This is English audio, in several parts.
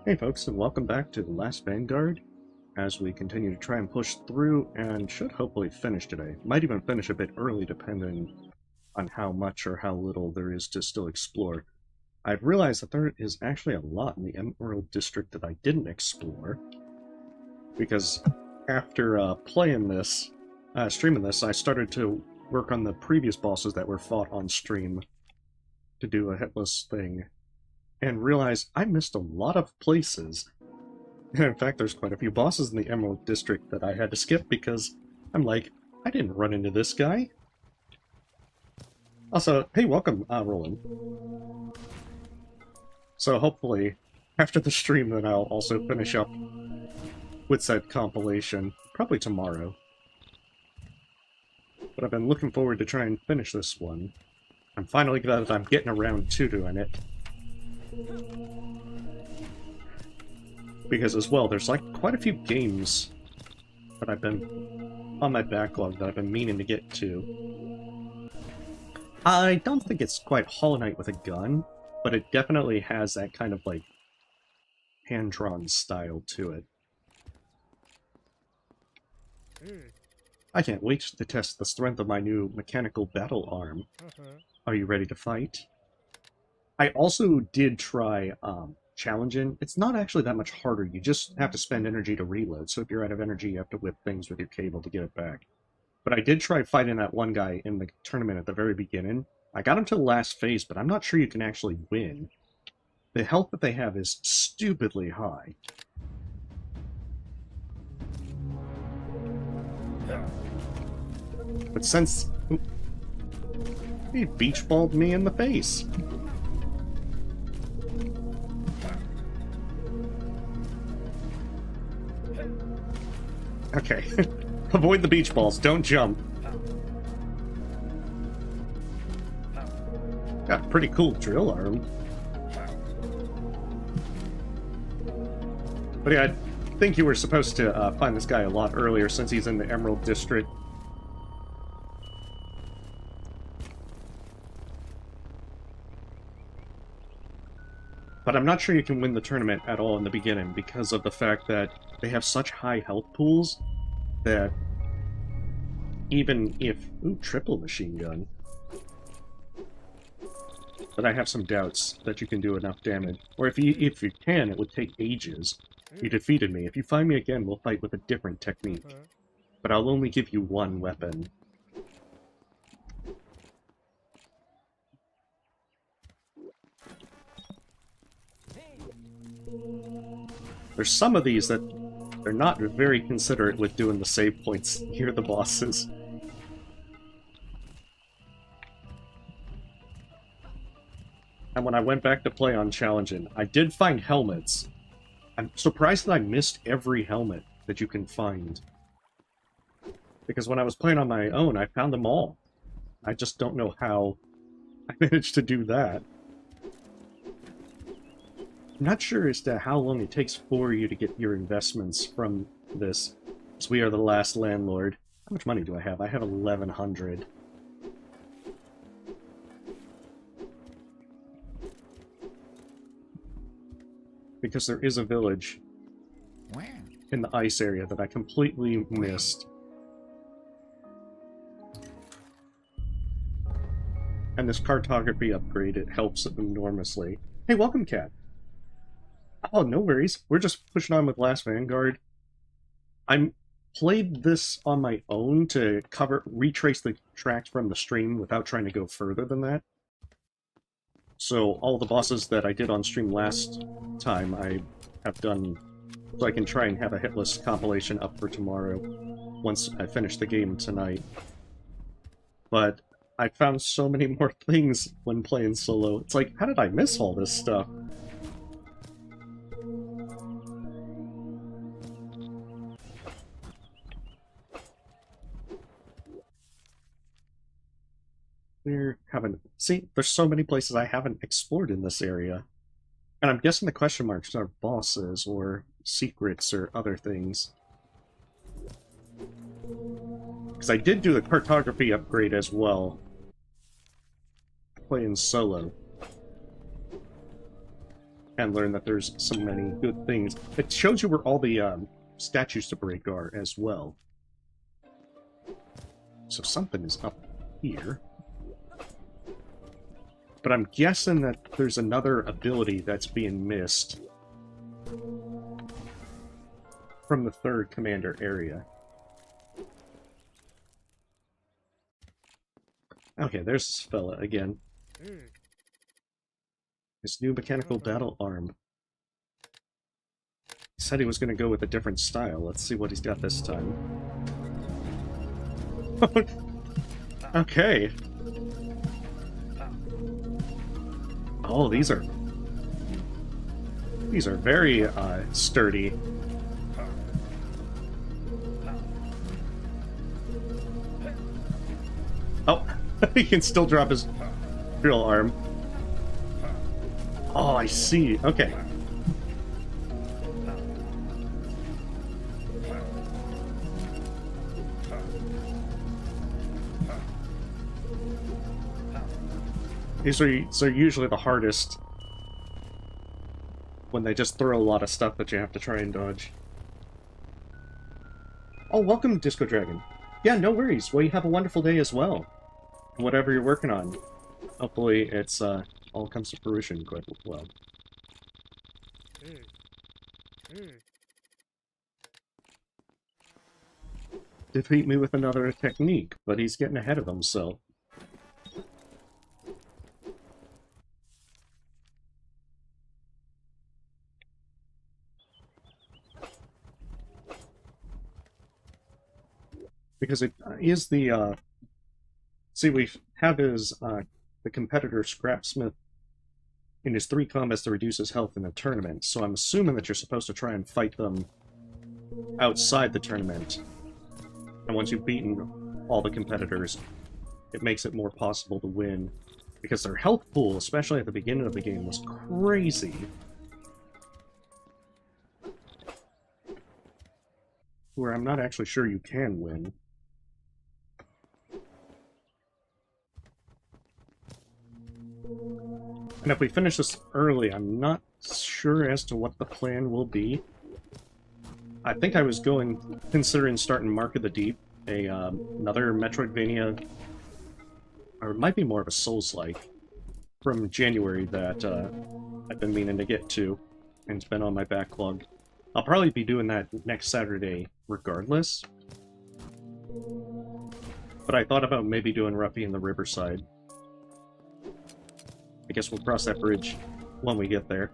Hey folks, and welcome back to the Last Vanguard as we continue to try and push through and should hopefully finish today. Might even finish a bit early depending on how much or how little there is to still explore. I've realized that there is actually a lot in the Emerald District that I didn't explore because after streaming this, I started to work on the previous bosses that were fought on stream to do a hitless thing. And realize I missed a lot of places. And in fact, there's quite a few bosses in the Emerald District that I had to skip because I'm like, I didn't run into this guy. Also, hey, welcome, Roland. So hopefully, after the stream, then I'll also finish up with said compilation, probably tomorrow. But I've been looking forward to try and finish this one. I'm finally glad that I'm getting around to doing it. Because as well, there's like quite a few games that I've been on my backlog that I've been meaning to get to. I don't think it's quite Hollow Knight with a gun, but it definitely has that kind of like hand-drawn style to it. I can't wait to test the strength of my new mechanical battle arm. Are you ready to fight? I also did try challenging. It's not actually that much harder. You just have to spend energy to reload. So if you're out of energy, you have to whip things with your cable to get it back. But I did try fighting that one guy in the tournament at the very beginning. I got him to the last phase, but I'm not sure you can actually win. The health that they have is stupidly high. But since... he beach-balled me in the face. Okay. Avoid the beach balls. Don't jump. Got a pretty cool drill arm. But yeah, I think you were supposed to find this guy a lot earlier since he's in the Emerald District. But I'm not sure you can win the tournament at all in the beginning because of the fact that they have such high health pools that even if... ooh, triple machine gun. But I have some doubts that you can do enough damage. Or if you can, it would take ages. You defeated me. If you find me again, we'll fight with a different technique. But I'll only give you one weapon. There's some of these that they're not very considerate with doing the save points near the bosses. And when I went back to play on challenging, I did find helmets. I'm surprised that I missed every helmet that you can find. Because when I was playing on my own, I found them all. I just don't know how I managed to do that. I'm not sure as to how long it takes for you to get your investments from this, as we are the last landlord. How much money do I have? I have 1,100. Because there is a village in the ice area that I completely missed. And this cartography upgrade, it helps enormously. Hey, welcome, Cat. Oh, no worries. We're just pushing on with Last Vanguard. I played this on my own to retrace the tracks from the stream without trying to go further than that. So all the bosses that I did on stream last time, I have done, so I can try and have a hitless compilation up for tomorrow, once I finish the game tonight. But I found so many more things when playing solo. It's like, how did I miss all this stuff? See, there's so many places I haven't explored in this area. And I'm guessing the question marks are bosses, or secrets, or other things. Because I did do the cartography upgrade as well. Playing solo. and learn that there's so many good things. It shows you where all the statues to break are as well. So something is up here. But I'm guessing that there's another ability that's being missed from the third commander area. Okay, there's this fella again. His new mechanical battle arm. He said he was going to go with a different style. Let's see what he's got this time. Okay. Oh, these are very sturdy. Oh, he can still drop his drill arm. Oh, I see. Okay. These are usually the hardest when they just throw a lot of stuff that you have to try and dodge. Oh, welcome, Disco Dragon. Yeah, no worries. Well, you have a wonderful day as well. Whatever you're working on. Hopefully it's all comes to fruition quite well. Defeat me with another technique, but he's getting ahead of himself. Because it is the see, we have his the competitor Scrapsmith in his 3 combats to reduce his health in a tournament, so I'm assuming that you're supposed to try and fight them outside the tournament. And once you've beaten all the competitors, it makes it more possible to win. Because their health pool, especially at the beginning of the game, was crazy. Where I'm not actually sure you can win. And if we finish this early, I'm not sure as to what the plan will be. I think I was considering starting Mark of the Deep, another Metroidvania, or it might be more of a Souls-like, from January that I've been meaning to get to, and it's been on my backlog. I'll probably be doing that next Saturday regardless. But I thought about maybe doing Ruffy in the Riverside. I guess we'll cross that bridge when we get there.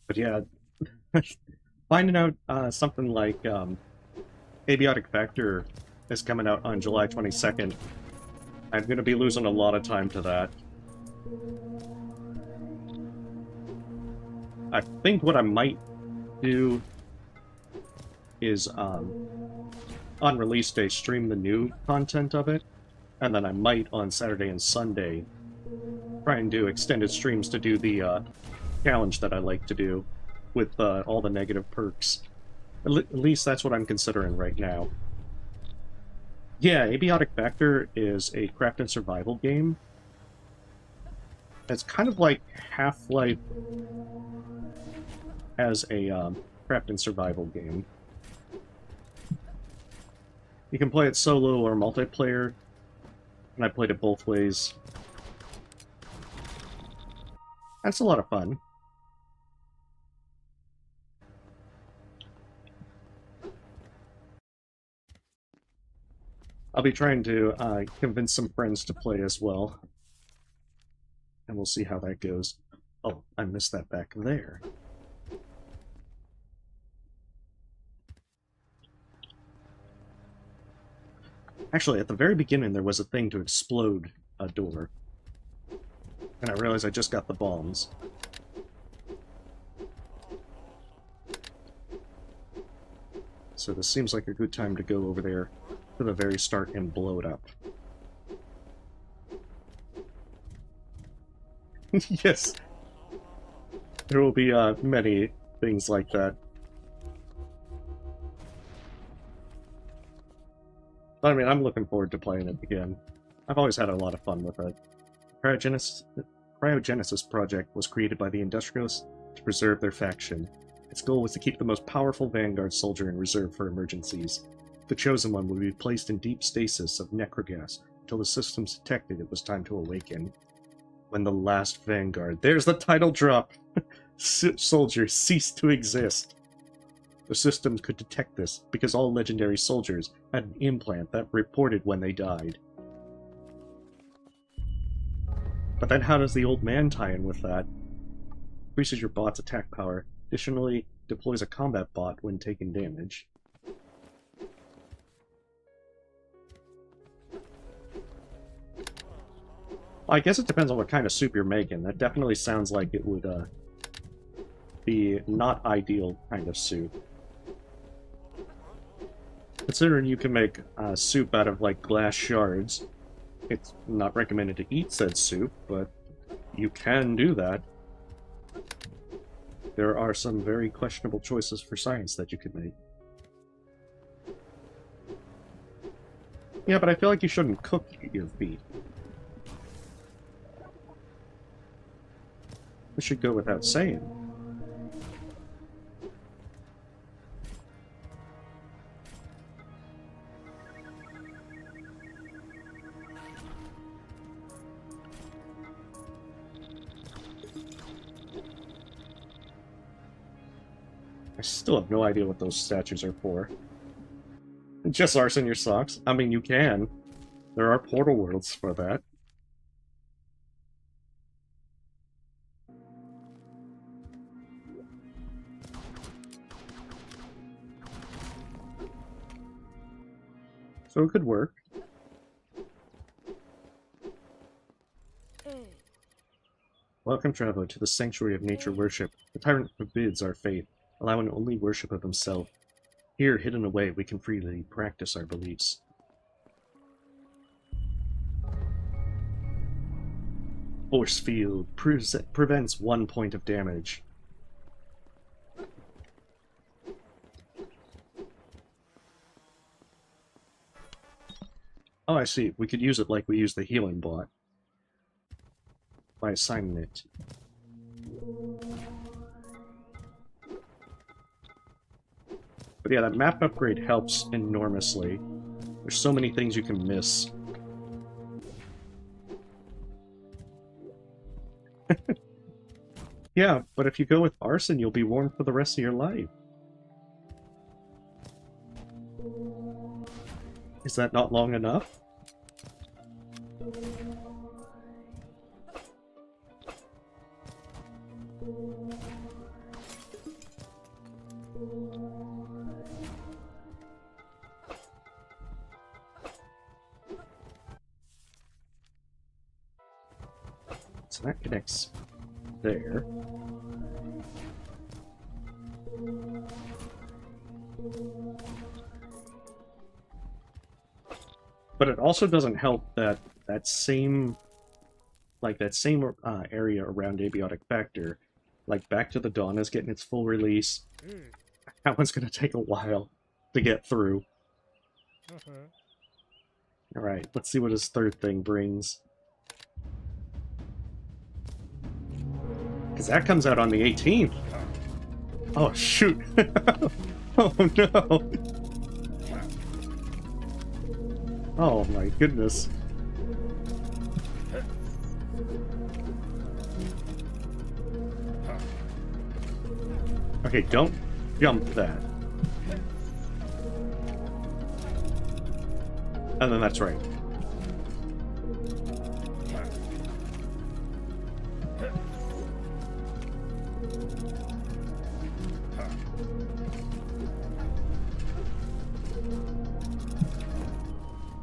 But yeah, finding out something like Abiotic Factor is coming out on July 22nd, I'm going to be losing a lot of time to that. I think what I might do is on release day stream the new content of it, and then I might on Saturday and Sunday try and do extended streams to do the challenge that I like to do with all the negative perks. At least that's what I'm considering right now. Yeah, Abiotic Factor is a craft and survival game. It's kind of like Half-Life as a craft and survival game. You can play it solo or multiplayer, and I played it both ways. That's a lot of fun. I'll be trying to convince some friends to play as well. And we'll see how that goes. Oh, I missed that back there. Actually, at the very beginning, there was a thing to explode a door. And I realized I just got the bombs. So this seems like a good time to go over there to the very start and blow it up. Yes. There will be many things like that. I mean, I'm looking forward to playing it again. I've always had a lot of fun with it. Cryogenesis Project was created by the Industrialists to preserve their faction. Its goal was to keep the most powerful Vanguard soldier in reserve for emergencies. The chosen one would be placed in deep stasis of necrogas until the systems detected it was time to awaken. When the last Vanguard, there's the title drop, soldier ceased to exist. The systems could detect this because all legendary soldiers had an implant that reported when they died. But then how does the old man tie in with that? Increases your bot's attack power. Additionally, deploys a combat bot when taking damage. I guess it depends on what kind of soup you're making. That definitely sounds like it would be not ideal kind of soup. Considering you can make soup out of like glass shards, it's not recommended to eat said soup, but you can do that. There are some very questionable choices for science that you could make. Yeah, but I feel like you shouldn't cook your feet. This should go without saying. I still have no idea what those statues are for. Just arson your socks? I mean, you can. There are portal worlds for that. So it could work. Welcome, traveler, to the sanctuary of nature worship. The tyrant forbids our faith, allowing only worship of himself. Here, hidden away, we can freely practice our beliefs. Force field prevents 1 point of damage. Oh, I see. We could use it like we use the healing bot. By assigning it. But yeah, that map upgrade helps enormously. There's so many things you can miss. Yeah, but if you go with arson, you'll be warned for the rest of your life. Is that not long enough? So that connects there. But it also doesn't help that that same area around Abiotic Factor, like Back to the Dawn is getting its full release. That one's gonna take a while to get through. Alright, let's see what his third thing brings. Because that comes out on the 18th. Oh, shoot. Oh, no. Oh, my goodness. Okay, don't jump that. And then that's right.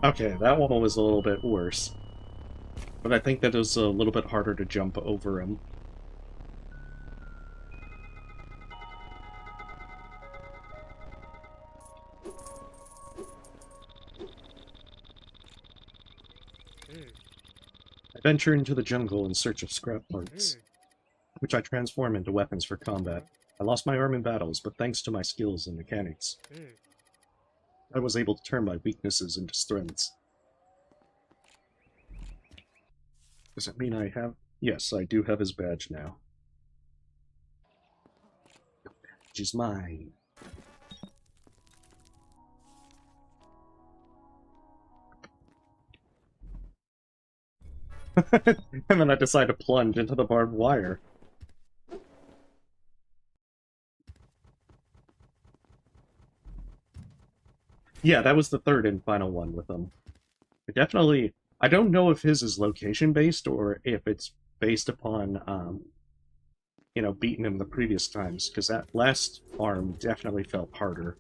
Okay, that one was a little bit worse. But I think that it was a little bit harder to jump over him. I venture into the jungle in search of scrap parts, which I transform into weapons for combat. I lost my arm in battles, but thanks to my skills and mechanics. I was able to turn my weaknesses into strengths. Does that mean I have... Yes, I do have his badge now. The badge is mine. And then I decide to plunge into the barbed wire. Yeah, that was the third and final one with him. Definitely, I don't know if his is location-based or if it's based upon, you know, beating him the previous times, because that last arm definitely felt harder.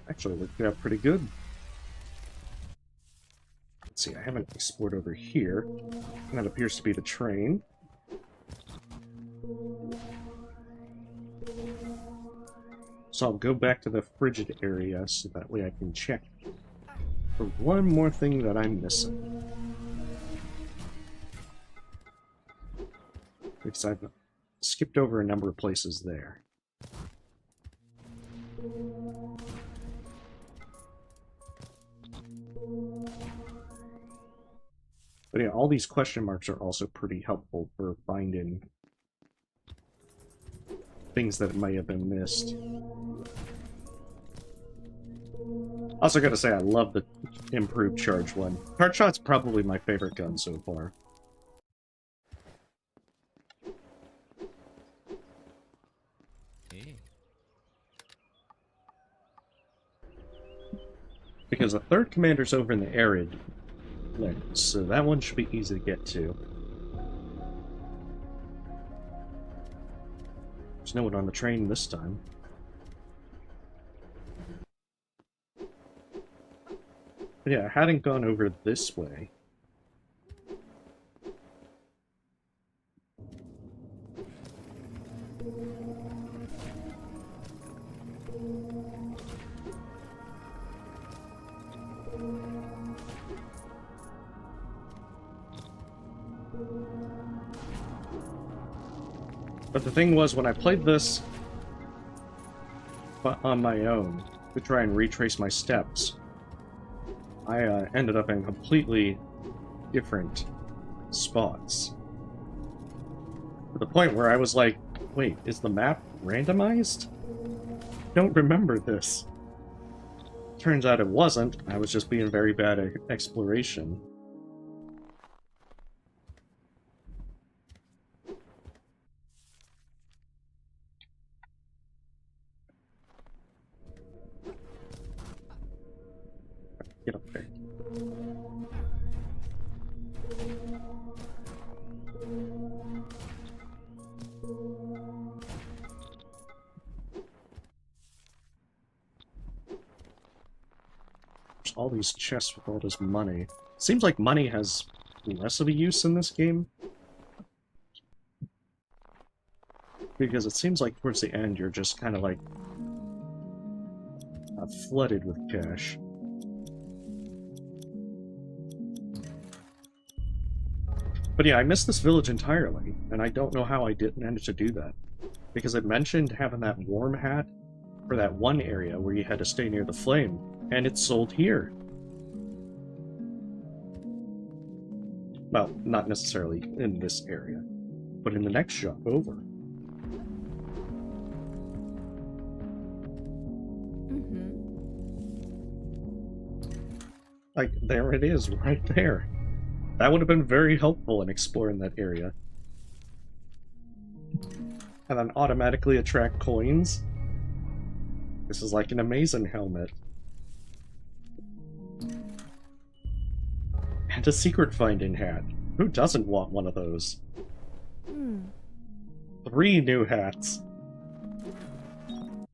Actually, worked out pretty good. Let's see, I haven't explored over here. And that appears to be the train. So I'll go back to the frigid area so that way I can check for one more thing that I'm missing. Because I've skipped over a number of places there. But yeah, all these question marks are also pretty helpful for finding things that might have been missed. Also gotta say, I love the improved charge one. Charge shot's probably my favorite gun so far. Because the third commander's over in the arid, so that one should be easy to get to. There's no one on the train this time. But yeah, I hadn't gone over this way. But the thing was, when I played this on my own to try and retrace my steps, I ended up in completely different spots. To the point where I was like, wait, is the map randomized? I don't remember this. Turns out it wasn't. I was just being very bad at exploration. Get up there. There's all these chests with all this money. Seems like money has less of a use in this game. Because it seems like towards the end you're just kind of like flooded with cash. But yeah, I missed this village entirely, and I don't know how I didn't manage to do that. Because it mentioned having that warm hat for that one area where you had to stay near the flame, and it's sold here. Well, not necessarily in this area, but in the next shop over. Like, there it is, right there. That would have been very helpful in exploring that area. And then automatically attract coins. This is like an amazing helmet. And a secret finding hat. Who doesn't want one of those? 3 new hats.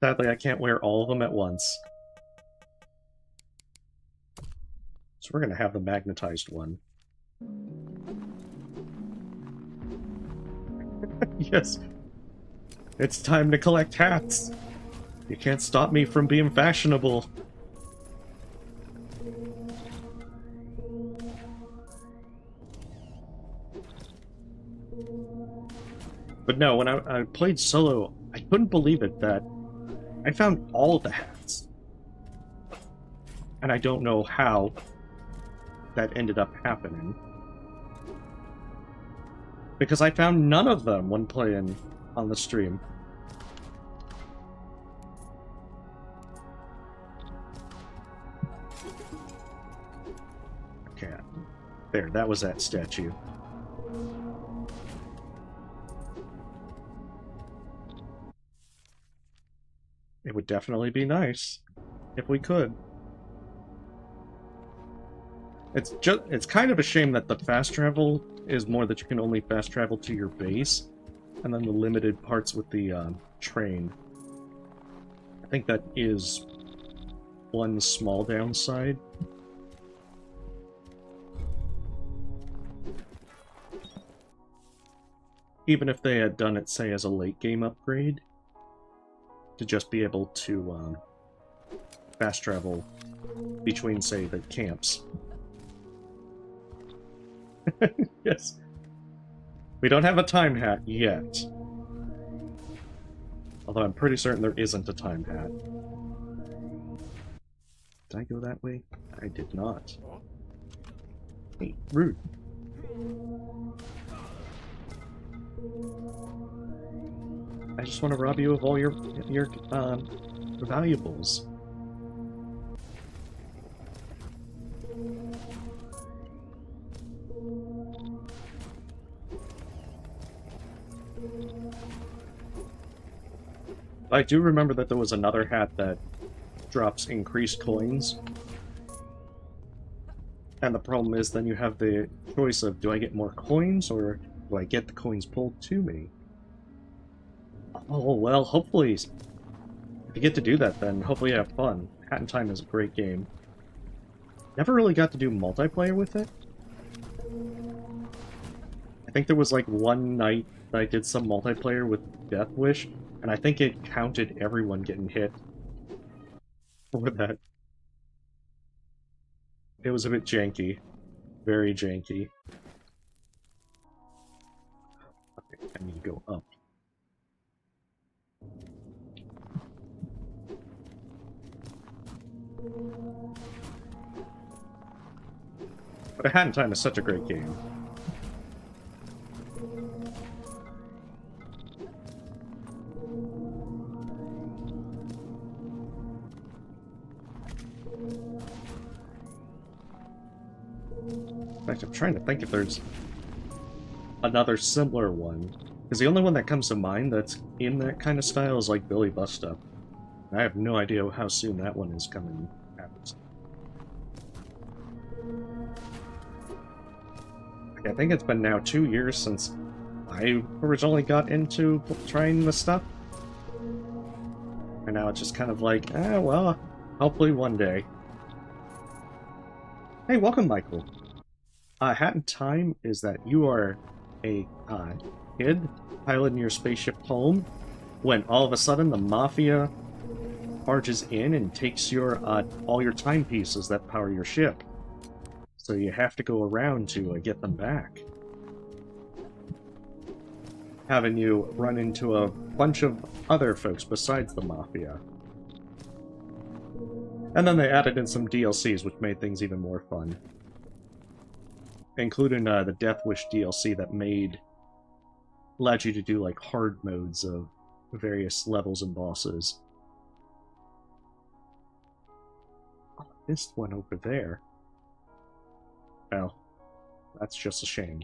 Sadly, I can't wear all of them at once. So we're gonna have the magnetized one. Yes. It's time to collect hats. You can't stop me from being fashionable. But no, when I played solo, I couldn't believe it that I found all the hats. And I don't know how that ended up happening. Because I found none of them when playing on the stream. Okay, there, that was that statue. It would definitely be nice if we could. It's kind of a shame that the fast travel is more that you can only fast travel to your base, and then the limited parts with the train. I think that is one small downside. Even if they had done it, say, as a late game upgrade, to just be able to fast travel between, say, the camps. Yes. We don't have a time hat yet. Although I'm pretty certain there isn't a time hat. Did I go that way? I did not. Hey, rude. I just want to rob you of all your valuables. I do remember that there was another hat that drops increased coins. And the problem is then you have the choice of, do I get more coins, or do I get the coins pulled to me? Oh, well, hopefully, if you get to do that, then hopefully you have fun. Hat in Time is a great game. Never really got to do multiplayer with it. I think there was like one night that I did some multiplayer with Death Wish, and I think it counted everyone getting hit for that. It was a bit janky. Very janky. Okay, I need to go up. But A Hat in Time is such a great game. In fact, I'm trying to think if there's another similar one. Because the only one that comes to mind that's in that kind of style is like Billy Bust Up. I have no idea how soon that one is coming out. I think it's been now 2 years since I originally got into trying this stuff. And now it's just kind of like, well, hopefully one day. Hey, welcome, Michael. Hat in Time is that you are a kid piloting your spaceship home when all of a sudden the Mafia barges in and takes your all your timepieces that power your ship. So you have to go around to get them back. Having you run into a bunch of other folks besides the Mafia. And then they added in some DLCs, which made things even more fun. Including the Death Wish DLC that allowed you to do like hard modes of various levels and bosses. Oh, I missed one over there. Well, that's just a shame.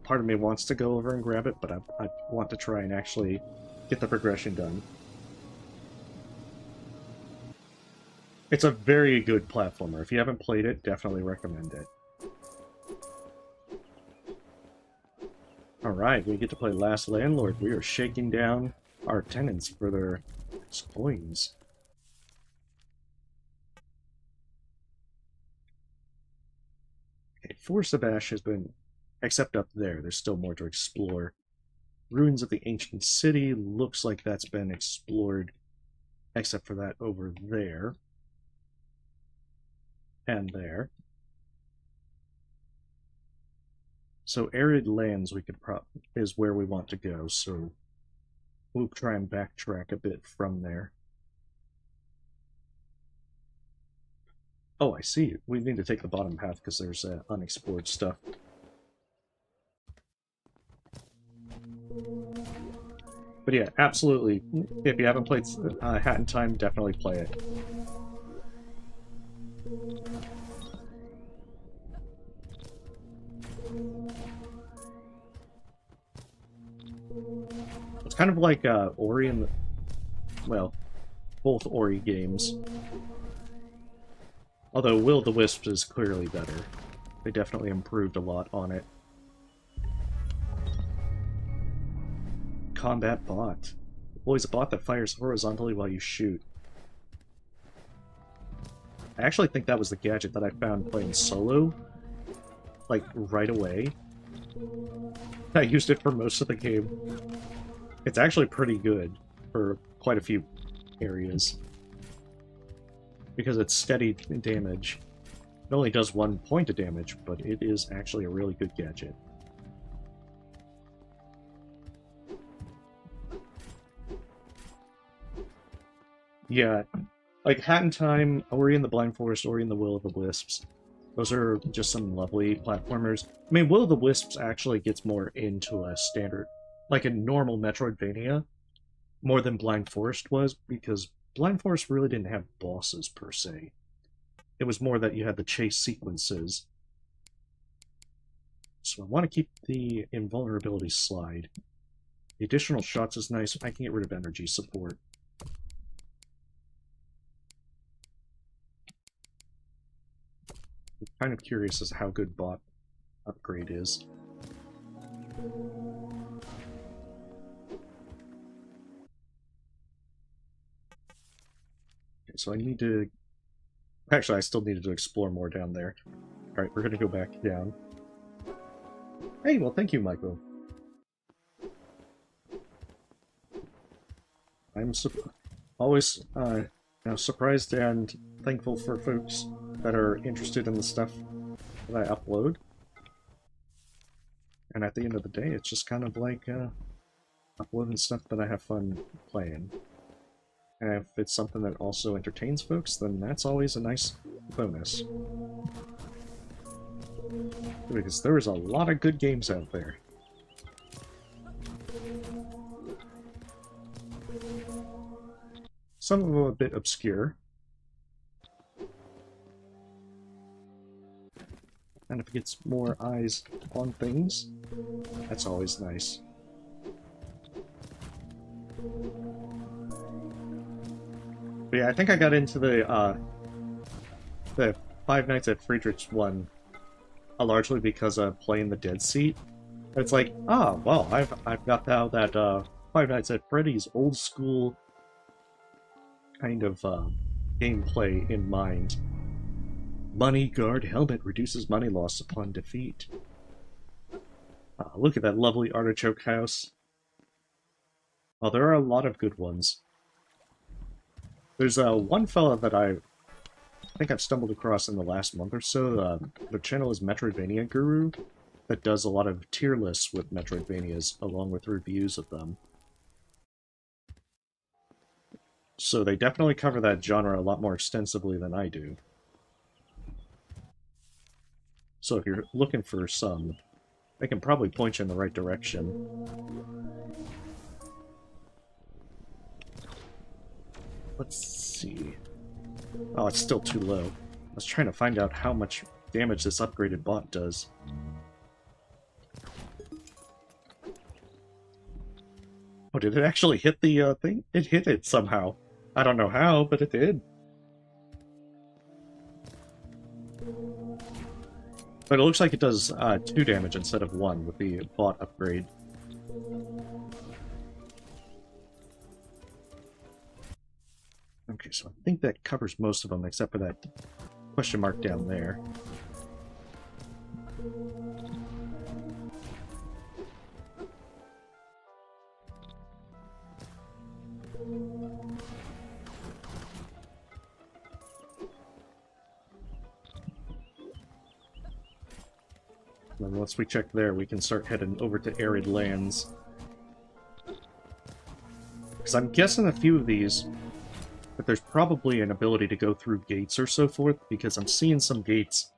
Part of me wants to go over and grab it, but I want to try and actually get the progression done. It's a very good platformer. If you haven't played it, definitely recommend it. Alright, we get to play Last Landlord. We are shaking down our tenants for their coins. Okay, Force of Ash has been Except up there, there's still more to explore. Ruins of the ancient city, looks like that's been explored, except for that over there. And there. So arid lands we could is where we want to go, so we'll try and backtrack a bit from there. Oh, I see. We need to take the bottom path because there's unexplored stuff. But yeah, absolutely. If you haven't played Hat in Time, definitely play it. It's kind of like Ori and well, both Ori games. Although Will o' the Wisp is clearly better. They definitely improved a lot on it. Combat bot. Always a bot that fires horizontally while you shoot. I actually think that was the gadget that I found playing solo, like, right away. I used it for most of the game. It's actually pretty good for quite a few areas. Because it's steady damage. It only does 1 point of damage, but it is actually a really good gadget. Yeah, like Hat in Time, Ori and the Blind Forest, Ori and the Will o' the Wisps. Those are just some lovely platformers. I mean, Will o' the Wisps actually gets more into a standard, like a normal Metroidvania, more than Blind Forest was, because Blind Forest really didn't have bosses, per se. It was more that you had the chase sequences. So I want to keep the invulnerability slide. The additional shots is nice. I can get rid of energy support. I'm kind of curious as to how good bot upgrade is. Okay, so I need to... Actually, I still needed to explore more down there. Alright, we're gonna go back down. Hey, well, thank you, Michael. I'm always surprised and thankful for folks that are interested in the stuff that I upload. And at the end of the day, it's just kind of like uploading stuff that I have fun playing. And if it's something that also entertains folks, then that's always a nice bonus. Because there's a lot of good games out there. Some of them a bit obscure. And if it gets more eyes on things, that's always nice. But yeah, I think I got into the Five Nights at Friedrich's one largely because of playing the Dead Seat. It's like, ah, well, I've got now that Five Nights at Freddy's old school kind of gameplay in mind. Money guard helmet reduces money loss upon defeat. Look at that lovely artichoke house. Well, there are a lot of good ones. There's one fella that I think I've stumbled across in the last month or so. The channel is Metroidvania Guru, that does a lot of tier lists with Metroidvanias, along with reviews of them. So they definitely cover that genre a lot more extensively than I do. So if you're looking for some, they can probably point you in the right direction. Let's see. Oh, it's still too low. I was trying to find out how much damage this upgraded bot does. Oh, did it actually hit the thing? It hit it somehow. I don't know how, but it did. But it looks like it does 2 damage instead of 1 with the bot upgrade. Okay, so I think that covers most of them, except for that question mark down there. And then once we check there, we can start heading over to arid lands. Because I'm guessing a few of these, that there's probably an ability to go through gates or so forth, because I'm seeing some gates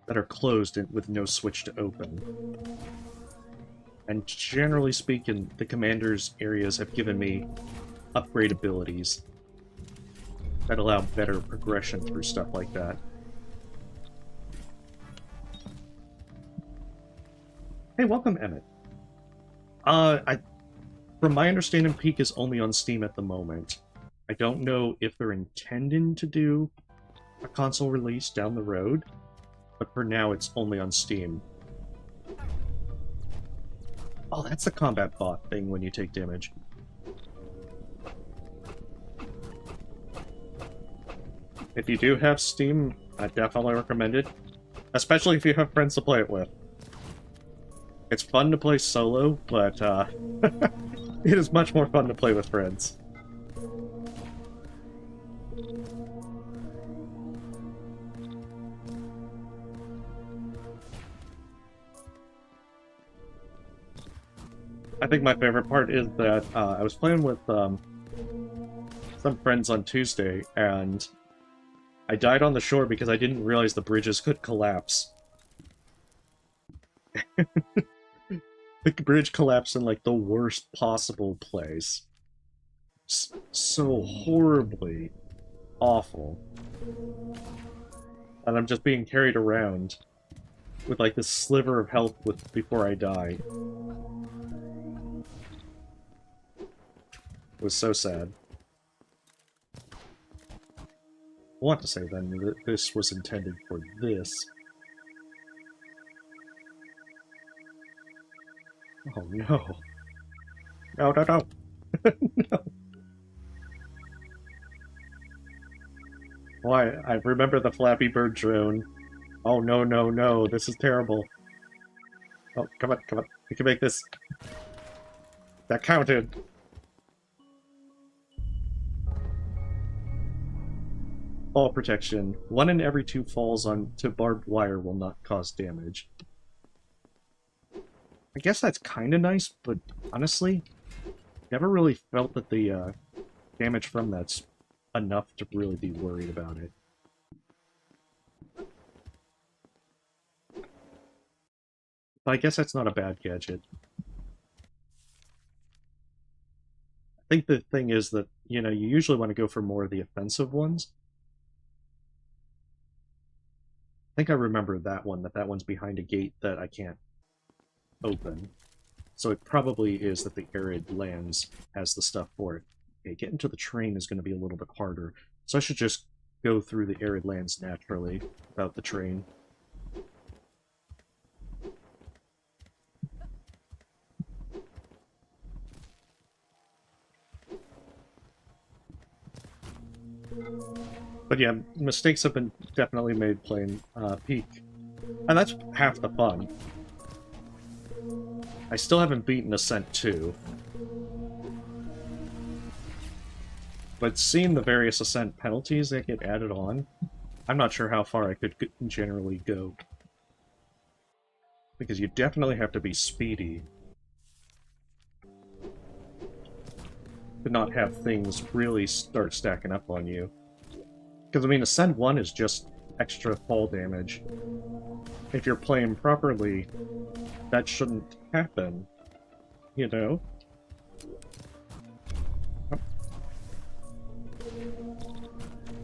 that are closed with no switch to open. And generally speaking, the commander's areas have given me upgrade abilities that allow better progression through stuff like that. Hey, welcome, Emmett. From my understanding, Peak is only on Steam at the moment. I don't know if they're intending to do a console release down the road, but for now it's only on Steam. Oh, that's the combat bot thing when you take damage. If you do have Steam, I definitely recommend it. Especially if you have friends to play it with. It's fun to play solo, but it is much more fun to play with friends. I think my favorite part is that I was playing with some friends on Tuesday, and I died on the shore because I didn't realize the bridges could collapse. The bridge collapsed in, like, the worst possible place. So horribly awful. And I'm just being carried around with, like, this sliver of health before I die. It was so sad. I want to say, then, that this was intended for this. Oh, no. No, no, no. No. Why? I remember the Flappy Bird drone. Oh, no, no, no. This is terrible. Oh, come on, come on. We can make this. That counted. Fall protection. 1 in every 2 falls onto barbed wire will not cause damage. I guess that's kind of nice, but honestly, never really felt that the damage from that's enough to really be worried about it. But I guess that's not a bad gadget. I think the thing is that, you know, you usually want to go for more of the offensive ones. I think I remember that one, that one's behind a gate that I can't open. So it probably is that the arid lands has the stuff for it. Okay, getting to the train is going to be a little bit harder, so I should just go through the arid lands naturally without the train. But yeah, mistakes have been definitely made playing Peak. And that's half the fun. I still haven't beaten Ascent 2. But seeing the various Ascent penalties that get added on, I'm not sure how far I could generally go. Because you definitely have to be speedy to not have things really start stacking up on you. Because, I mean, Ascend 1 is just extra fall damage. If you're playing properly, that shouldn't happen, you know?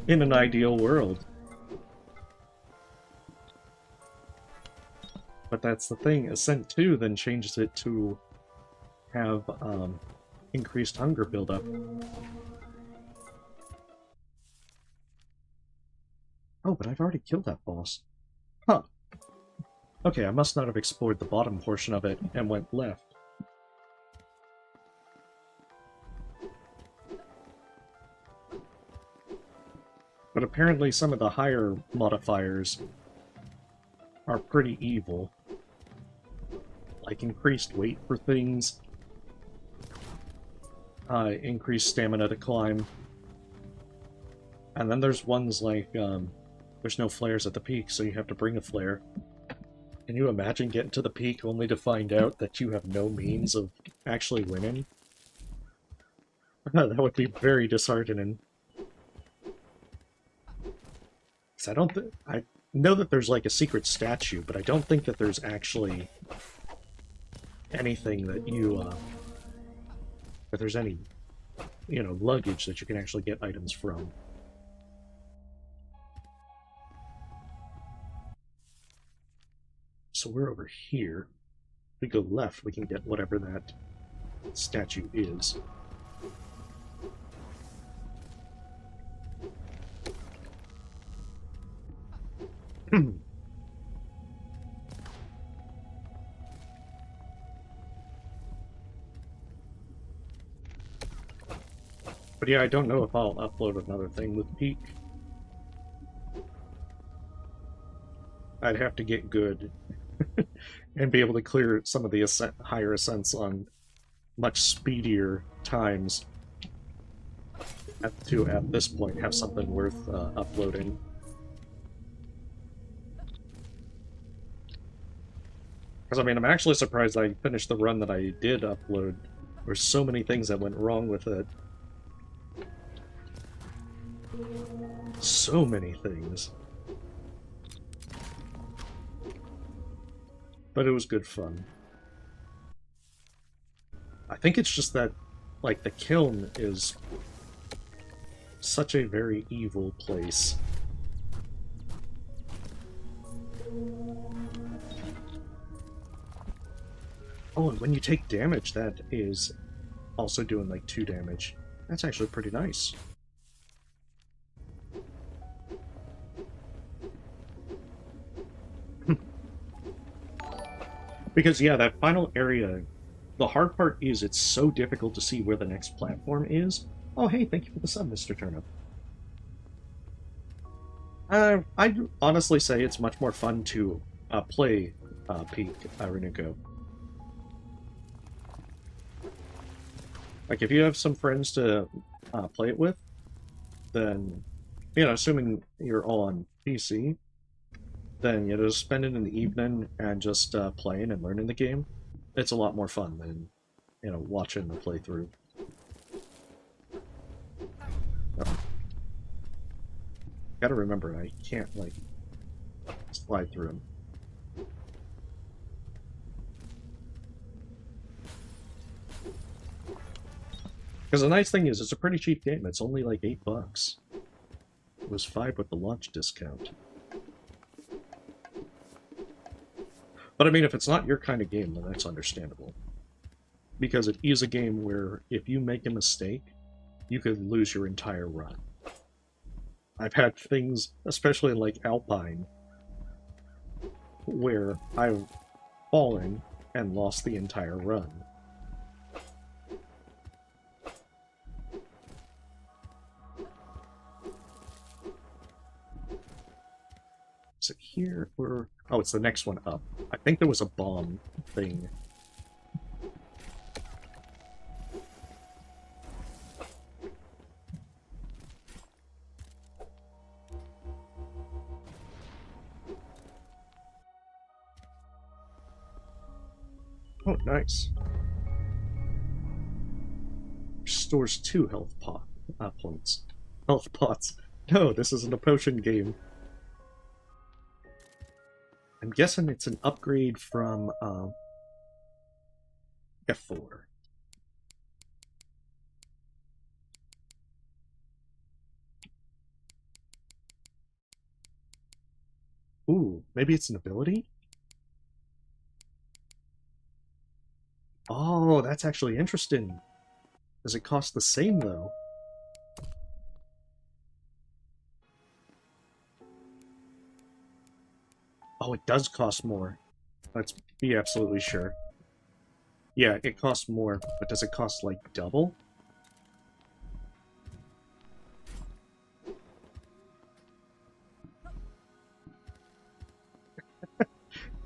In an ideal world. But that's the thing, Ascent 2 then changes it to have increased hunger buildup. Oh, but I've already killed that boss. Huh. Okay, I must not have explored the bottom portion of it and went left. But apparently some of the higher modifiers are pretty evil. Like increased weight for things, increased stamina to climb. And then there's ones like, there's no flares at the peak, so you have to bring a flare. Can you imagine getting to the peak only to find out that you have no means of actually winning? That would be very disheartening. 'Cause I know that there's like a secret statue, but I don't think that there's actually anything that that there's any, luggage that you can actually get items from. So we're over here. If we go left, we can get whatever that statue is. But yeah, I don't know if I'll upload another thing with Peak. I'd have to get good and be able to clear some of the higher ascents on much speedier times to, at this point, have something worth uploading. Because, I mean, I'm actually surprised I finished the run that I did upload. There's so many things that went wrong with it. So many things. But it was good fun. I think it's just that, like, the kiln is such a very evil place. Oh, and when you take damage, that is also doing, like, 2 damage. That's actually pretty nice. Because, yeah, that final area, the hard part is it's so difficult to see where the next platform is. Oh, hey, thank you for the sub, Mr. Turnip. I'd honestly say it's much more fun to play Peak Irunuko. Like, if you have some friends to play it with, then, assuming you're all on PC, then, just spend it in the evening and just playing and learning the game. It's a lot more fun than, watching the playthrough. Gotta remember, I can't, like, slide through them. Because the nice thing is, it's a pretty cheap game. It's only like $8. It was 5 with the launch discount. But I mean, if it's not your kind of game, then that's understandable. Because it is a game where if you make a mistake, you could lose your entire run. I've had things, especially in like Alpine, where I've fallen and lost the entire run. Is it here or... Oh, it's the next one up. I think there was a bomb thing. Oh, nice. Restores 2 health points. Health pots. No, this isn't a potion game. I'm guessing it's an upgrade from F4. Ooh, maybe it's an ability? Oh, that's actually interesting. Does it cost the same, though? Oh, it does cost more. Let's be absolutely sure. Yeah, it costs more, but does it cost, like, double?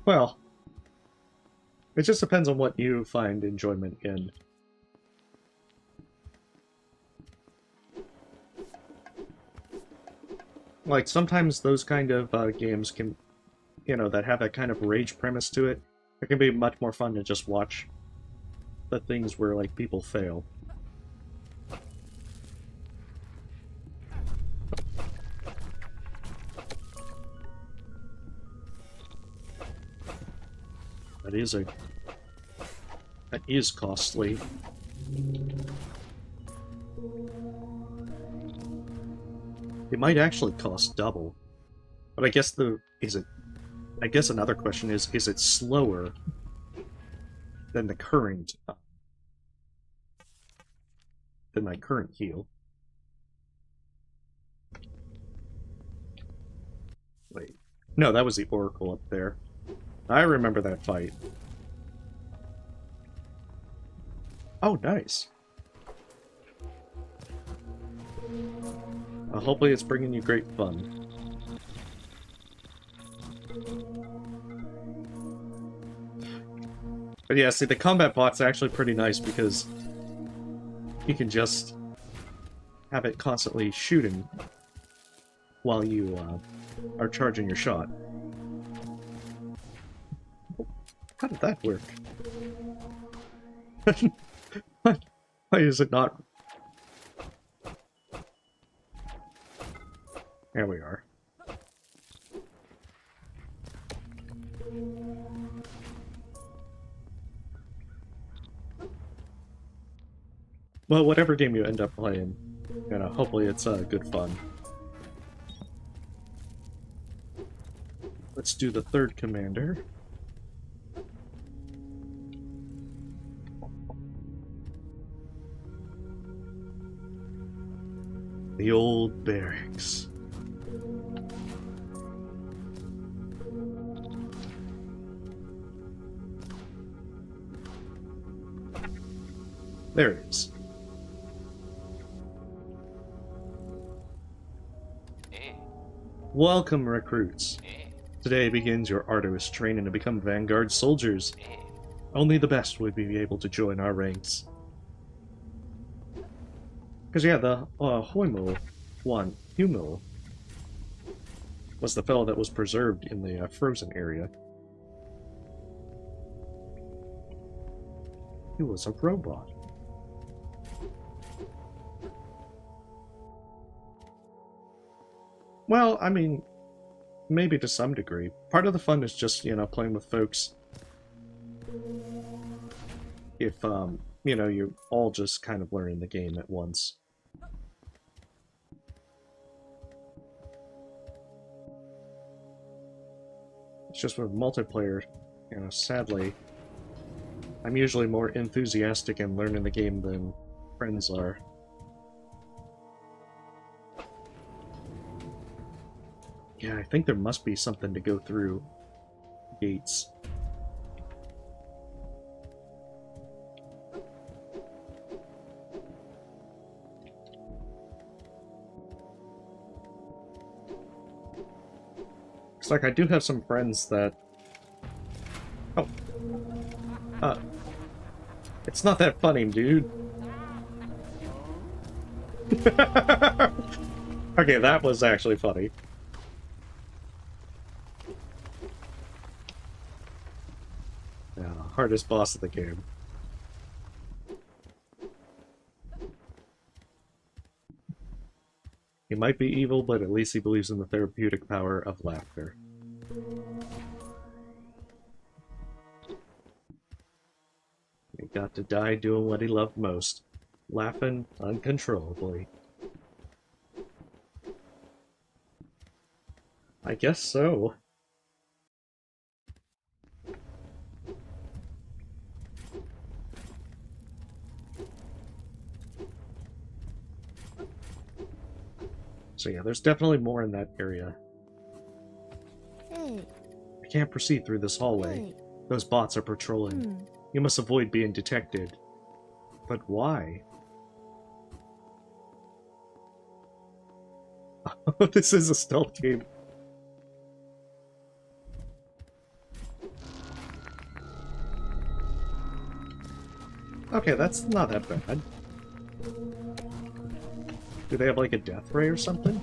Well, it just depends on what you find enjoyment in. Like, sometimes those kind of games can you know, that have that kind of rage premise to it, it can be much more fun to just watch the things where, like, people fail. That is costly. It might actually cost double. But I guess I guess another question is it slower than the current than my current heal? Wait. No, that was the Oracle up there. I remember that fight. Oh, nice. Hopefully it's bringing you great fun. But yeah, see, the combat bot's actually pretty nice because you can just have it constantly shooting while you are charging your shot. How did that work? Why is it not? There we are. Well, whatever game you end up playing, you know, hopefully it's good fun. Let's do the third commander. The old barracks. There it is. Welcome, recruits. Today begins your arduous training to become Vanguard soldiers. Only the best would be able to join our ranks. Because, yeah, the Huimo was the fellow that was preserved in the frozen area. He was a robot. Well, I mean, maybe to some degree. Part of the fun is just, you know, playing with folks. If, you know, you're all just kind of learning the game at once. It's just with multiplayer, you know, sadly, I'm usually more enthusiastic in learning the game than friends are. Yeah, I think there must be something to go through gates. Looks like I do have some friends that... Oh. It's not that funny, dude. Okay, that was actually funny. Yeah, hardest boss of the game. He might be evil, but at least he believes in the therapeutic power of laughter. He got to die doing what he loved most, laughing uncontrollably. I guess so. So yeah, there's definitely more in that area. Hey. I can't proceed through this hallway. Hey. Those bots are patrolling. You must avoid being detected. But why? This is a stealth game. Okay, that's not that bad. Do they have like a death ray or something?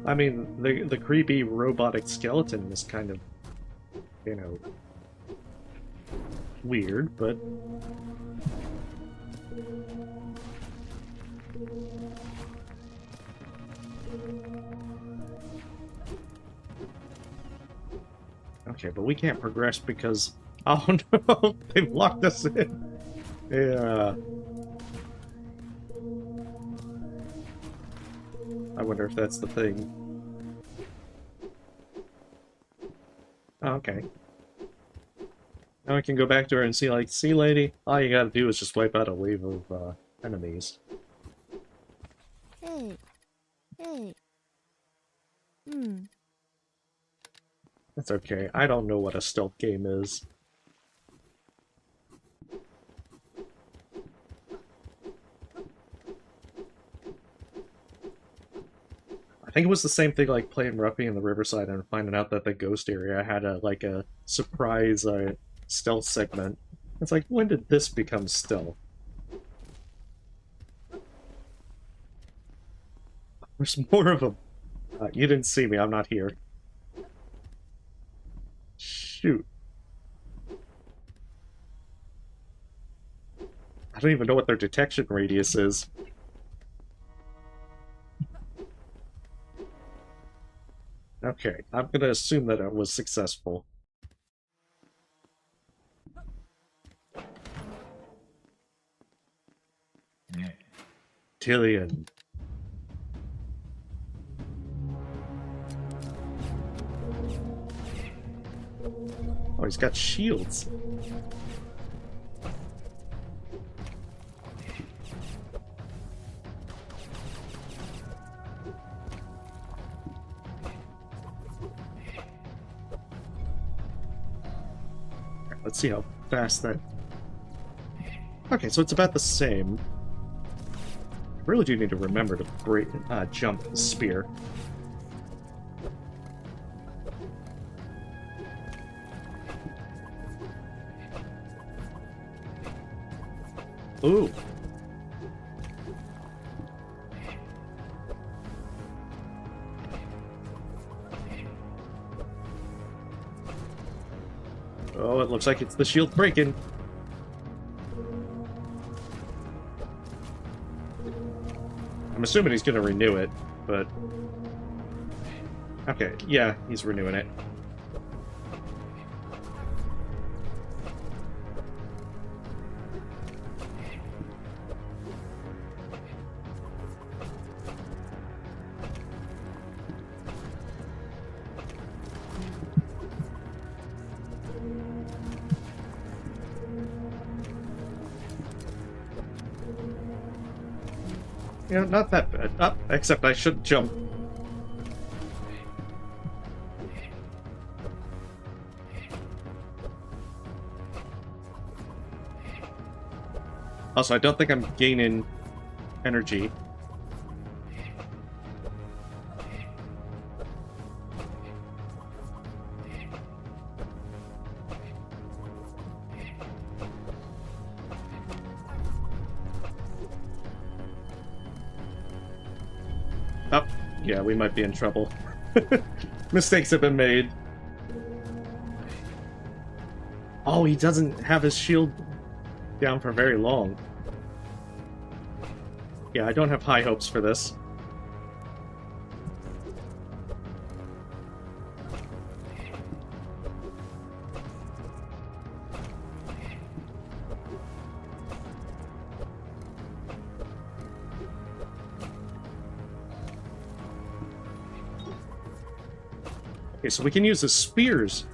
I mean, the creepy robotic skeleton is kind of, you know, weird, but... Okay, but we can't progress because... Oh no! They've locked us in! Yeah... I wonder if that's the thing. Oh, okay. Now I can go back to her and see, like, see, lady, all you gotta do is just wipe out a wave of, enemies. Hey. Hey. That's okay. I don't know what a stealth game is. I think it was the same thing like playing Ruffy in the Riverside and finding out that the ghost area had a like a surprise stealth segment. It's like, when did this become stealth? There's more of a... you didn't see me, I'm not here. Shoot. I don't even know what their detection radius is. Okay, I'm gonna assume that it was successful. Tillian. Oh, he's got shields. Let's see how fast that... Okay, so it's about the same. I really do need to remember to break, jump the spear. Ooh. Oh, it looks like it's the shield breaking. I'm assuming he's gonna renew it, but... Okay, yeah, he's renewing it. You know, not that bad. Except I should jump. Also, I don't think I'm gaining energy. Oh, yeah, we might be in trouble. Mistakes have been made. Oh, he doesn't have his shield down for very long. Yeah, I don't have high hopes for this. Okay, so we can use the spears.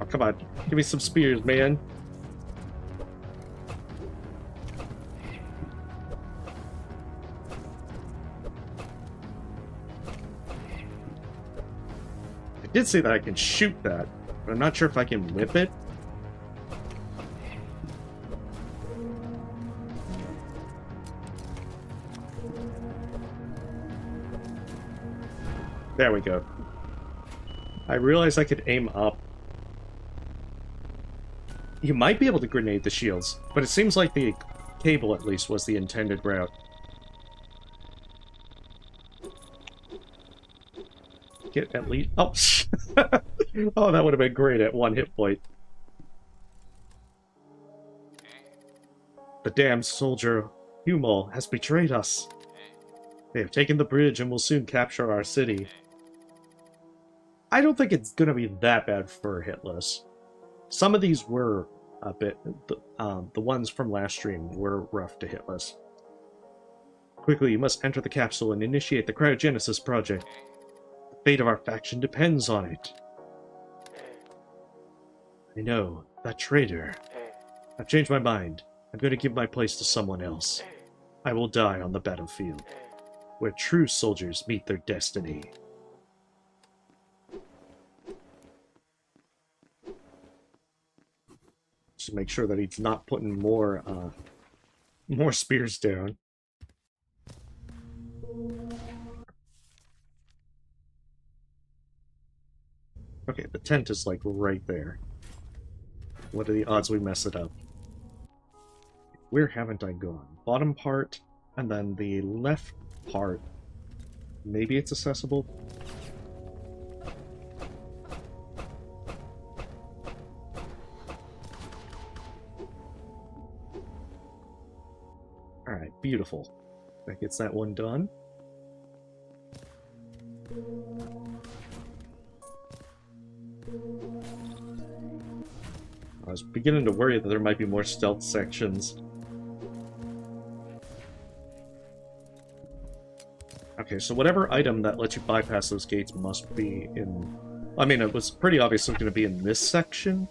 Oh, come on. Give me some spears, man. I did say that I can shoot that, but I'm not sure if I can whip it. There we go. I realized I could aim up. You might be able to grenade the shields, but it seems like the cable, at least, was the intended route. Get at least... Oh, oh, that would have been great at 1 hit point. The damned soldier Humol has betrayed us. They have taken the bridge and will soon capture our city. I don't think it's going to be that bad for hitless. Some of these were a bit... the ones from last stream were rough to hitless. Quickly, you must enter the capsule and initiate the cryogenesis project. The fate of our faction depends on it. I know, that traitor. I've changed my mind. I'm going to give my place to someone else. I will die on the battlefield, where true soldiers meet their destiny. Just make sure that he's not putting more spears down. Okay, the tent is like right there. What are the odds we mess it up? Where haven't I gone? Bottom part, and then the left part. Maybe it's accessible? Alright, beautiful. That gets that one done. I was beginning to worry that there might be more stealth sections. Okay, so whatever item that lets you bypass those gates must be in... I mean, it was pretty obvious it was going to be in this section.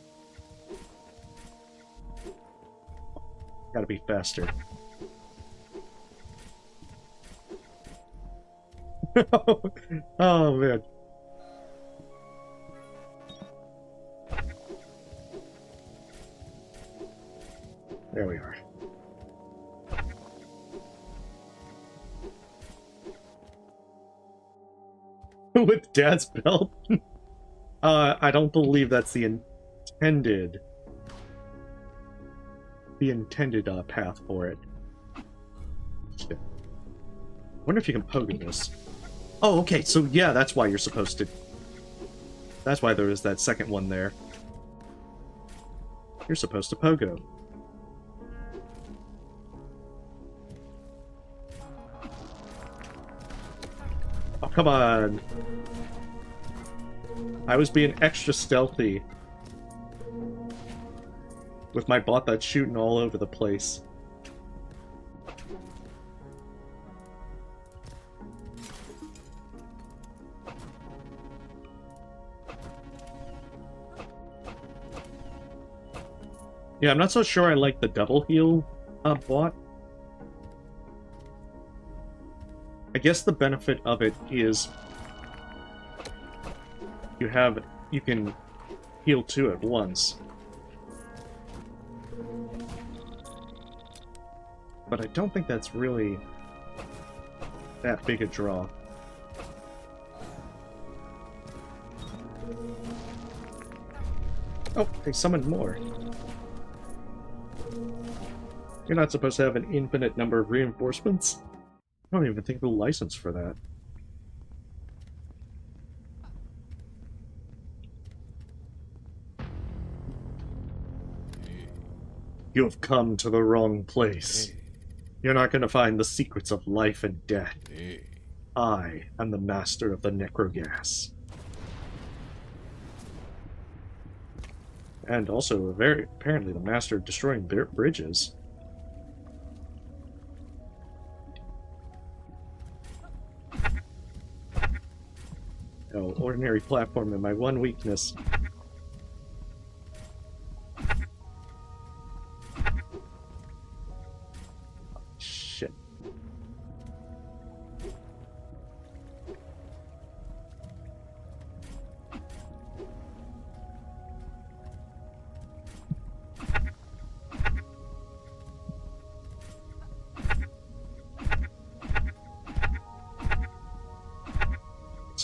Gotta be faster. Oh, man. There we are. With Dad's belt? I don't believe that's the intended... path for it. Shit. Wonder if you can pogo this. Oh, okay, so yeah, that's why you're supposed to... That's why there is that second one there. You're supposed to pogo. Oh, come on. I was being extra stealthy with my bot that's shooting all over the place. Yeah, I'm not so sure I like the double heal bot. I guess the benefit of it is you can heal 2 at once. But I don't think that's really that big a draw. Oh, they summoned more. You're not supposed to have an infinite number of reinforcements? I don't even think the license for that. You have come to the wrong place. You're not going to find the secrets of life and death. I am the master of the necrogas. And also, apparently the master of destroying bridges. Oh, ordinary platform and my one weakness. Shit.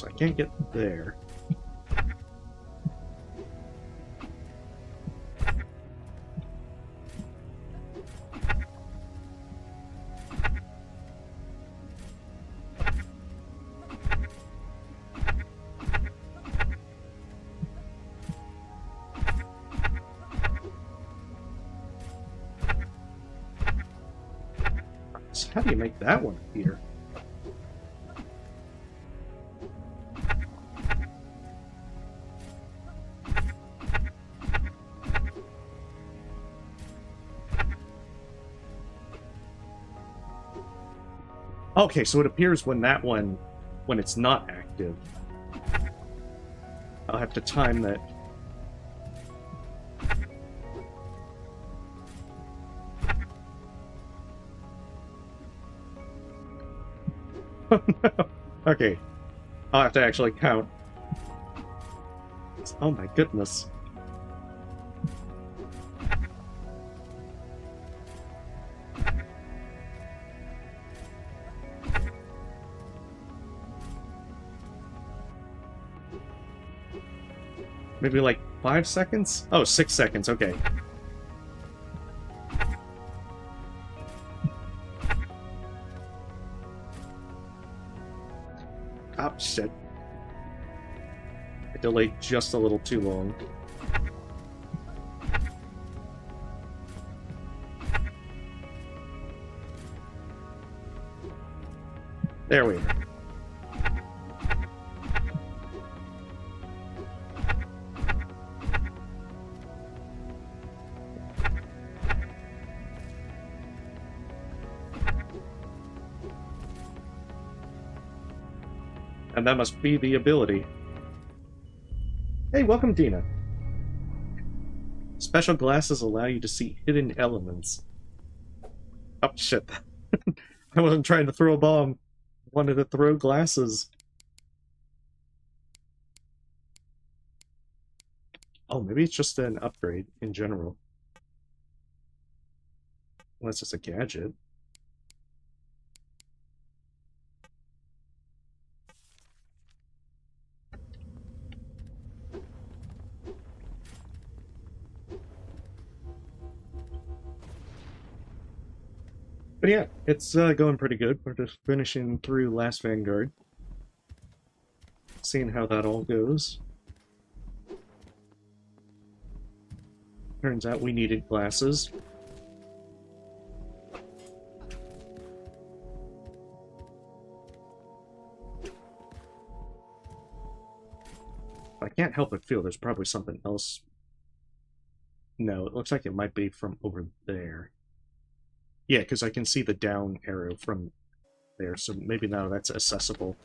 So I can't get there. So how do you make that one appear? Okay, so it appears when when it's not active. I'll have to time that. Oh no. Okay. I'll have to actually count. Oh my goodness. Maybe like 5 seconds? Oh, 6 seconds, okay. Oh, shit. I delayed just a little too long. There we are. And that must be the ability. Hey, welcome, Dina. Special glasses allow you to see hidden elements. Oh, shit. I wasn't trying to throw a bomb. I wanted to throw glasses. Oh, maybe it's just an upgrade in general. Unless it's a gadget. But yeah, it's going pretty good. We're just finishing through Last Vanguard. Seeing how that all goes. Turns out we needed glasses. I can't help but feel there's probably something else. No, it looks like it might be from over there. Yeah, because I can see the down arrow from there, so maybe now that's accessible.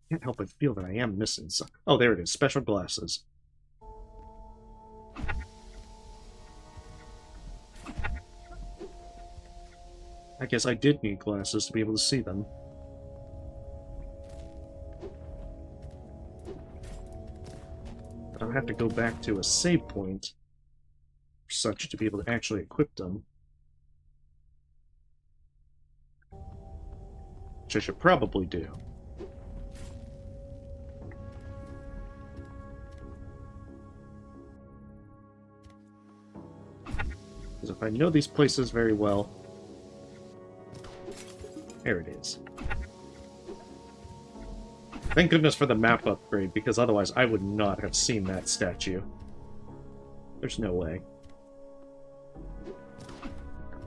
Can't help but feel that I am missing some. Oh, there it is. Special glasses. I guess I did need glasses to be able to see them. But I'll have to go back to a save point or such to be able to actually equip them. Which I should probably do. Because if I know these places very well... There it is. Thank goodness for the map upgrade, because otherwise I would not have seen that statue. There's no way.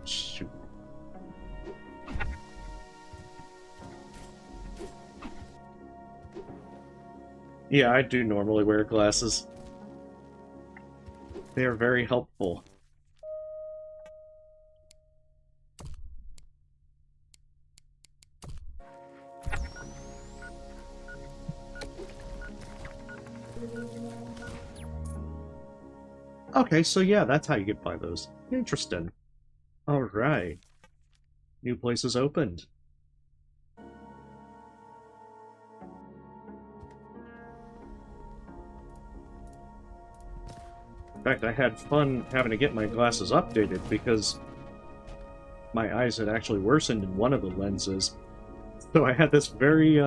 Shoot. Yeah, I do normally wear glasses. They are very helpful. Okay, so yeah, that's how you get by those. Interesting. Alright. New places opened. fact, I had fun having to get my glasses updated because my eyes had actually worsened in one of the lenses. So I had this very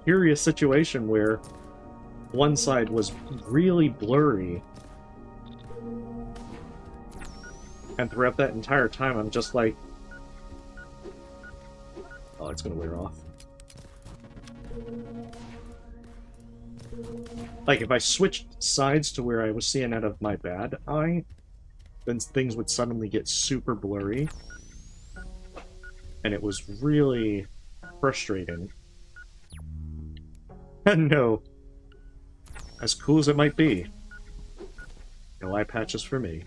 curious situation where one side was really blurry. And throughout that entire time, I'm just like, oh, it's gonna wear off. Like, if I switched sides to where I was seeing out of my bad eye, then things would suddenly get super blurry. And it was really frustrating. And no, as cool as it might be, no eye patches for me.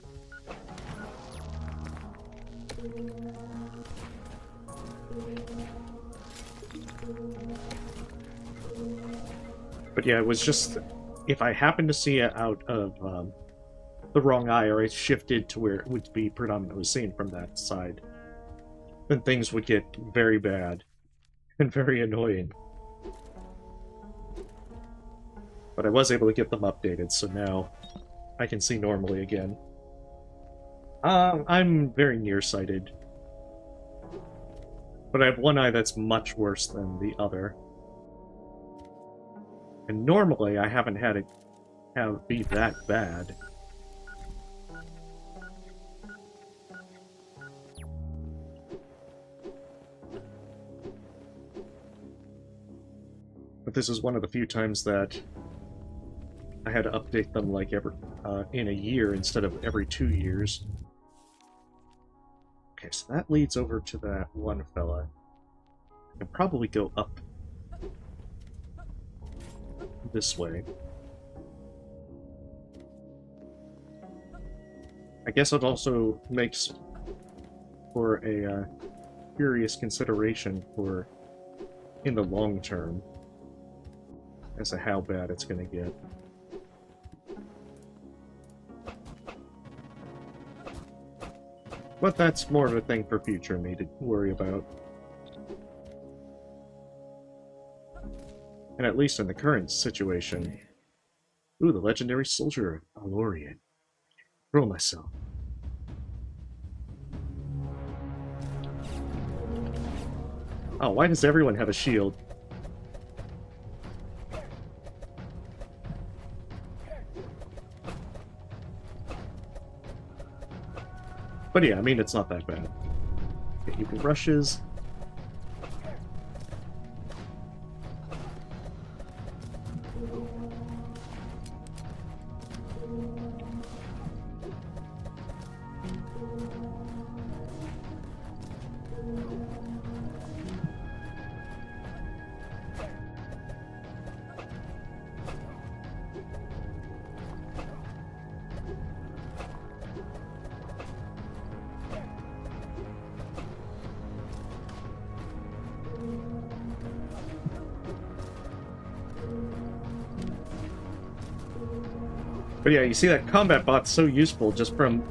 But yeah, it was just, if I happened to see it out of the wrong eye, or I shifted to where it would be predominantly seen from that side, then things would get very bad and very annoying. But I was able to get them updated, so now I can see normally again. I'm very nearsighted, but I have one eye that's much worse than the other. And normally I haven't had it be that bad. But this is one of the few times that I had to update them like in a year instead of every 2 years. Okay, so that leads over to that one fella. I can probably go up this way. I guess it also makes for a curious consideration for in the long term as to how bad it's going to get. But that's more of a thing for future me to worry about. And at least in the current situation... Ooh, the legendary soldier, Alorian. Roll myself. Oh, why does everyone have a shield? But yeah, I mean, it's not that bad. Okay, you can rushes. But yeah, you see that combat bot's so useful just from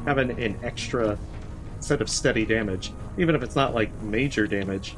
having an extra set of steady damage, even if it's not like major damage.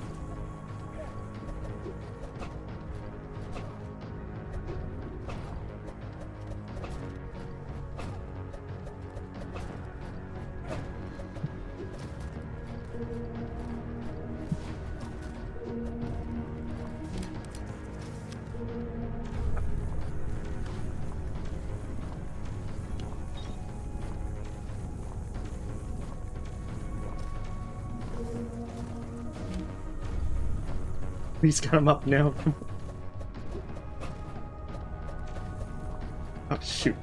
He's got him up now. Oh, shoot.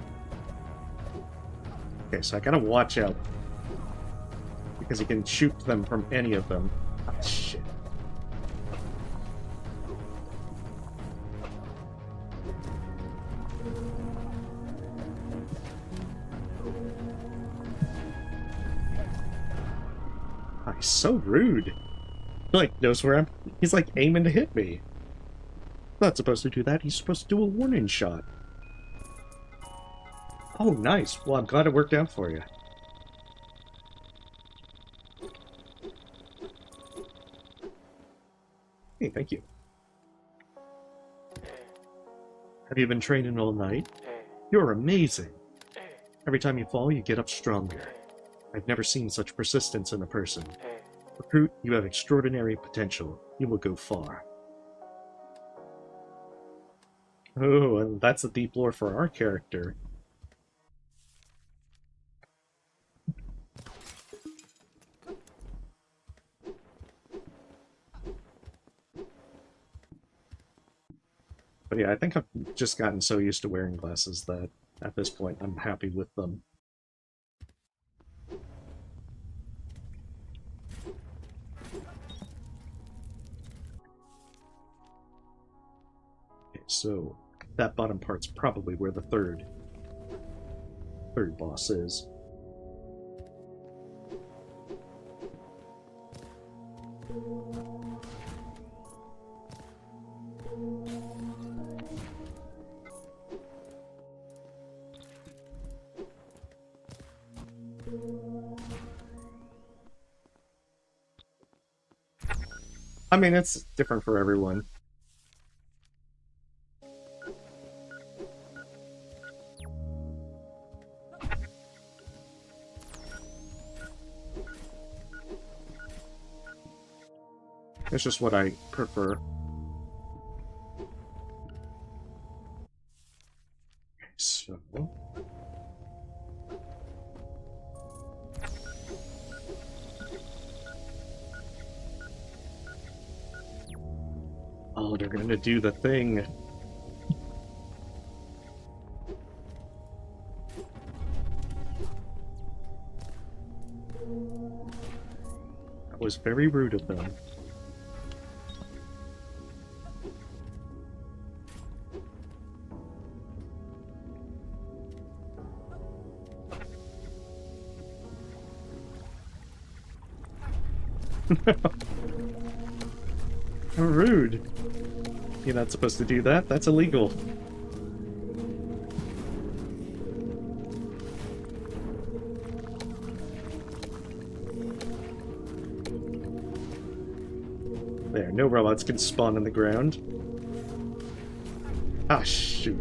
Okay, so I gotta watch out. Because he can shoot them from any of them. Oh, shit. Oh, he's so rude. He, like, knows where I'm... He's, like, aiming to hit me. Not supposed to do that. He's supposed to do a warning shot. Oh, nice. Well, I'm glad it worked out for you. Hey, thank you. Have you been training all night? You're amazing. Every time you fall, you get up stronger. I've never seen such persistence in a person. Recruit, you have extraordinary potential. You will go far. Oh, and that's the deep lore for our character. But yeah, I think I've just gotten so used to wearing glasses that at this point I'm happy with them. Okay, so that bottom part's probably where the third boss is. I mean, it's different for everyone. It's just what I prefer. So... oh, they're gonna do the thing. That was very rude of them. How rude. You're not supposed to do that. That's illegal. There, no robots can spawn in the ground. Ah, shoot.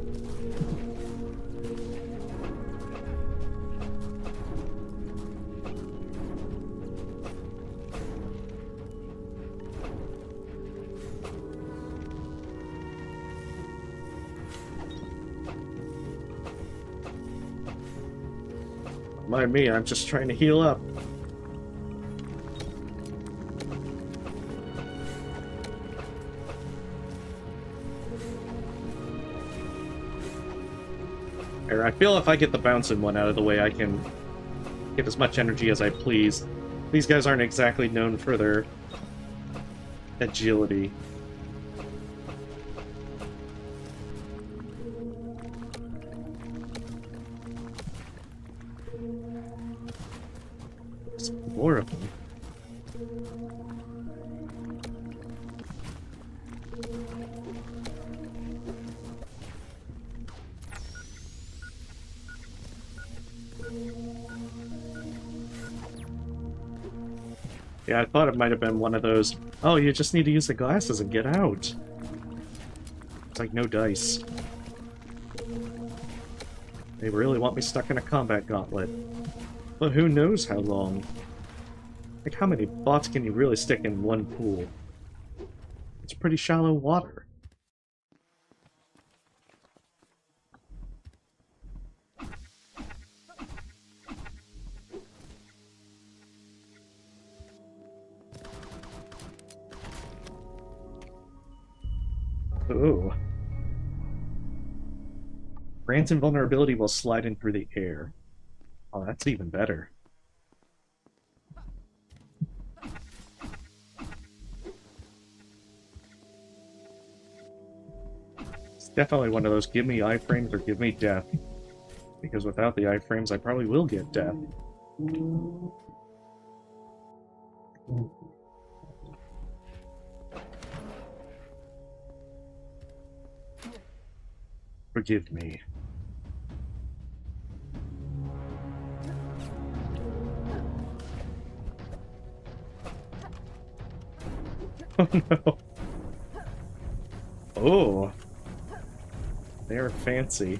Mind me, I'm just trying to heal up. I feel if I get the bouncing one out of the way, I can get as much energy as I please. These guys aren't exactly known for their agility. There's more of them. Yeah, I thought it might have been one of those, oh, you just need to use the glasses and get out. It's like no dice. They really want me stuck in a combat gauntlet. But who knows how long? Like, how many bots can you really stick in one pool? It's pretty shallow water. Ooh. Grants invulnerability while sliding through the air. Oh, that's even better. It's definitely one of those give me iframes or give me death. Because without the iframes, I probably will get death. Forgive me. Oh no. Oh. They're fancy.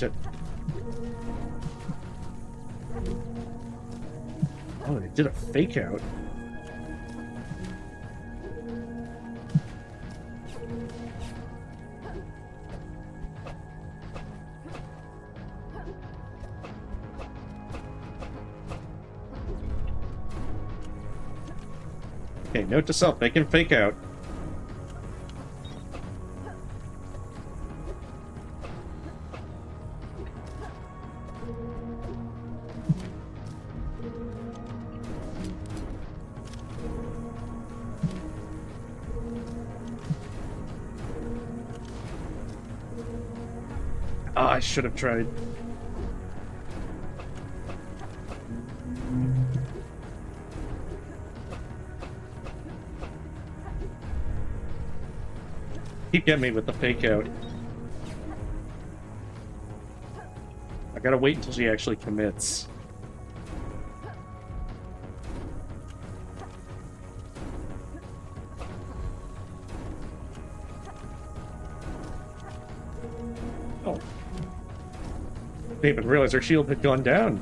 shit. Oh, they did a fake out. Okay, note to self, they can fake out. Ah, I should have tried. Keep getting me with the fake out. I gotta wait until she actually commits. Oh. Didn't even realize her shield had gone down.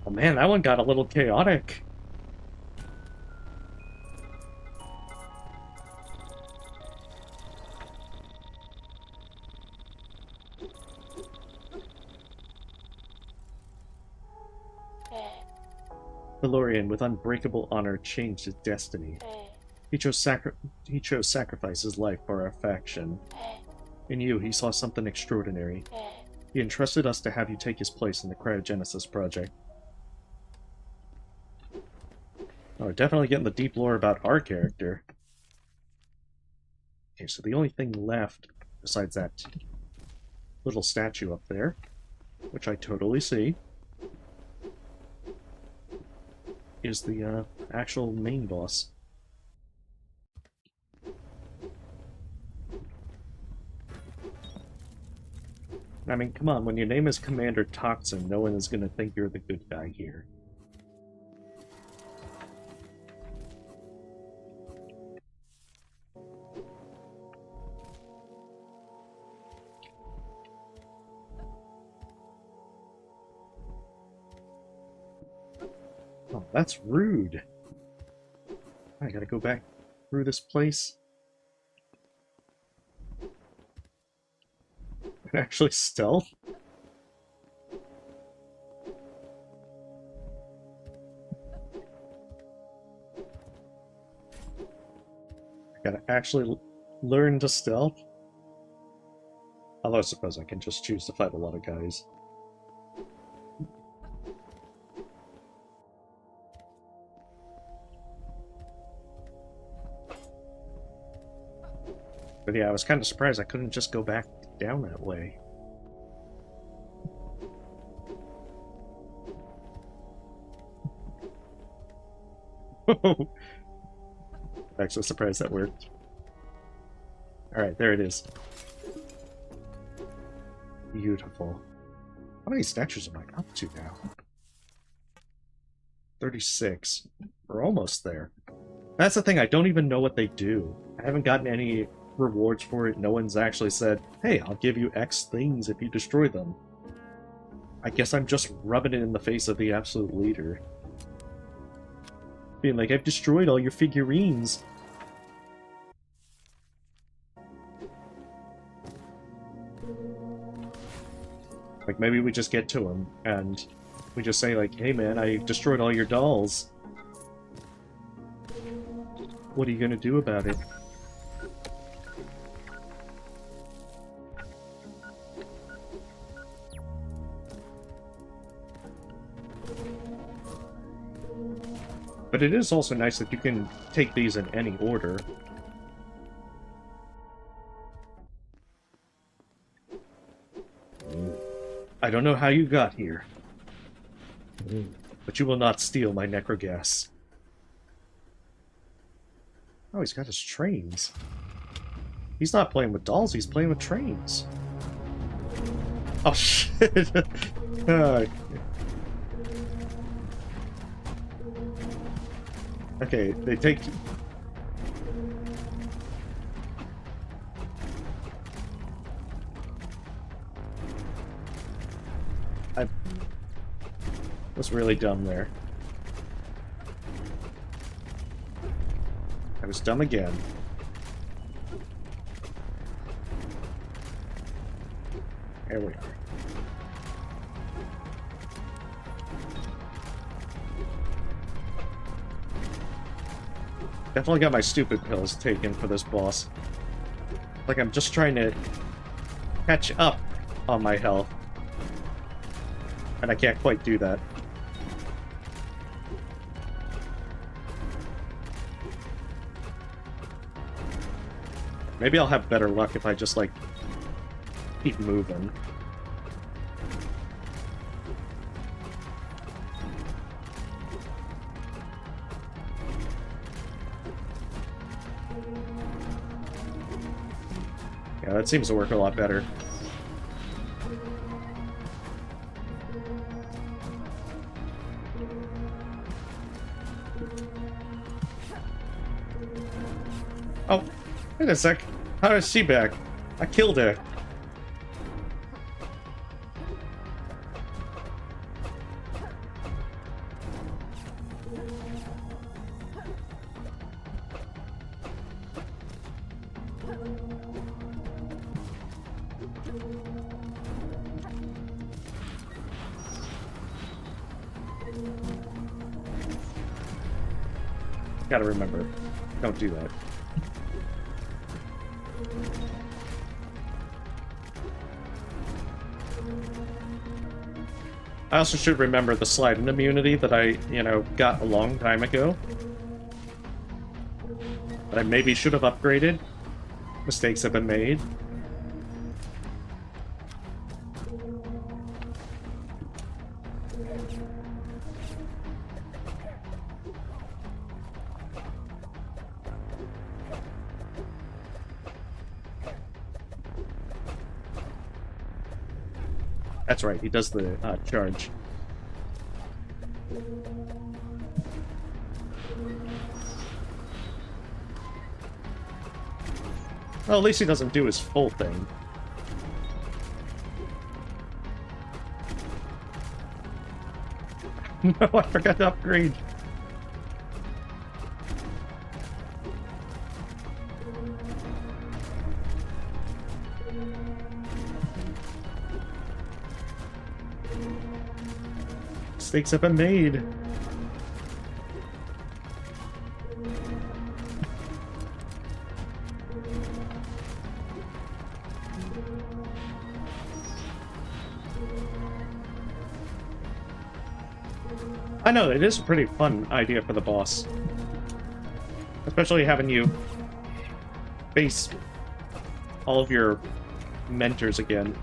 Oh man, that one got a little chaotic. Valorian, with unbreakable honor, changed his destiny. He chose sacrifice his life for our faction. In you, he saw something extraordinary. He entrusted us to have you take his place in the Cryogenesis project. Oh, we're definitely getting the deep lore about our character. Okay, so the only thing left, besides that little statue up there, which I totally see, is the actual main boss. I mean, come on, when your name is Commander Toxin, no one is going to think you're the good guy here. Oh, that's rude. I gotta go back through this place. Actually stealth? I gotta actually learn to stealth? Although I suppose I can just choose to fight a lot of guys. But yeah, I was kind of surprised I couldn't just go back down that way. I'm actually surprised that worked. Alright, there it is. Beautiful. How many statues am I up to now? 36. We're almost there. That's the thing, I don't even know what they do. I haven't gotten any rewards for it. No one's actually said, hey, I'll give you X things if you destroy them. I guess I'm just rubbing it in the face of the absolute leader. Being like, I've destroyed all your figurines. Like, maybe we just get to him, and we just say, like, hey man, I destroyed all your dolls. What are you gonna do about it? But it is also nice that you can take these in any order. I don't know how you got here, but you will not steal my necrogas. Oh, he's got his trains. He's not playing with dolls, he's playing with trains. Oh, shit. Okay, they take... Was really dumb there. I was dumb again. There we are. Definitely got my stupid pills taken for this boss. Like I'm just trying to catch up on my health. And I can't quite do that. Maybe I'll have better luck if I just, like, keep moving. Yeah, that seems to work a lot better. Oh, wait a sec. How is she back? I killed her. Gotta remember, don't do that. I also should remember the sliding immunity that I, got a long time ago. That I maybe should have upgraded. Mistakes have been made. That's right, he does the charge. Well, at least he doesn't do his full thing. No, I forgot to upgrade. Mistakes have been made. I know, it is a pretty fun idea for the boss. Especially having you face all of your mentors again.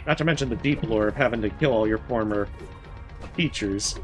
Not to mention the deep lore of having to kill all your former teachers.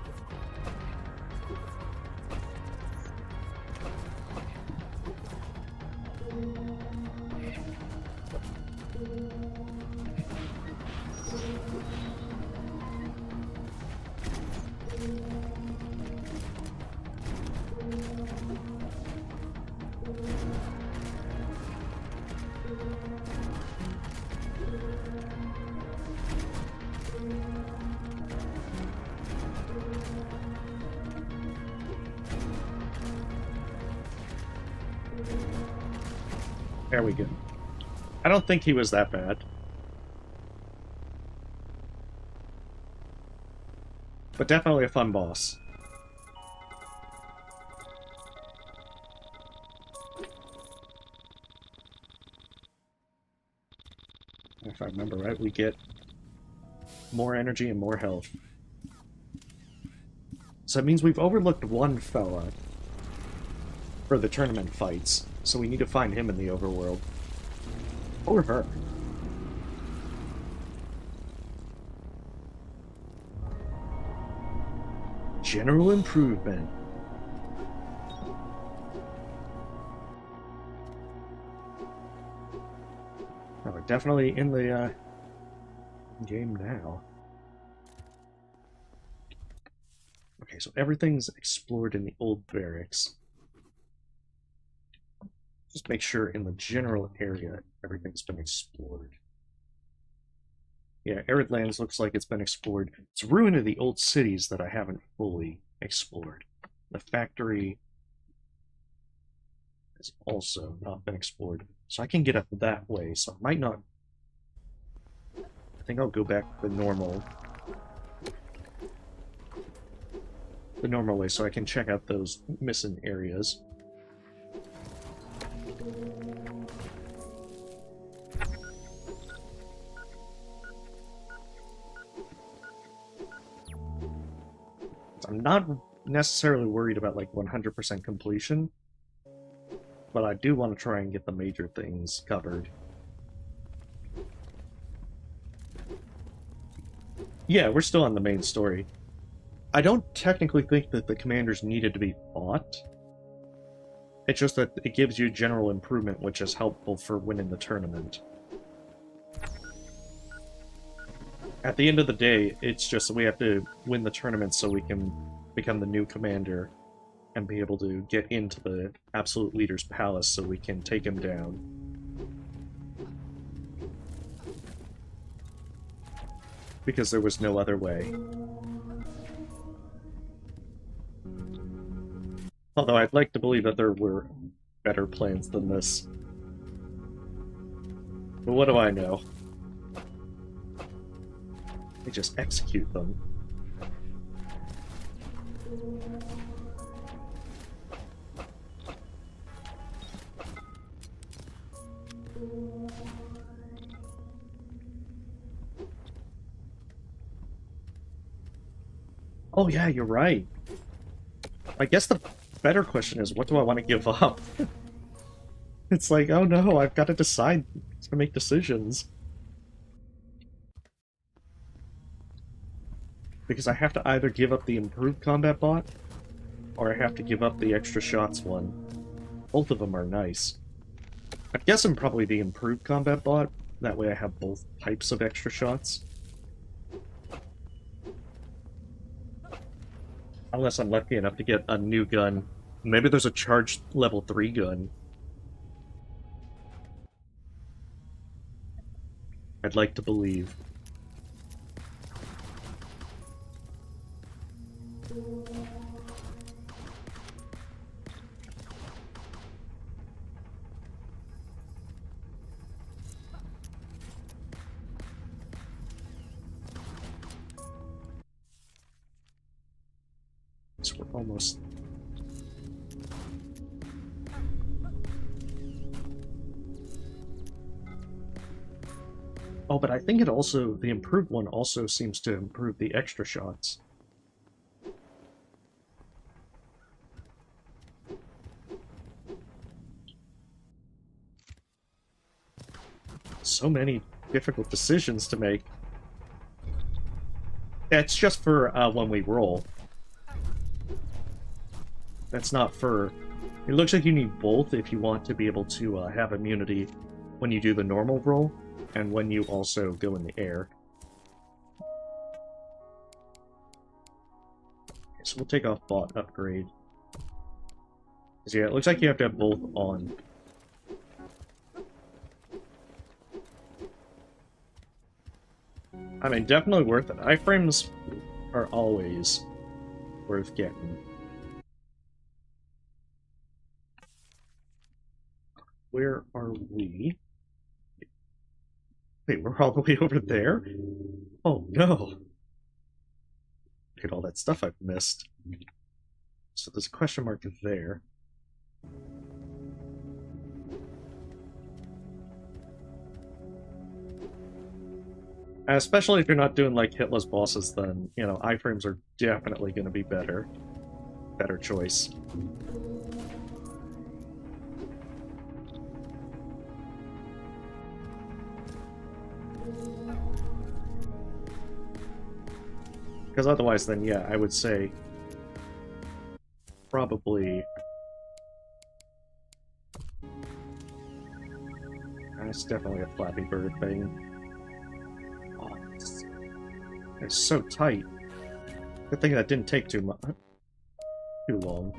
There we go. I don't think he was that bad. But definitely a fun boss. If I remember right, we get more energy and more health. So that means we've overlooked one fella for the tournament fights. So we need to find him in the overworld. Or her. General improvement. Oh, we're definitely in the game now. Okay, so everything's explored in the old barracks. Just make sure in the general area everything's been explored. Yeah, arid lands looks like it's been explored. It's a ruin of the old cities that I haven't fully explored. The factory has also not been explored. So I can get up that way, so I might not... I think I'll go back the normal way so I can check out those missing areas. I'm not necessarily worried about like 100% completion, but I do want to try and get the major things covered. Yeah, we're still on the main story. I don't technically think that the commanders needed to be fought. It's just that it gives you general improvement, which is helpful for winning the tournament. At the end of the day, it's just that we have to win the tournament so we can become the new commander and be able to get into the Absolute Leader's palace so we can take him down. Because there was no other way. Although I'd like to believe that there were better plans than this. But what do I know? They just execute them. Oh yeah, you're right. I guess the better question is, what do I want to give up? It's like, oh no, I've got to decide to make decisions. Because I have to either give up the improved combat bot, or I have to give up the extra shots one. Both of them are nice. I guess I'm probably the improved combat bot, that way I have both types of extra shots. Unless I'm lucky enough to get a new gun. Maybe there's a charged level 3 gun. I'd like to believe. So we're almost... Oh, but I think it also, the improved one also seems to improve the extra shots. So many difficult decisions to make. That's just for when we roll. That's not for... It looks like you need both if you want to be able to have immunity when you do the normal roll, and when you also go in the air. Okay, so we'll take off bot upgrade. So yeah, it looks like you have to have both on. I mean, definitely worth it. Iframes are always worth getting. Where are we? Wait, we're all the way over there? Oh no! Look at all that stuff I've missed. So there's a question mark there. Especially if you're not doing like hitless bosses, then, you know, iframes are definitely going to be better. Better choice. Because otherwise, then, yeah, I would say probably... That's definitely a Flappy Bird thing. Oh, it's so tight. Good thing that didn't take too long.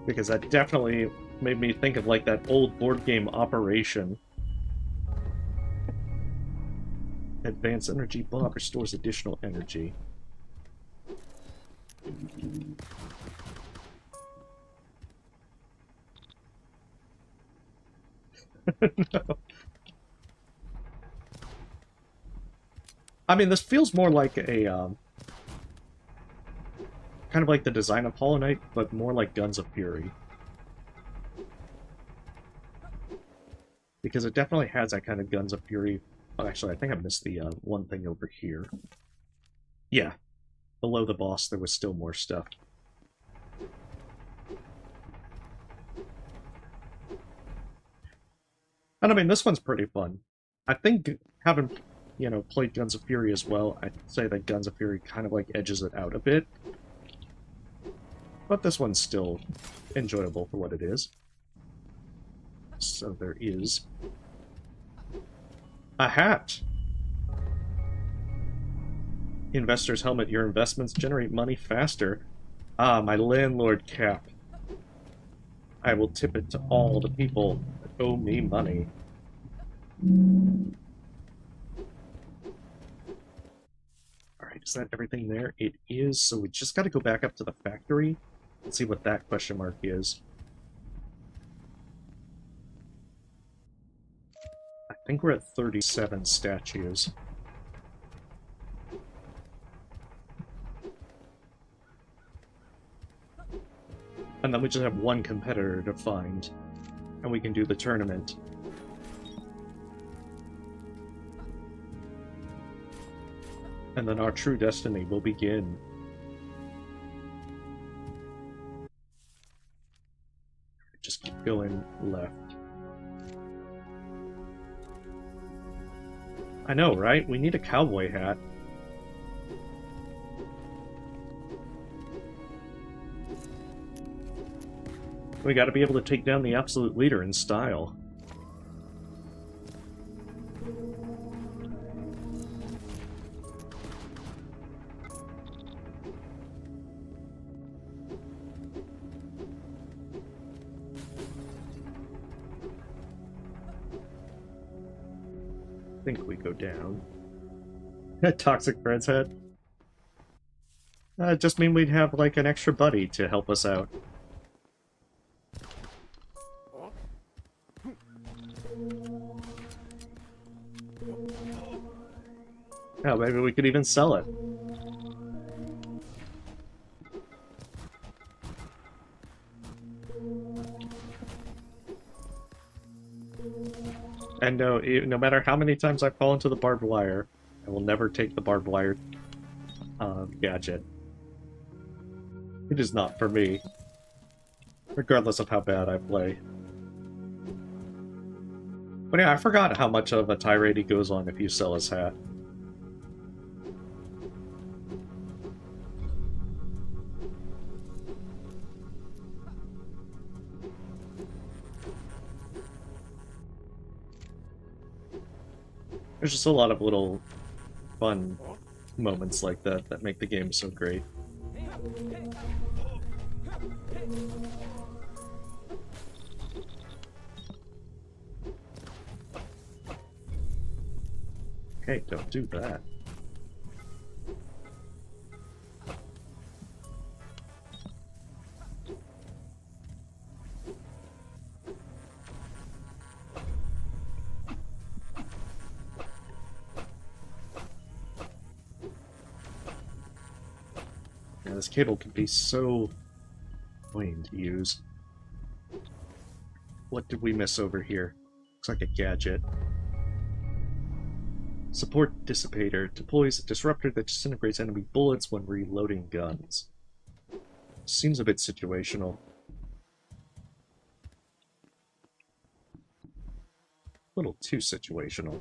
Because that definitely made me think of like that old board game Operation. Advanced energy bomb restores additional energy. No. I mean, this feels more like a, kind of like the design of Hollow Knight, but more like Guns of Fury. Because it definitely has that kind of Guns of Fury. Oh, actually, I think I missed the one thing over here. Yeah, below the boss there was still more stuff. And I mean, this one's pretty fun. I think, having, played Guns of Fury as well, I'd say that Guns of Fury kind of, like, edges it out a bit. But this one's still enjoyable for what it is. So there is a hat! Investor's helmet. Your investments generate money faster. Ah, my landlord cap. I will tip it to all the people that owe me money. Alright, is that everything there? It is, so we just gotta go back up to the factory and see what that question mark is. I think we're at 37 statues. And then we just have one competitor to find, and we can do the tournament. And then our true destiny will begin. Just keep going left. I know, right? We need a cowboy hat. We gotta be able to take down the absolute leader in style. I think we go down. Toxic Fred's head. It just mean we'd have, like, an extra buddy to help us out. Oh, maybe we could even sell it. And no matter how many times I fall into the barbed wire, I will never take the barbed wire gadget. It is not for me, regardless of how bad I play. But yeah, I forgot how much of a tirade he goes on if you sell his hat. There's just a lot of little fun moments like that that make the game so great. Okay, don't do that. Yeah, this cable can be so annoying to use. What did we miss over here? Looks like a gadget. Support Dissipator deploys a disruptor that disintegrates enemy bullets when reloading guns. Seems a bit situational. A little too situational.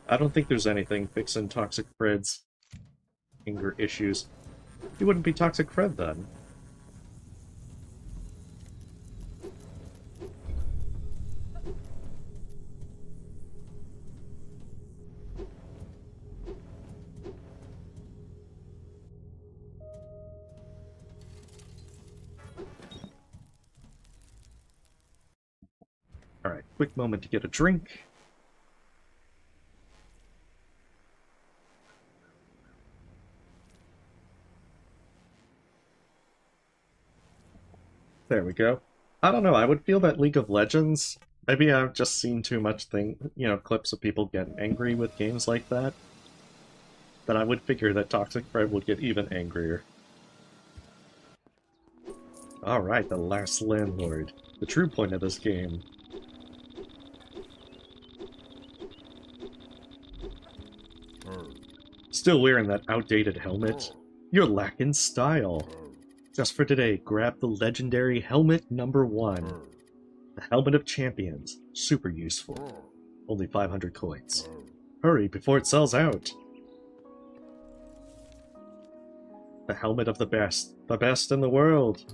I don't think there's anything fixing Toxic Fred's anger issues. He wouldn't be Toxic Fred then. Alright, quick moment to get a drink. There we go. I don't know, I would feel that League of Legends, maybe I've just seen too much clips of people getting angry with games like that I would figure that Toxic Fred would get even angrier. Alright, the Last Landlord. The true point of this game. Still wearing that outdated helmet? You're lacking style. Just for today, grab the legendary helmet #1. The Helmet of Champions. Super useful. Only 500 coins. Hurry before it sells out. The helmet of the best. The best in the world.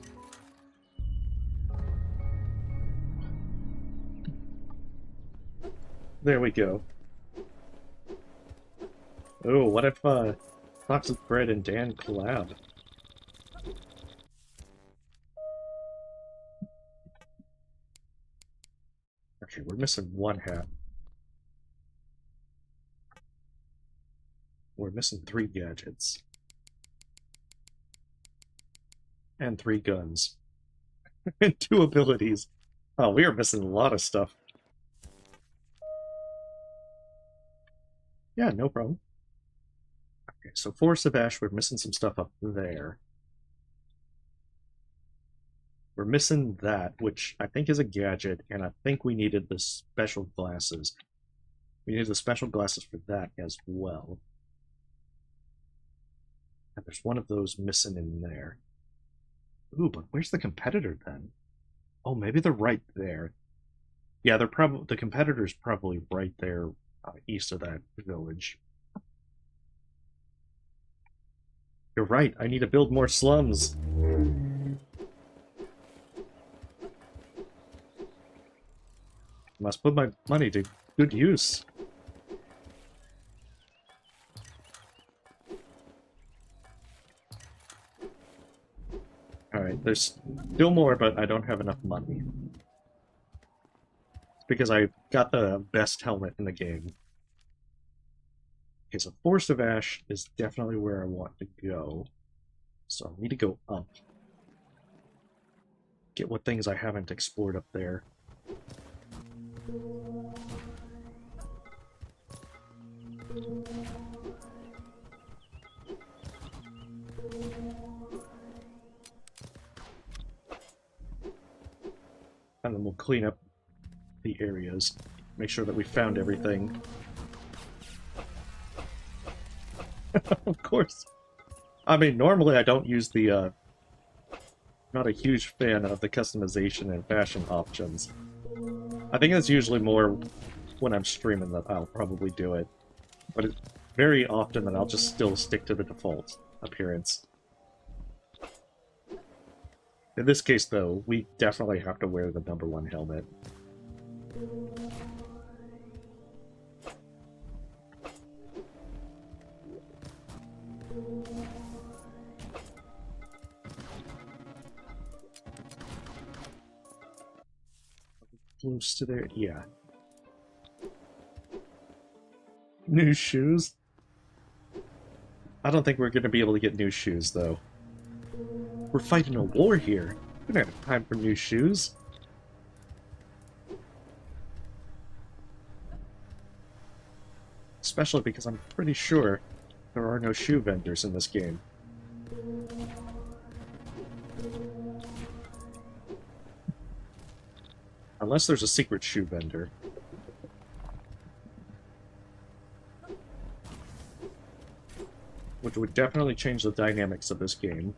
There we go. Oh, what if Toxic Fred and Dan collab? Actually, we're missing one hat. We're missing 3 gadgets. And 3 guns. And 2 abilities. Oh, we are missing a lot of stuff. Yeah, no problem. Okay, so Force of Ash, we're missing some stuff up there. We're missing that, which I think is a gadget, and I think we needed the special glasses. We needed the special glasses for that as well. And there's one of those missing in there. Ooh, but where's the competitor then? Oh, maybe they're right there. Yeah, they're probably the competitor's probably right there, east of that village. You're right. I need to build more slums. Must put my money to good use. Alright, there's still more, but I don't have enough money. It's because I got the best helmet in the game. Okay, so Force of Ash is definitely where I want to go. So I need to go up. Get what things I haven't explored up there. And then we'll clean up the areas. Make sure that we found everything. Of course. I mean, normally I don't use the, not a huge fan of the customization and fashion options. I think it's usually more when I'm streaming that I'll probably do it. But it's very often that I'll just still stick to the default appearance. In this case, though, we definitely have to wear the #1 helmet. Close to there? Yeah. New shoes? I don't think we're going to be able to get new shoes, though. We're fighting a war here. We don't have time for new shoes. Especially because I'm pretty sure there are no shoe vendors in this game. Unless there's a secret shoe vendor. Which would definitely change the dynamics of this game.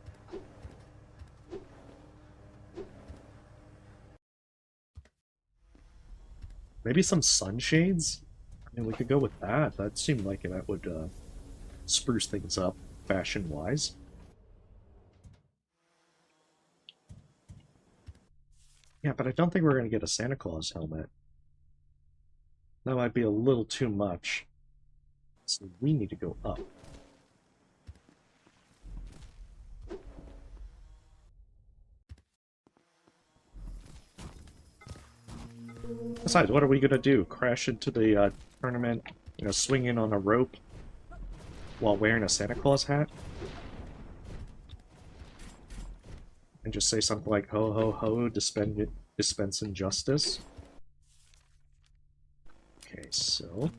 Maybe some sunshades? I mean, we could go with that. That seemed like that would spruce things up, fashion-wise. Yeah, but I don't think we're going to get a Santa Claus helmet. That might be a little too much. So we need to go up. Besides, what are we going to do? Crash into the tournament, you know, swinging on a rope while wearing a Santa Claus hat? And just say something like, ho ho ho, dispensing justice. Okay, so...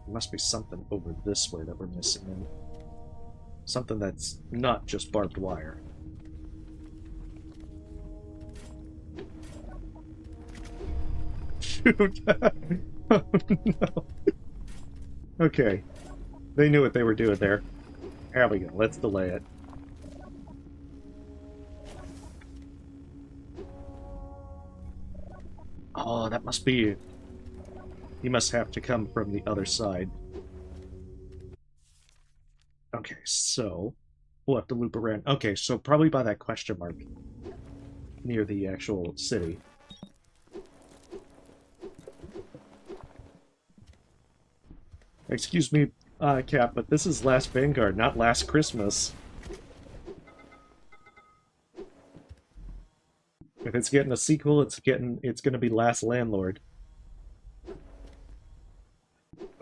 There must be something over this way that we're missing. And something that's not just barbed wire. Shoot! Oh no. Okay. They knew what they were doing there. There we go. Let's delay it. Oh, that must be... He must have to come from the other side. Okay, so... We'll have to loop around. Okay, so probably by that question mark. Near the actual city. Excuse me, Cap, but this is Last Vanguard, not Last Christmas. If it's getting a sequel, it's gonna be Last Landlord.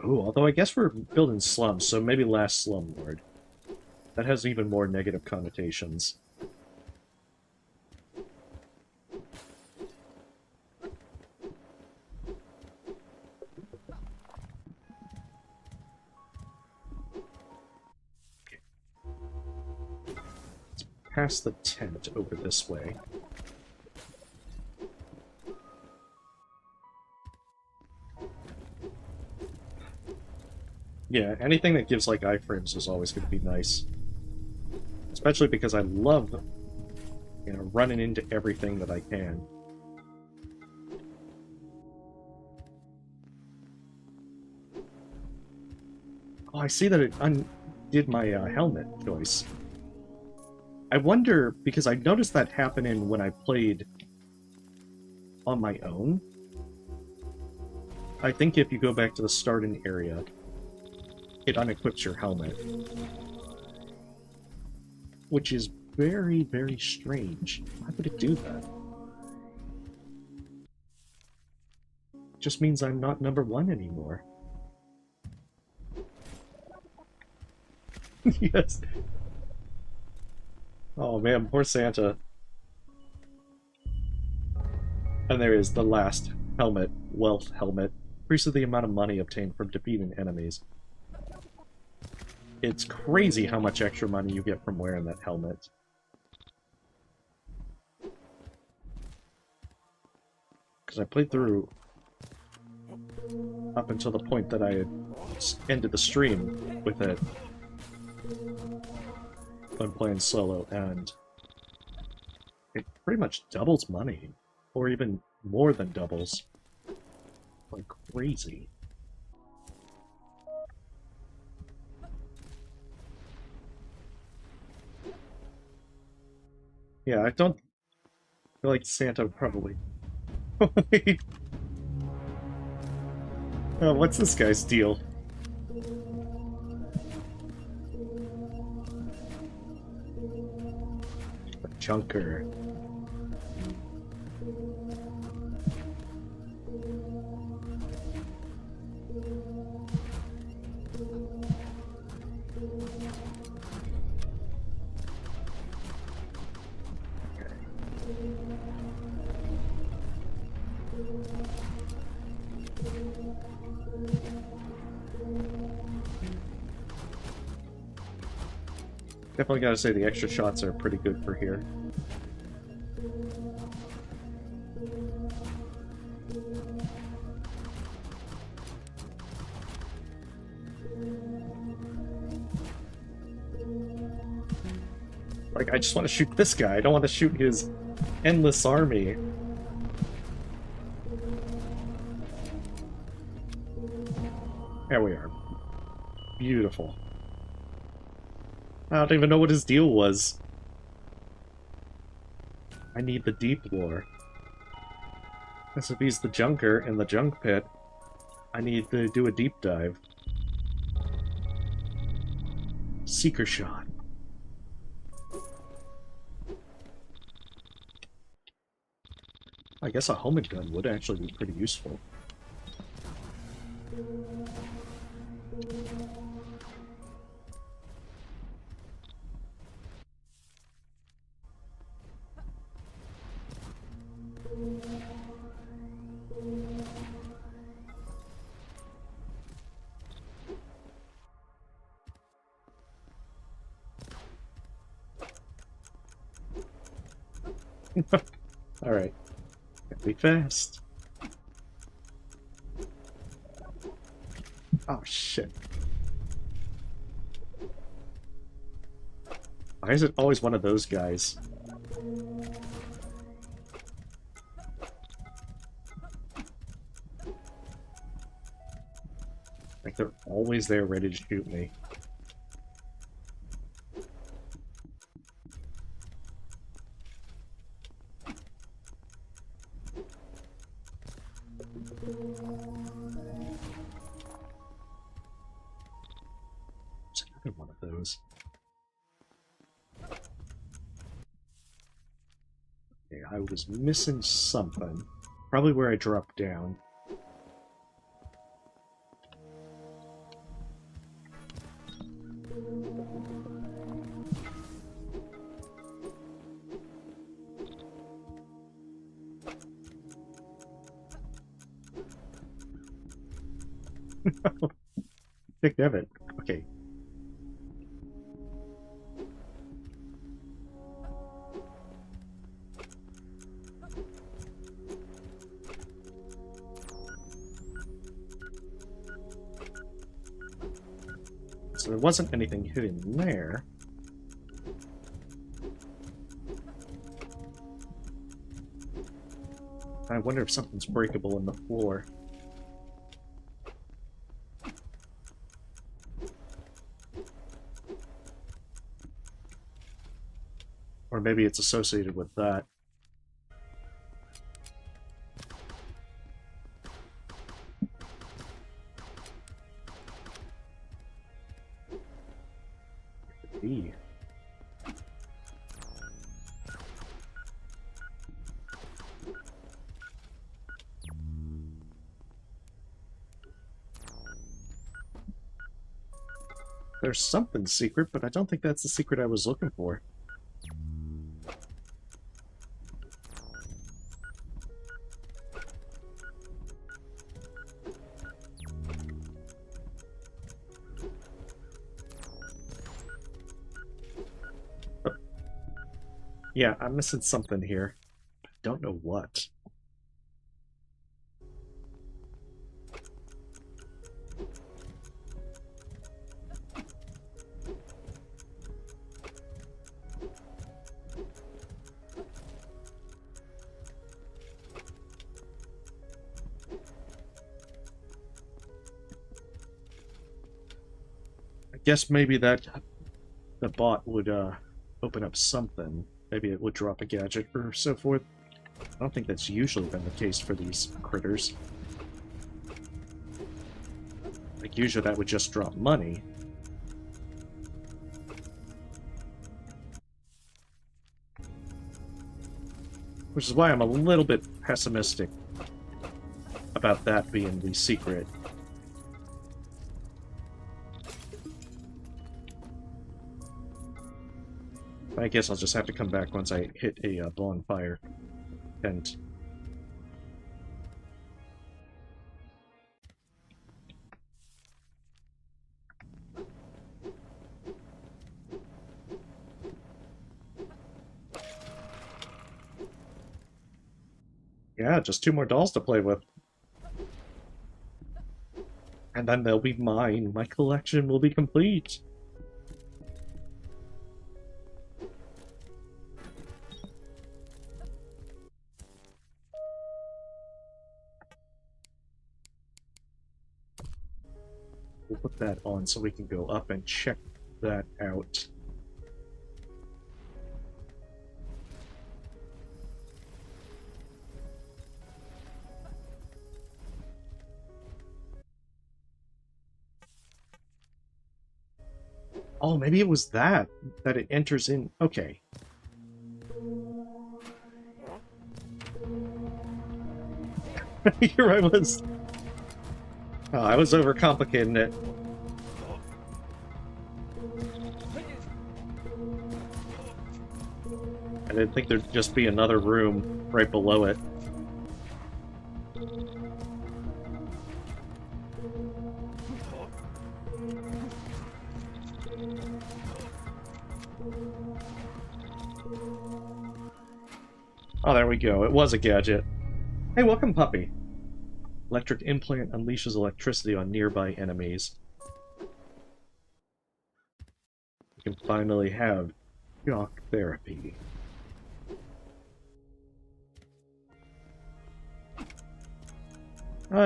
Ooh, although I guess we're building slums, so maybe Last Slumlord. That has even more negative connotations. Okay. Let's pass the tent over this way. Yeah, anything that gives, like, iframes is always going to be nice. Especially because I love, you know, running into everything that I can. Oh, I see that it undid my helmet choice. I wonder, because I noticed that happening when I played on my own. I think if you go back to the starting area, it unequips your helmet. Which is very, very strange. Why would it do that? It just means I'm not number one anymore. Yes. Oh man, poor Santa. And there is the last helmet, wealth helmet. Increases the amount of money obtained from defeating enemies. It's crazy how much extra money you get from wearing that helmet. Because I played through up until the point that I had ended the stream with it when playing solo, and it pretty much doubles money, or even more than doubles. Like crazy. Yeah, I don't feel like Santa probably. Oh, what's this guy's deal? A junker. Definitely gotta say the extra shots are pretty good for here. Like, I just want to shoot this guy. I don't want to shoot his endless army. There we are. Beautiful. I don't even know what his deal was. I need the deep lore. As if he's the junker in the junk pit, I need to do a deep dive. Seeker shot. I guess a homing gun would actually be pretty useful. Alright. Gotta be fast. Oh, shit. Why is it always one of those guys? Like, they're always there ready to shoot me. There's another one of those. Okay, I was missing something. Probably where I dropped down. Picked of it. Okay. So there wasn't anything hidden there. I wonder if something's breakable in the floor. Or maybe it's associated with that. Could be. There's something secret, but I don't think that's the secret I was looking for. Yeah, I'm missing something here. I don't know what. I guess maybe that the bot would open up something. Maybe it would drop a gadget or so forth. I don't think that's usually been the case for these critters. Like, usually that would just drop money. Which is why I'm a little bit pessimistic about that being the secret. I guess I'll just have to come back once I hit a bonfire. And yeah, just 2 more dolls to play with. And then they'll be mine. My collection will be complete. We'll put that on so we can go up and check that out. Oh, maybe it was that it enters in. Okay. Here I was. Oh, I was overcomplicating it. I didn't think there'd just be another room right below it. Oh, there we go. It was a gadget. Hey, welcome, puppy. Electric implant unleashes electricity on nearby enemies. You can finally have shock therapy.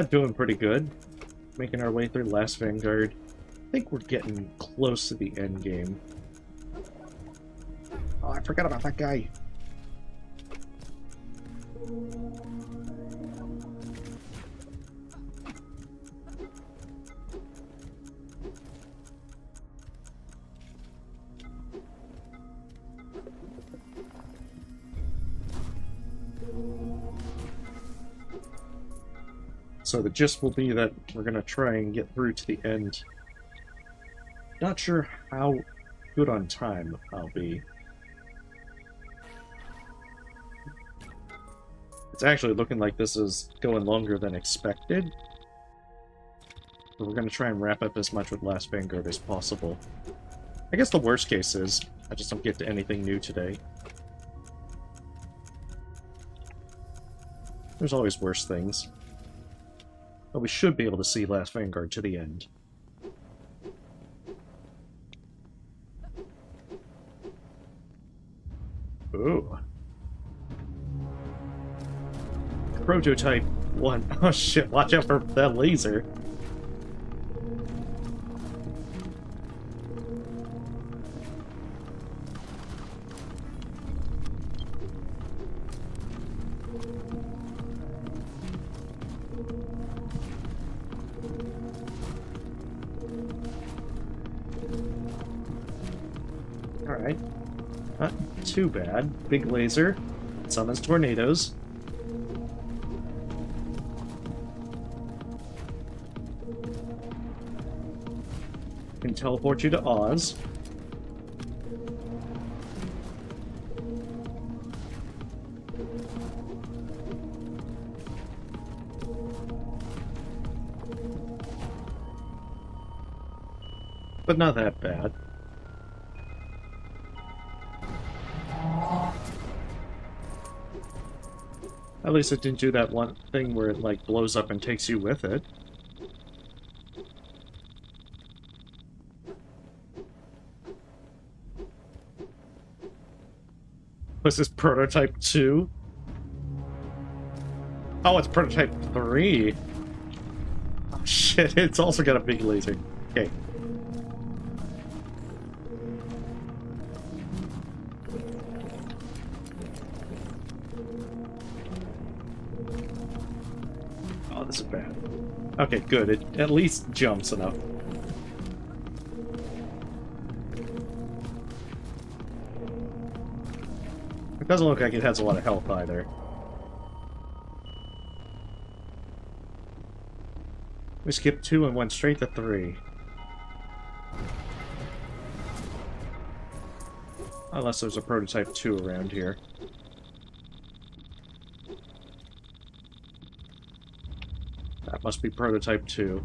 Doing pretty good. Making our way through Last Vanguard. I think we're getting close to the end game. Oh, I forgot about that guy. So the gist will be that we're going to try and get through to the end. Not sure how good on time I'll be. It's actually looking like this is going longer than expected. But we're going to try and wrap up as much with Last Vanguard as possible. I guess the worst case is I just don't get to anything new today. There's always worse things. But we should be able to see Last Vanguard to the end. Ooh. Prototype 1. Oh shit, watch out for that laser. Alright. Not too bad. Big laser. Summons tornadoes. Can teleport you to Oz. But not that bad. At least it didn't do that one thing where it, like, blows up and takes you with it. Was this prototype 2? Oh, it's prototype 3. Oh shit, it's also got a big laser. Okay. Oh, this is bad. Okay, good. It at least jumps enough. It doesn't look like it has a lot of health either. We skipped 2 and went straight to 3. Unless there's a prototype 2 around here. That must be prototype 2.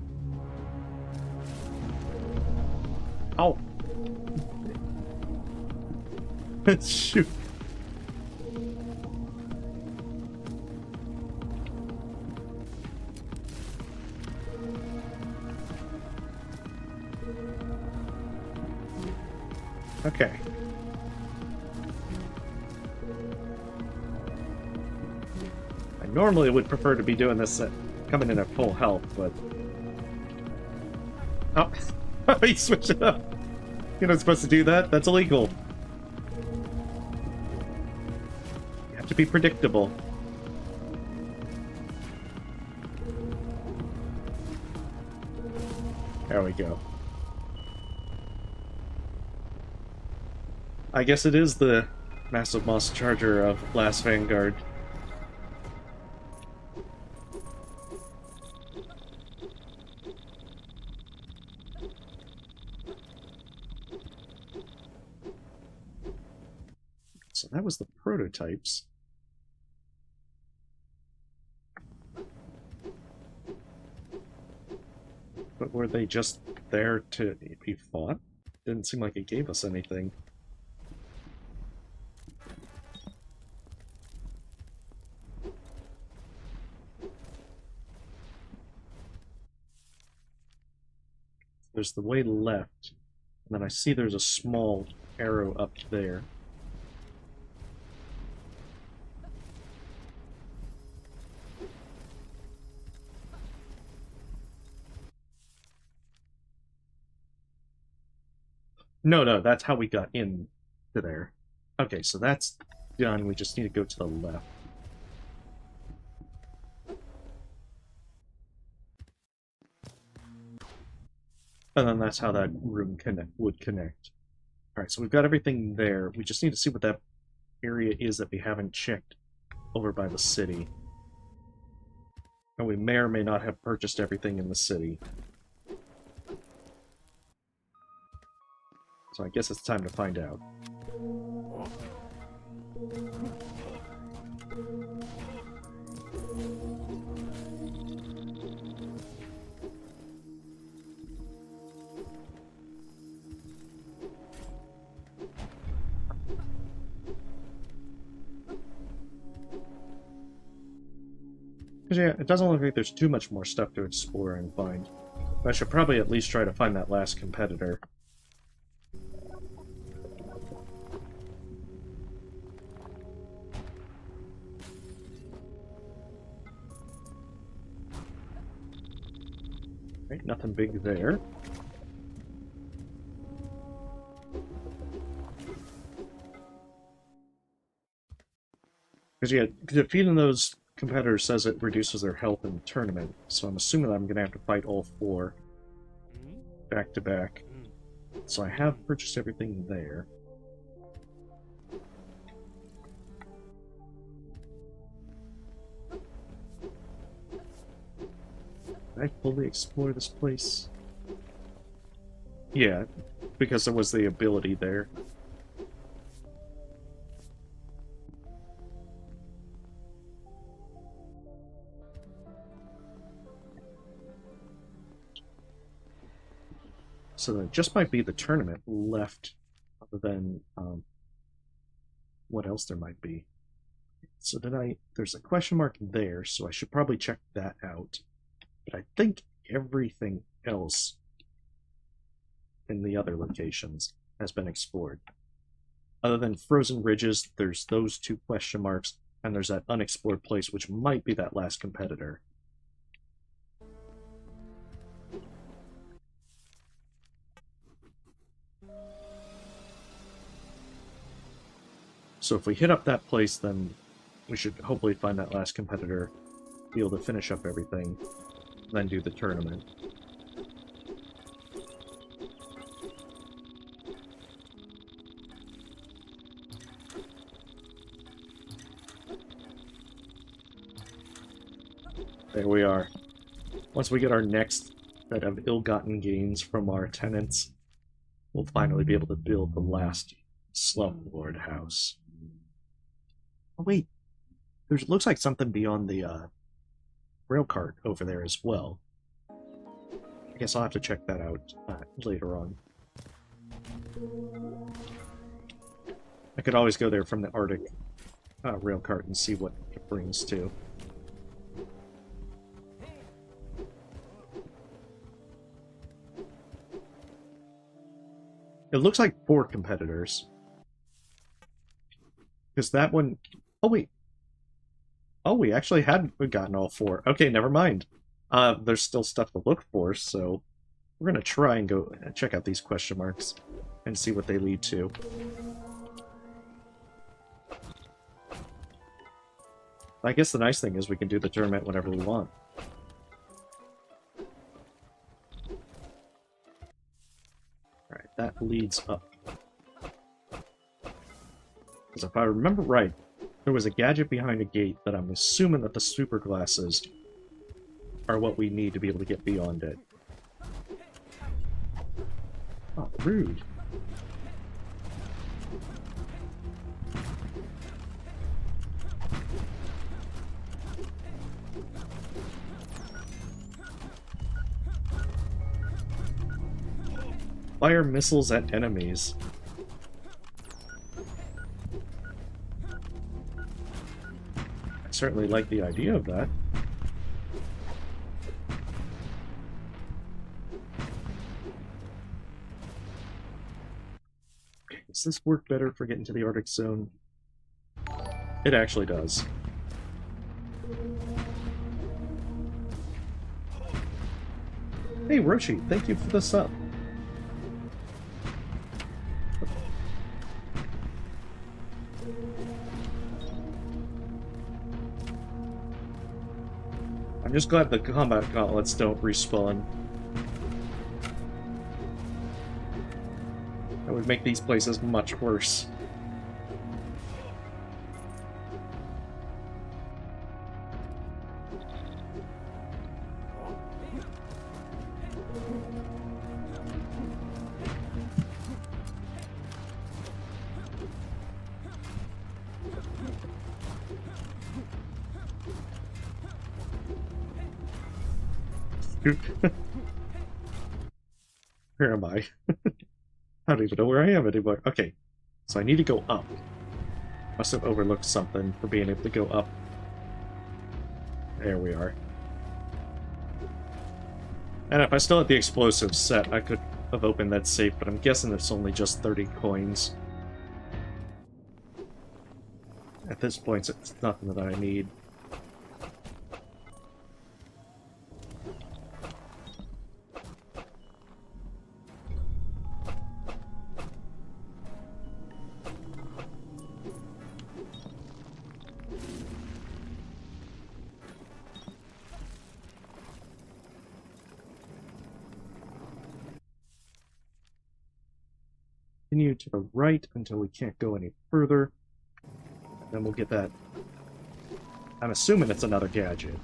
Oh! Shoot! Okay. I normally would prefer to be doing this coming in at full health, but... Oh, he switched it up. You're not supposed to do that? That's illegal. You have to be predictable. There we go. I guess it is the massive moss charger of Last Vanguard. that was the prototypes. But were they just there to be fought? Didn't seem like it gave us anything. There's the way left, and then I see there's a small arrow up there. No, that's how we got in to there. Okay, so that's done. We just need to go to the left. And then that's how that room would connect. Alright, so we've got everything there. We just need to see what that area is that we haven't checked over by the city. And we may or may not have purchased everything in the city. So I guess it's time to find out. Because yeah, it doesn't look like there's too much more stuff to explore and find. But I should probably at least try to find that last competitor. Right, nothing big there. Because yeah, defeating those competitor says it reduces their health in the tournament, so I'm assuming I'm going to have to fight all four back to back. So I have purchased everything there. Did I fully explore this place? Yeah, because there was the ability there. So there just might be the tournament left, other than what else there might be. So there's a question mark there, so I should probably check that out. But I think everything else in the other locations has been explored. Other than Frozen Ridges, there's those two question marks, and there's that unexplored place, which might be that last competitor. So if we hit up that place, then we should hopefully find that last competitor, be able to finish up everything, then do the tournament. There we are. Once we get our next set of ill-gotten gains from our tenants, we'll finally be able to build the last slumlord house. Oh wait, there looks like something beyond the rail cart over there as well. I guess I'll have to check that out later on. I could always go there from the Arctic rail cart and see what it brings to. It looks like 4 competitors. Because that one... Oh, wait. Oh, we actually hadn't gotten all 4. Okay, never mind. There's still stuff to look for, so... We're going to try and go check out these question marks and see what they lead to. I guess the nice thing is we can do the tournament whenever we want. Alright, that leads up. Because if I remember right, there was a gadget behind a gate that I'm assuming that the super glasses are what we need to be able to get beyond it. Oh, rude. Fire missiles at enemies. I certainly like the idea of that. Does this work better for getting to the Arctic Zone? It actually does. Hey Roshi, thank you for the sub. I'm just glad the combat gauntlets don't respawn. That would make these places much worse. Where am I? I don't even know where I am anymore. Okay, so I need to go up. Must have overlooked something for being able to go up. There we are. And if I still had the explosives set, I could have opened that safe, but I'm guessing it's only just 30 coins. At this point, it's nothing that I need. Continue to the right until we can't go any further. Then we'll get that. I'm assuming it's another gadget.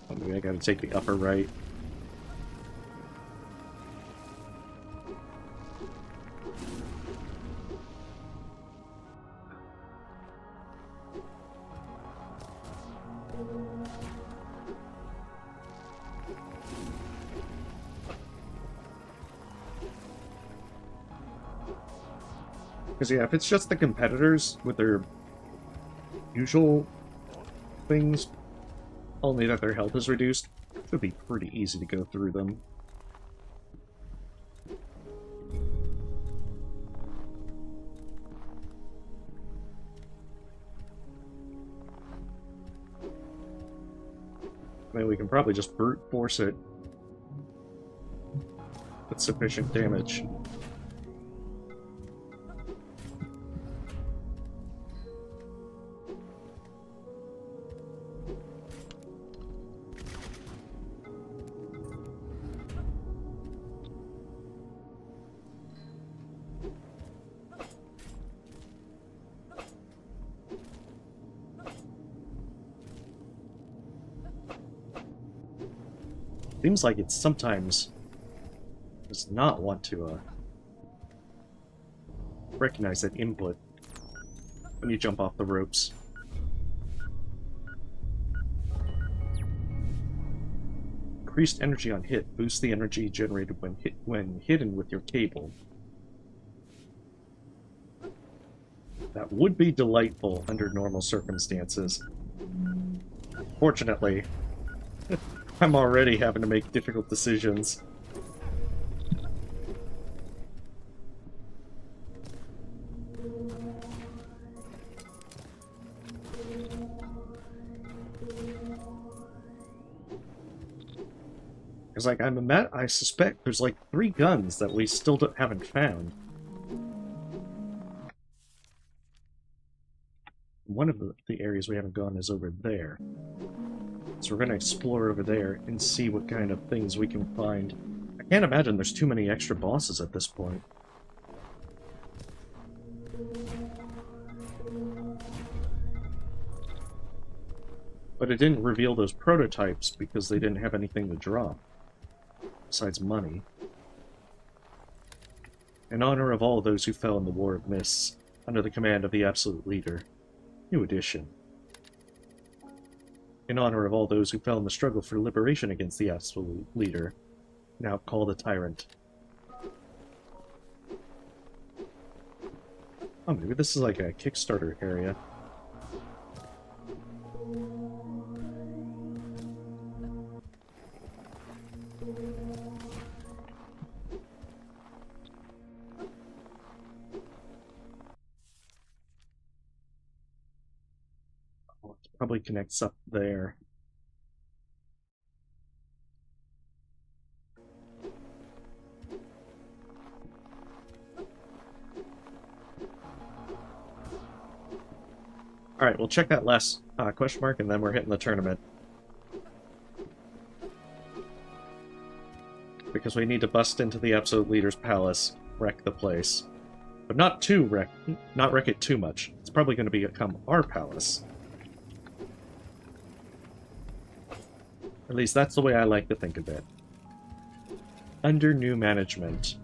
Oh, maybe I gotta take the upper right. Because, yeah, if it's just the competitors with their usual things, only that their health is reduced, it would be pretty easy to go through them. I mean, we can probably just brute force it with sufficient damage. Seems like it sometimes does not want to recognize that input when you jump off the ropes. Increased energy on hit boosts the energy generated when hidden with your cable. That would be delightful under normal circumstances. Fortunately, I'm already having to make difficult decisions. Because, like, I suspect there's, like, 3 guns that we still haven't found. One of the areas we haven't gone is over there. So we're going to explore over there and see what kind of things we can find. I can't imagine there's too many extra bosses at this point. But it didn't reveal those prototypes because they didn't have anything to drop. Besides money. In honor of all those who fell in the War of Mists, under the command of the Absolute Leader. New edition. In honor of all those who fell in the struggle for liberation against the absolute leader, now called a tyrant. Oh, maybe this is like a Kickstarter area. Oh, it probably connects up there. Alright, we'll check that last question mark, and then we're hitting the tournament. Because we need to bust into the Absolute Leader's palace, wreck the place. But not wreck it too much. It's probably going to become our palace. At least that's the way I like to think of it. Under new management.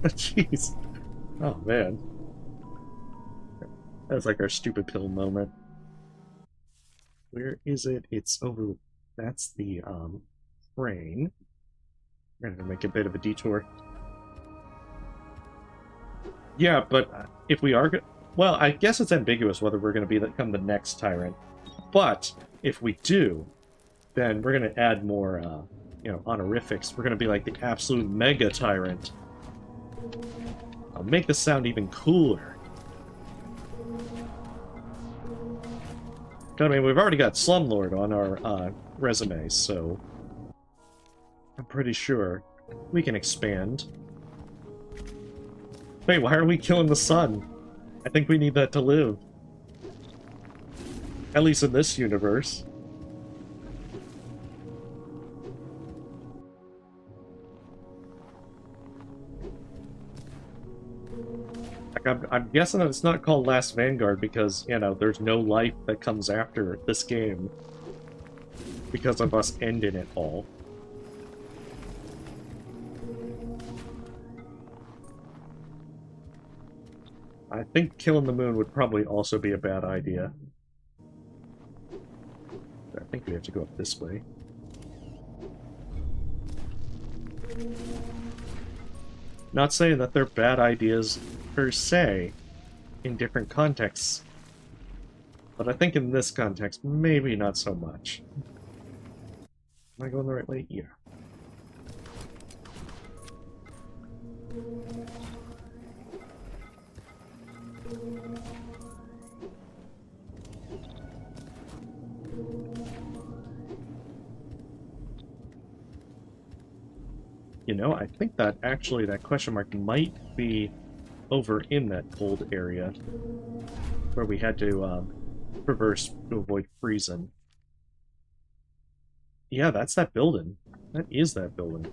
Jeez. Oh, man. That's like our stupid pill moment. Where is it? It's over... That's the, train. We're gonna make a bit of a detour. Yeah, but if we are... Well, I guess it's ambiguous whether we're going to become the next tyrant. But if we do, then we're going to add more, you know, honorifics. We're going to be like the absolute mega tyrant. I'll make this sound even cooler. I mean, we've already got Slumlord on our resume, so I'm pretty sure we can expand. Wait, why are we killing the sun? I think we need that to live. At least in this universe. I'm guessing that it's not called Last Vanguard because, you know, there's no life that comes after this game. Because of us ending it all. I think killing the moon would probably also be a bad idea. I think we have to go up this way. Not saying that they're bad ideas per se in different contexts, but I think in this context, maybe not so much. Am I going the right way? Yeah. You know, I think that actually that question mark might be over in that cold area where we had to traverse to avoid freezing. Yeah, that's that building. That is that building.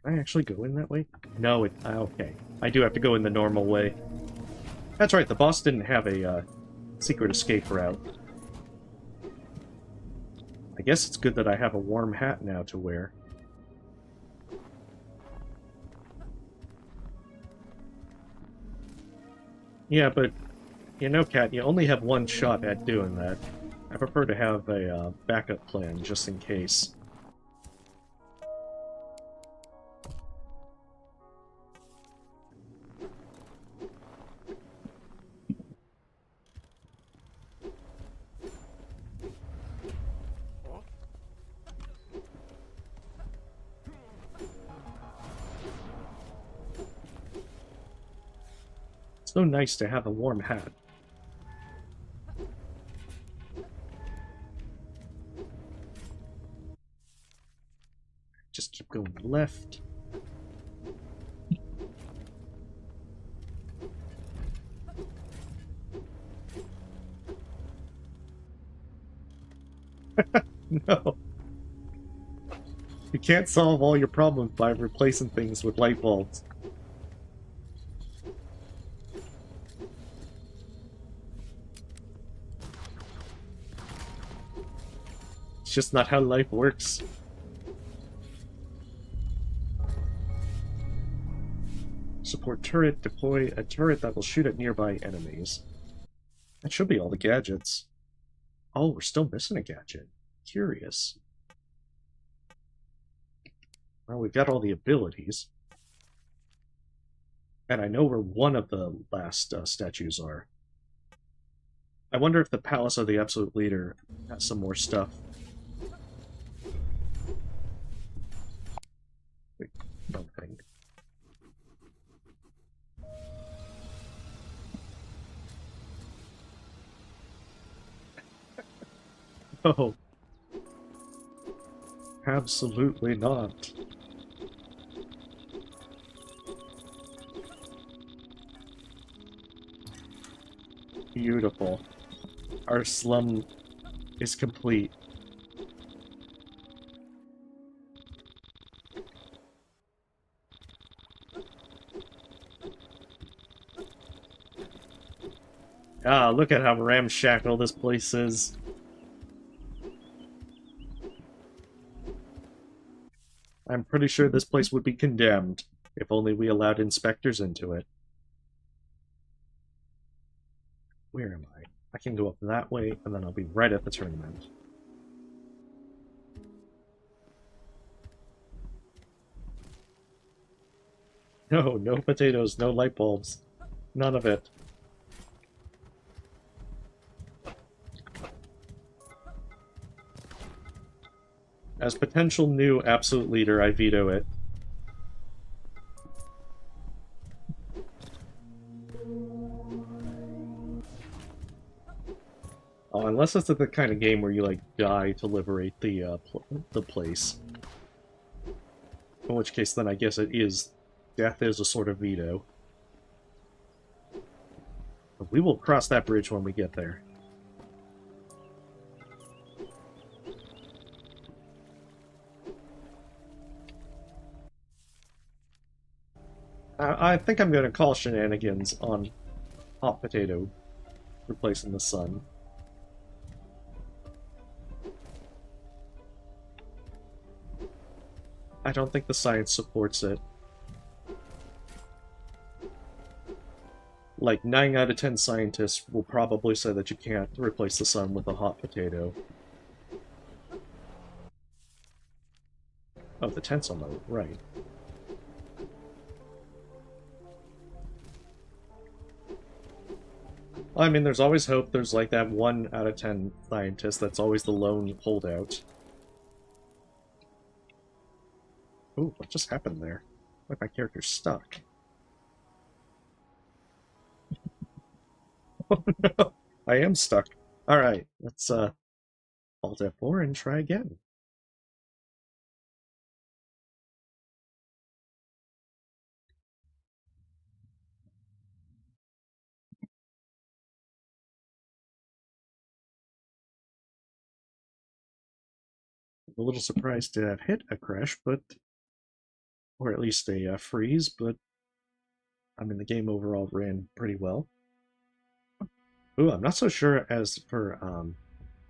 Can I actually go in that way? No, okay. I do have to go in the normal way. That's right, the boss didn't have a secret escape route. I guess it's good that I have a warm hat now to wear. Yeah, but, you know, Kat, you only have one shot at doing that. I prefer to have a backup plan, just in case. So nice to have a warm hat. Just keep going left. No. can't solve all your problems by replacing things with light bulbs. It's just not how life works. Support turret, deploy a turret that will shoot at nearby enemies. That should be all the gadgets. Oh, we're still missing a gadget. Curious. Well, we've got all the abilities. And I know where one of the last statues are. I wonder if the Palace of the Absolute Leader has some more stuff. Wait, don't think. Oh. Absolutely not. Beautiful. Our slum is complete. Ah, look at how ramshackle this place is. I'm pretty sure this place would be condemned if only we allowed inspectors into it. Where am I? I can go up that way, and then I'll be right at the tournament. No, no potatoes, no light bulbs. None of it. As potential new absolute leader, I veto it. Oh, unless it's the kind of game where you, like, die to liberate the place. In which case, then I guess it is... Death is a sort of veto. But we will cross that bridge when we get there. I think I'm going to call shenanigans on Hot Potato replacing the sun. I don't think the science supports it. Like, 9 out of 10 scientists will probably say that you can't replace the sun with a hot potato. Oh, the tent's on the right. Well, I mean, there's always hope. There's like that 1 out of 10 scientist that's always the lone holdout. Ooh, what just happened there? Like my character's stuck. Oh no, I am stuck. Alright, let's Alt F4 and try again. I'm a little surprised to have hit a crash, but... Or at least a freeze, but... I mean, the game overall ran pretty well. Ooh, I'm not so sure as for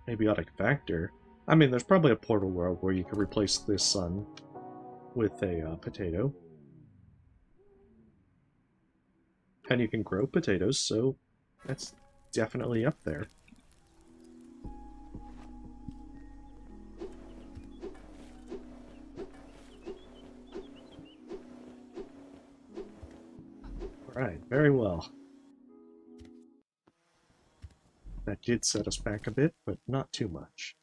abiotic factor. I mean, there's probably a portal world where you could replace this sun with a potato. And you can grow potatoes, so that's definitely up there. Alright, very well. That did set us back a bit, but not too much.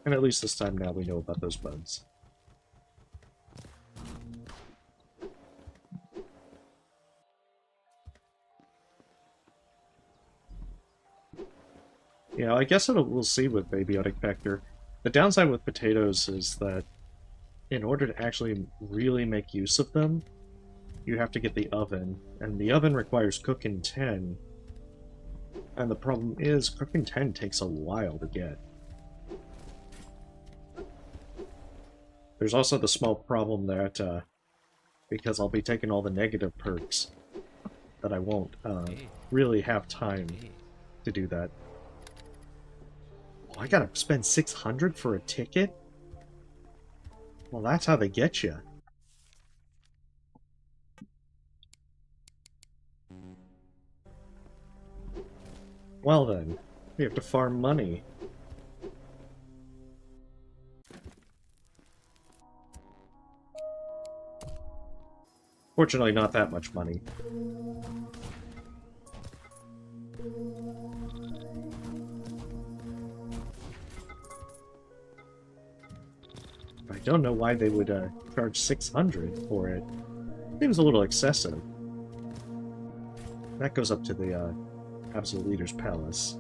And at least this time now we know about those bugs. Yeah, I guess we'll see with abiotic factor. The downside with potatoes is that in order to actually really make use of them, you have to get the oven, and the oven requires cooking 10, and the problem is cooking 10 takes a while to get. There's also the small problem that, because I'll be taking all the negative perks, that I won't really have time to do that. Oh, I gotta spend 600 for a ticket? Well, that's how they get you. Well then, we have to farm money. Fortunately, not that much money. I don't know why they would charge 600 for it. Seems a little excessive. That goes up to the Absolute Leader's Palace.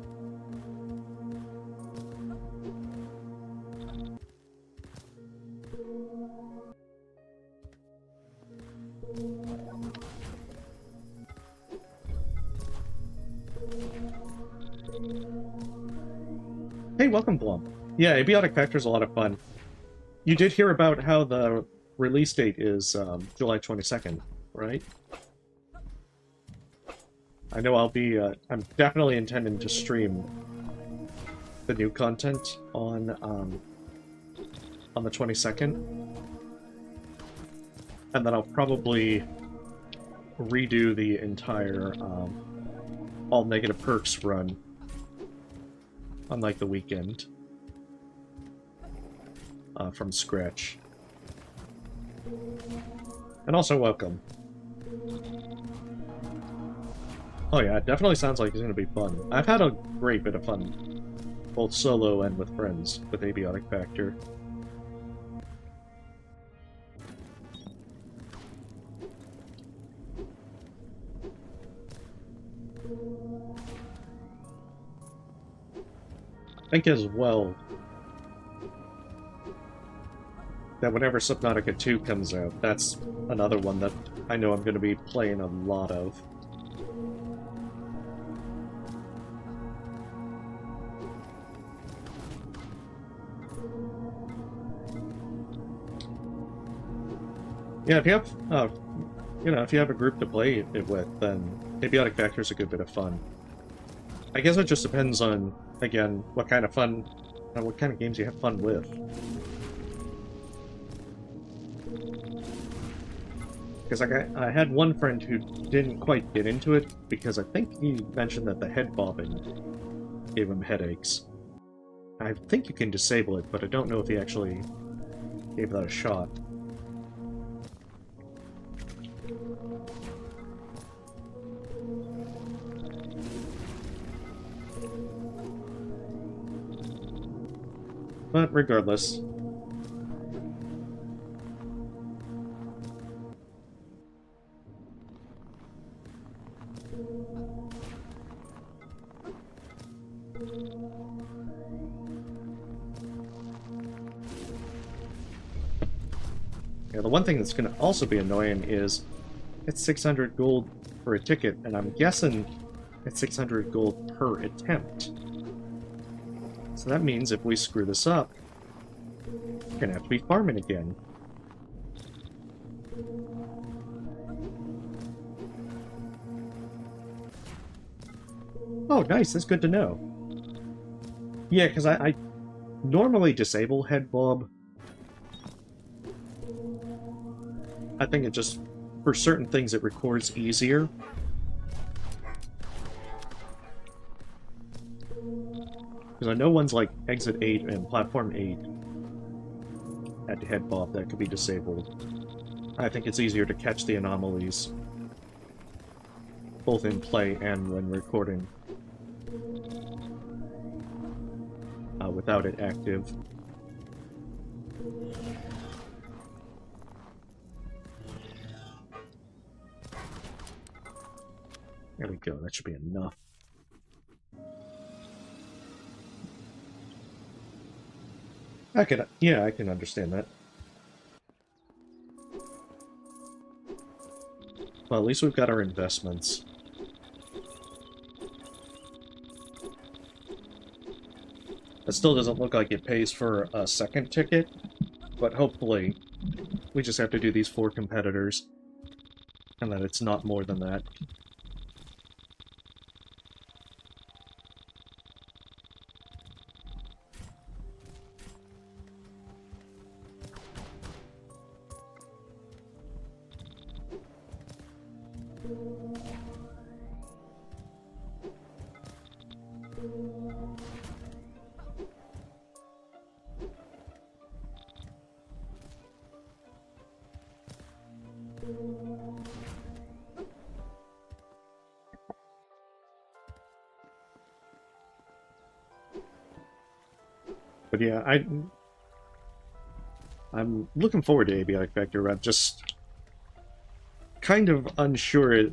Hey, welcome, Blum. Yeah, Abiotic Factor's a lot of fun. You did hear about how the release date is July 22nd, right? I know I'll be, I'm definitely intending to stream the new content on the 22nd. And then I'll probably redo the entire all negative perks run on like the weekend from scratch. And also welcome. Oh yeah, it definitely sounds like it's going to be fun. I've had a great bit of fun, both solo and with friends, with Abiotic Factor. I think as well that whenever Subnautica 2 comes out, that's another one that I know I'm going to be playing a lot of. Yeah, if you have, you know, if you have a group to play it with, then Abiotic Factor is a good bit of fun. I guess it just depends on, again, what kind of fun, what kind of games you have fun with. Because I had one friend who didn't quite get into it, because I think he mentioned that the head bobbing gave him headaches. I think you can disable it, but I don't know if he actually gave that a shot. But regardless. Yeah, the one thing that's going to also be annoying is it's 600 gold for a ticket, and I'm guessing it's 600 gold per attempt. So that means if we screw this up, we're going to have to be farming again. Oh, nice. That's good to know. Yeah, because I normally disable head bob. I think it just, for certain things, it records easier. Because I know ones like Exit 8 and Platform 8 had head bob that could be disabled. I think it's easier to catch the anomalies, both in play and when recording, without it active. There we go, that should be enough. I can understand that. Well, at least we've got our investments. It still doesn't look like it pays for a second ticket, but hopefully we just have to do these 4 competitors, and that it's not more than that. But yeah, I'm looking forward to ABI Factor. I'm just kind of unsure.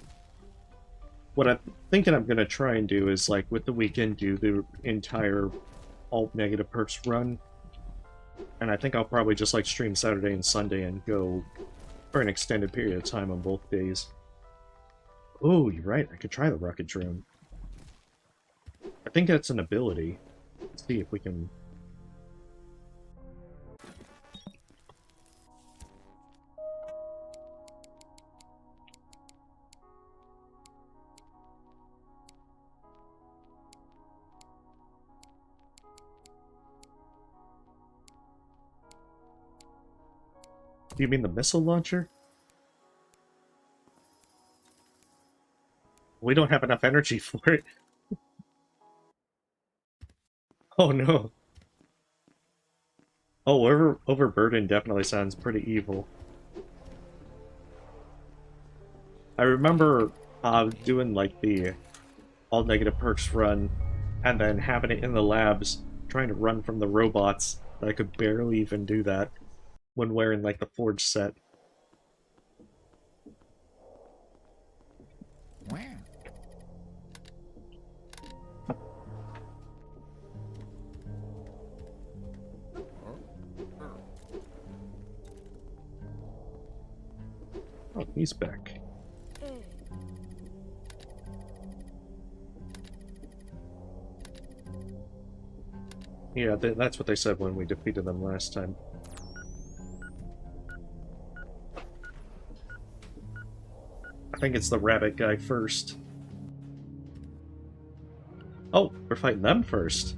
What I'm thinking I'm going to try and do is, like, with the weekend, do the entire alt-negative perks run. And I think I'll probably just, like, stream Saturday and Sunday and go for an extended period of time on both days. Oh, you're right. I could try the rocket drone. I think that's an ability. Let's see if we can... Do you mean the missile launcher? We don't have enough energy for it. Oh no. Oh, overburden definitely sounds pretty evil. I remember doing like the all negative perks run and then having it in the labs, trying to run from the robots, but I could barely even do that when wearing like the Forge set. Oh, he's back. Yeah, that's what they said when we defeated them last time. I think it's the rabbit guy first. Oh, we're fighting them first.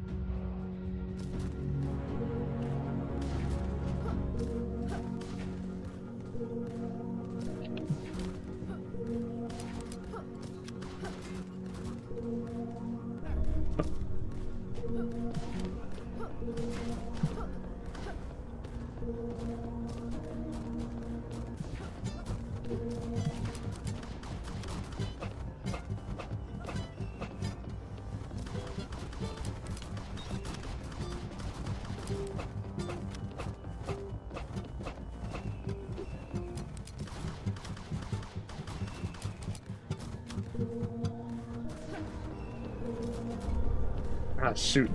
Ah, shoot.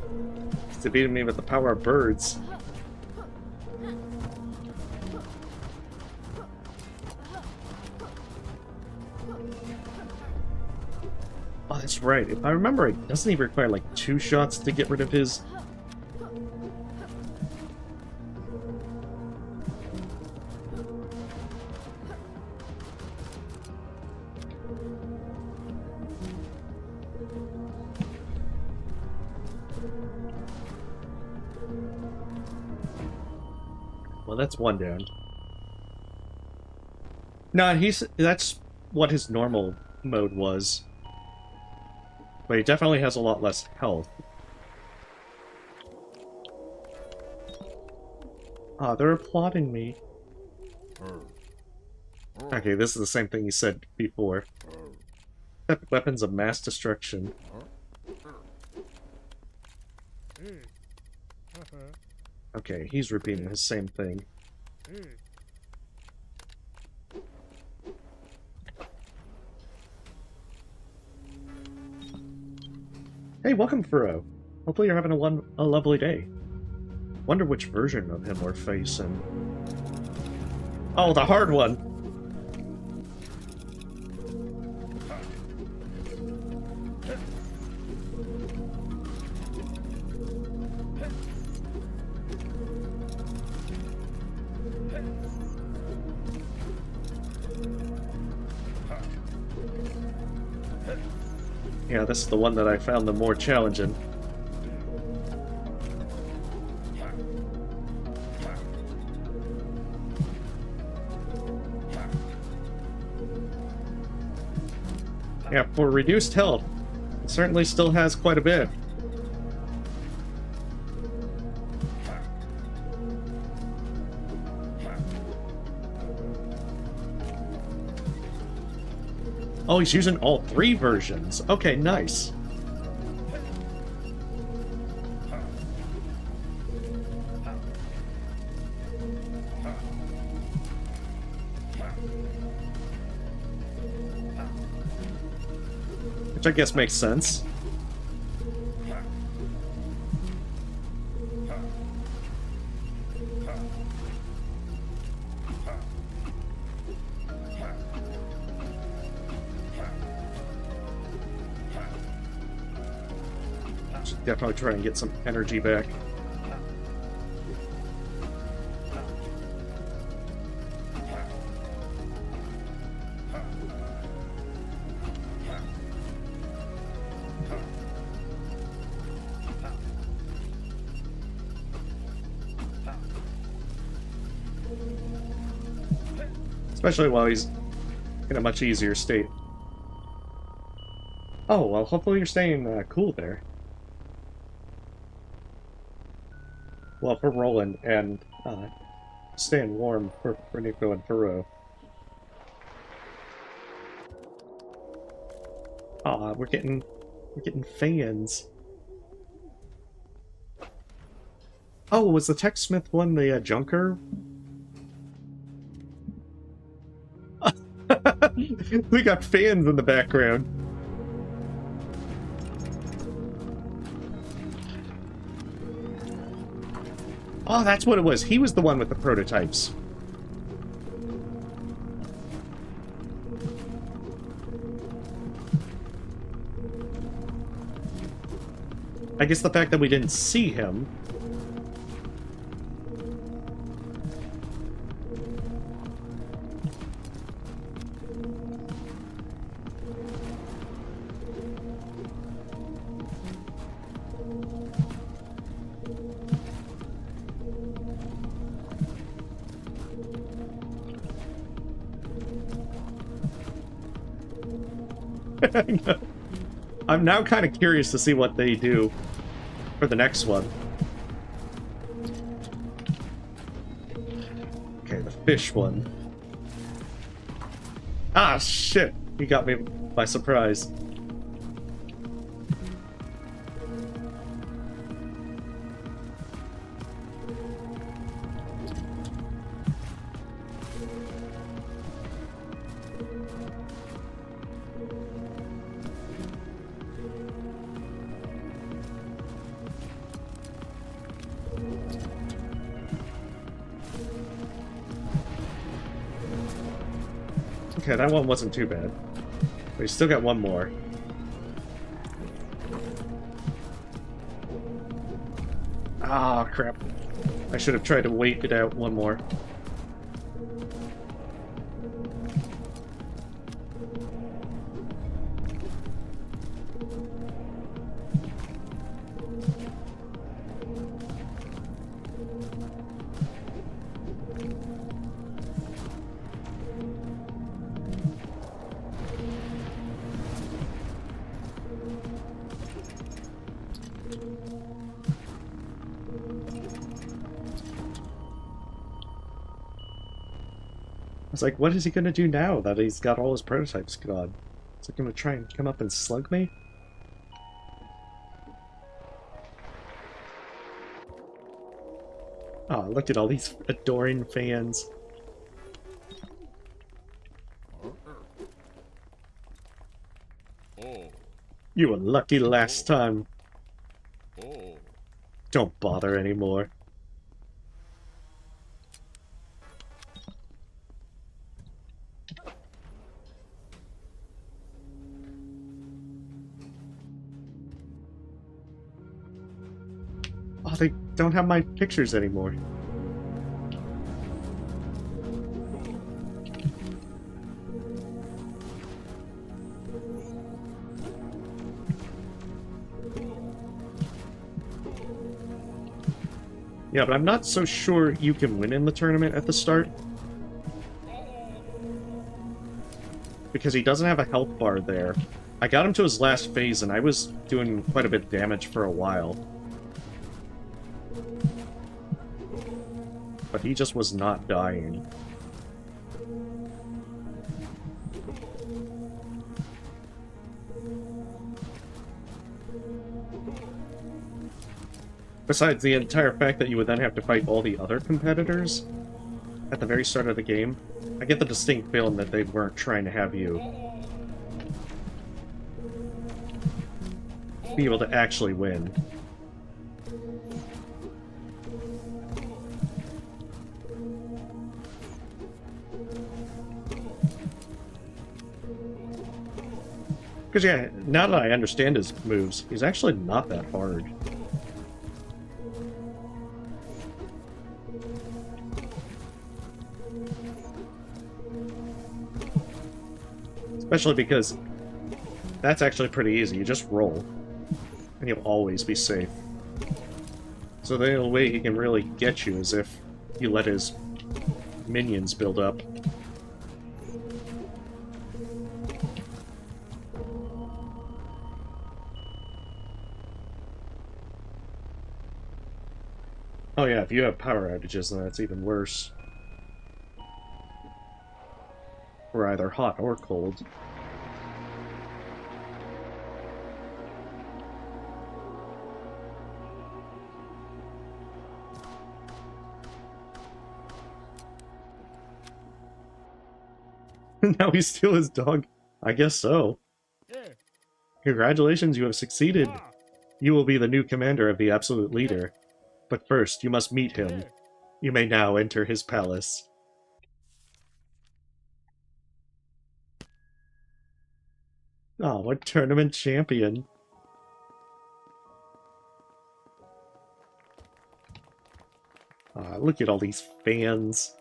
He's defeating me with the power of birds. Oh, that's right. If I remember, it doesn't he require like 2 shots to get rid of his... Well, that's 1 down. No, that's what his normal mode was. But he definitely has a lot less health. Ah, they're applauding me. Okay, this is the same thing you said before. Weapons of mass destruction. Okay, he's repeating the same thing. Hey, welcome, Furo. Hopefully you're having a lovely day. Wonder which version of him we're facing. Oh, the hard one! Yeah, this is the one that I found the more challenging. Yeah, for reduced health, it certainly still has quite a bit. Oh, he's using all 3 versions. Okay, nice. Which I guess makes sense. Should definitely try and get some energy back. Especially while he's in a much easier state. Oh, well, hopefully you're staying cool there. Well, for Roland, and staying warm for Nico and Furo. Aw, we're getting fans. Oh, was the TechSmith one the Junker? We got fans in the background. Oh, that's what it was. He was the one with the prototypes. I guess the fact that we didn't see him... I know. I'm now kind of curious to see what they do for the next one. Okay, the fish one. Ah, shit! He got me by surprise. Okay, that one wasn't too bad. But we still got one more. Ah, crap. I should have tried to wait it out one more. I was like, what is he gonna do now that he's got all his prototypes gone? Is he gonna try and come up and slug me? Oh, look at all these adoring fans. You were lucky last time. Don't bother anymore. Oh, they don't have my pictures anymore. Yeah, but I'm not so sure you can win in the tournament at the start. Because he doesn't have a health bar there. I got him to his last phase, and I was doing quite a bit of damage for a while. But he just was not dying. Besides the entire fact that you would then have to fight all the other competitors at the very start of the game, I get the distinct feeling that they weren't trying to have you be able to actually win. Because, yeah, now that I understand his moves, he's actually not that hard. Especially because that's actually pretty easy. You just roll, and you'll always be safe. So the only way he can really get you is if you let his minions build up. Oh yeah, if you have power outages, then that's even worse. We're either hot or cold. Now we steal his dog? I guess so. Congratulations, you have succeeded. You will be the new commander of the Absolute Leader. But first, you must meet him. You may now enter his palace. Oh, what tournament champion. Look at all these fans.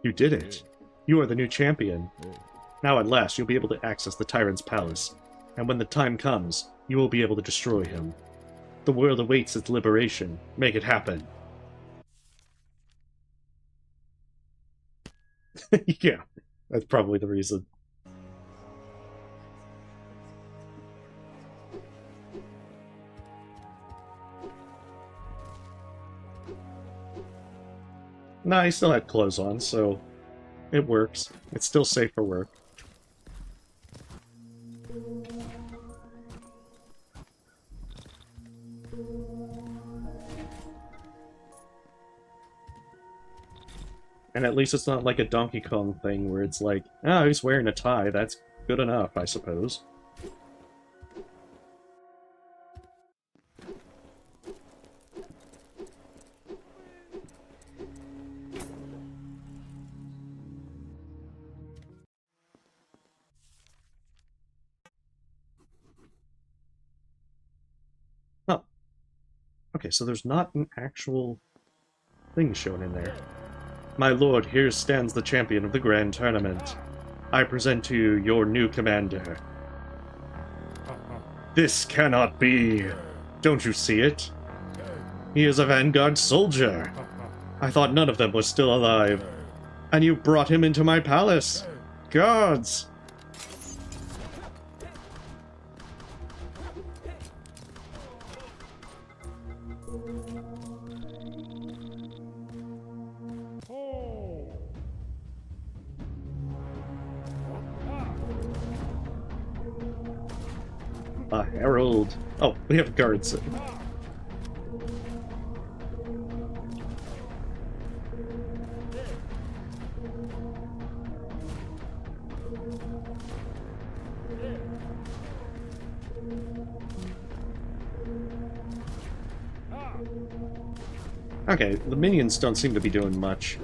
You did it. You are the new champion. Now at last you'll be able to access the Tyrant's palace, and when the time comes, you will be able to destroy him. The world awaits its liberation. Make it happen. Yeah, that's probably the reason. Nah, he still had clothes on, so it works. It's still safe for work. And at least it's not like a Donkey Kong thing where it's like, oh, he's wearing a tie, that's good enough, I suppose. Oh. Okay, so there's not an actual thing shown in there. My lord, here stands the champion of the Grand Tournament. I present to you your new commander. This cannot be. Don't you see it? He is a Vanguard soldier. I thought none of them was still alive. And you brought him into my palace. Guards! A herald. Oh, we have guards. Okay, the minions don't seem to be doing much.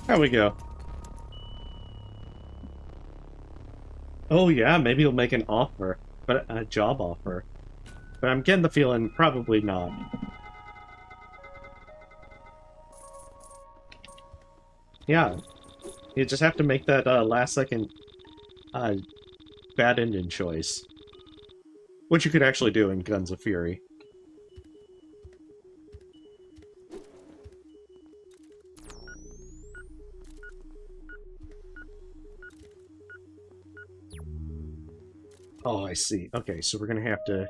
There we go. Oh yeah, maybe he'll make an offer, but a job offer. But I'm getting the feeling probably not. Yeah, you just have to make that last second bad ending choice. Which you could actually do in Guns of Fury. Oh, I see. Okay, so we're gonna have to...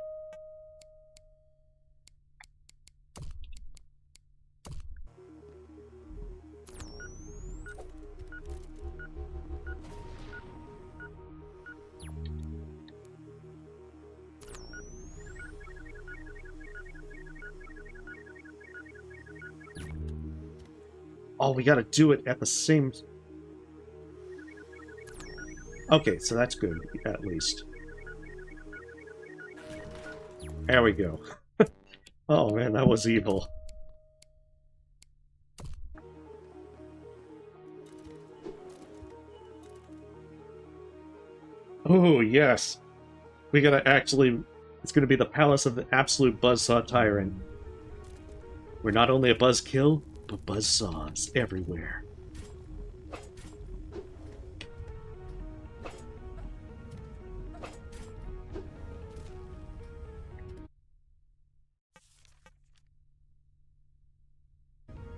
Oh, we gotta do it at the same... Okay, so that's good, at least. There we go. Oh man, that was evil. Oh, yes. We gotta actually... It's gonna be the Palace of the Absolute Buzzsaw Tyrant. We're not only a buzzkill, but buzzsaws everywhere.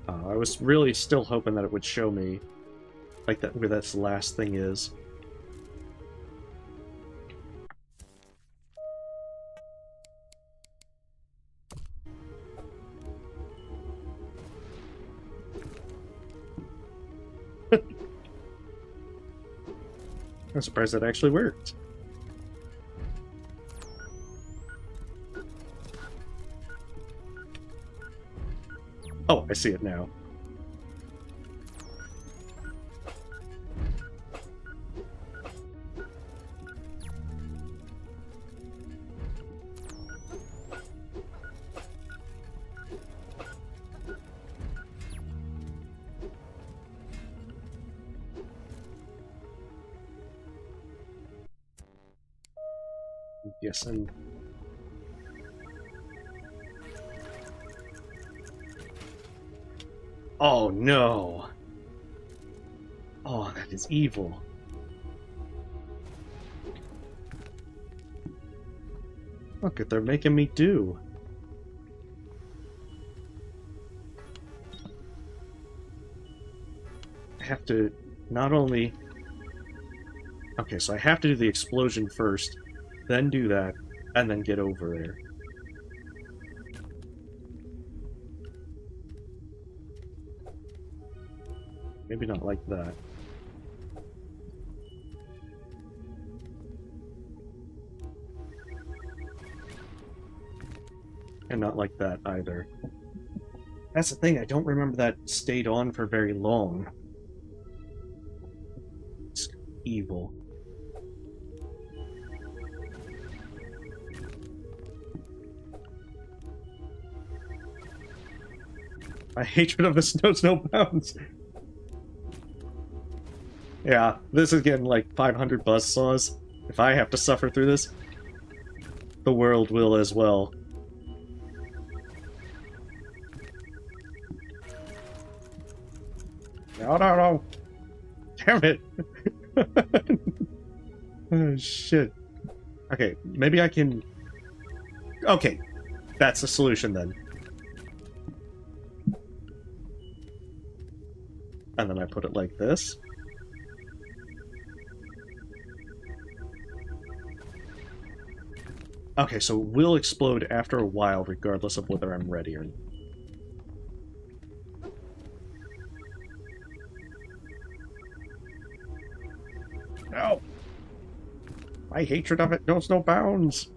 I was really still hoping that it would show me, like, that where that last thing is. I'm surprised that actually worked. Oh, I see it now. Guessing. Oh no! Oh, that is evil. Look at they're making me do. I have to not only... Okay, so I have to do the explosion first, then do that, and then get over there. Maybe not like that. And not like that either. That's the thing, I don't remember that stayed on for very long. It's evil. My hatred of this knows no bounds. Yeah, this is getting like 500 buzzsaws. If I have to suffer through this, the world will as well. No. Damn it. Oh, shit. Okay, maybe I can... Okay, that's the solution then. And then I put it like this. Okay, so it will explode after a while, regardless of whether I'm ready or not. No! My hatred of it knows no bounds!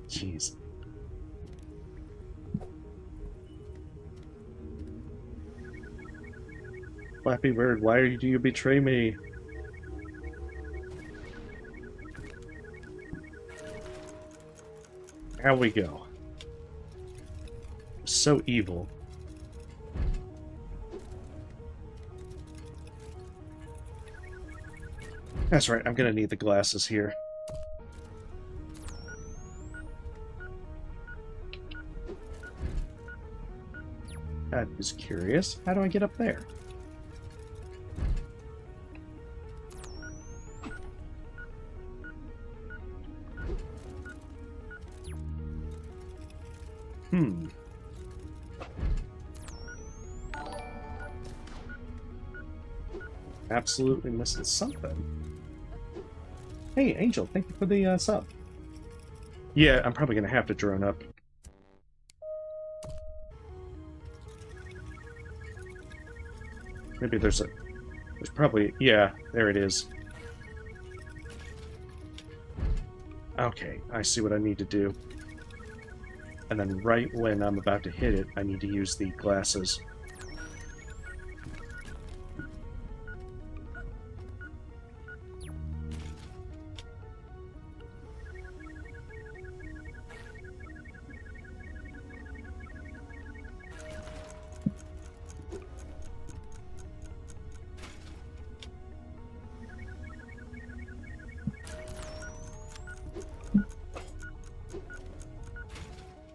Jeez. Flappy Bird, why do you betray me? There we go. So evil. That's right, I'm gonna need the glasses here. That is curious. How do I get up there? Absolutely missing something. Hey, Angel, thank you for the sub. Yeah, I'm probably gonna have to drone up. Maybe there's probably, yeah, there it is. Okay, I see what I need to do. And then right when I'm about to hit it, I need to use the glasses.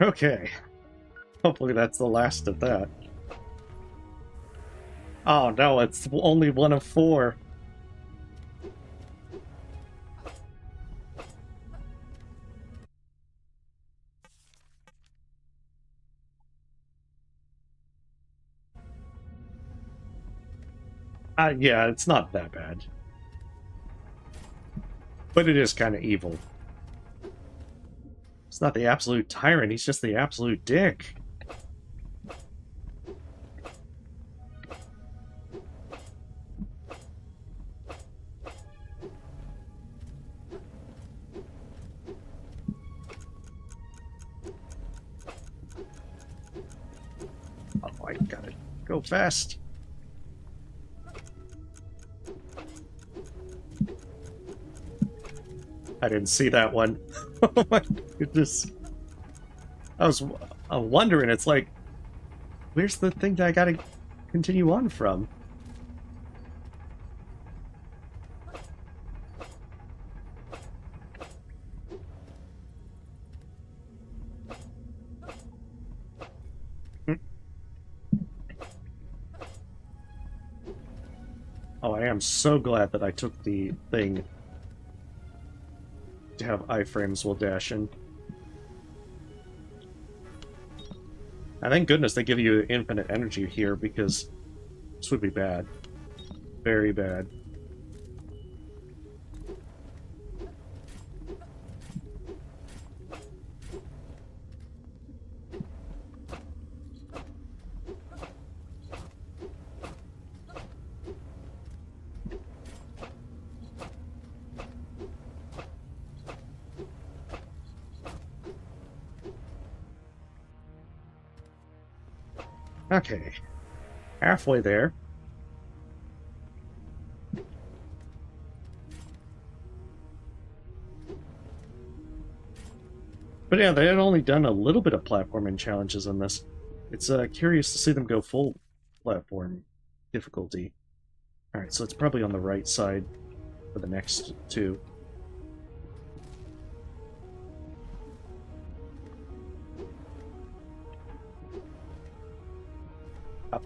Okay. Hopefully that's the last of that. Oh no, it's only one of 4. Yeah, it's not that bad. But it is kind of evil. He's not the absolute tyrant, he's just the absolute dick. Oh, I gotta go fast. I didn't see that one. Oh my goodness. I was wondering, it's like, where's the thing that I gotta continue on from? Oh, I am so glad that I took the thing to have iframes while dashing. And thank goodness they give you infinite energy here, because this would be bad. Very bad. Okay, halfway there. But yeah, they had only done a little bit of platforming challenges in this. It's curious to see them go full platform difficulty. Alright, so it's probably on the right side for the next 2. Up.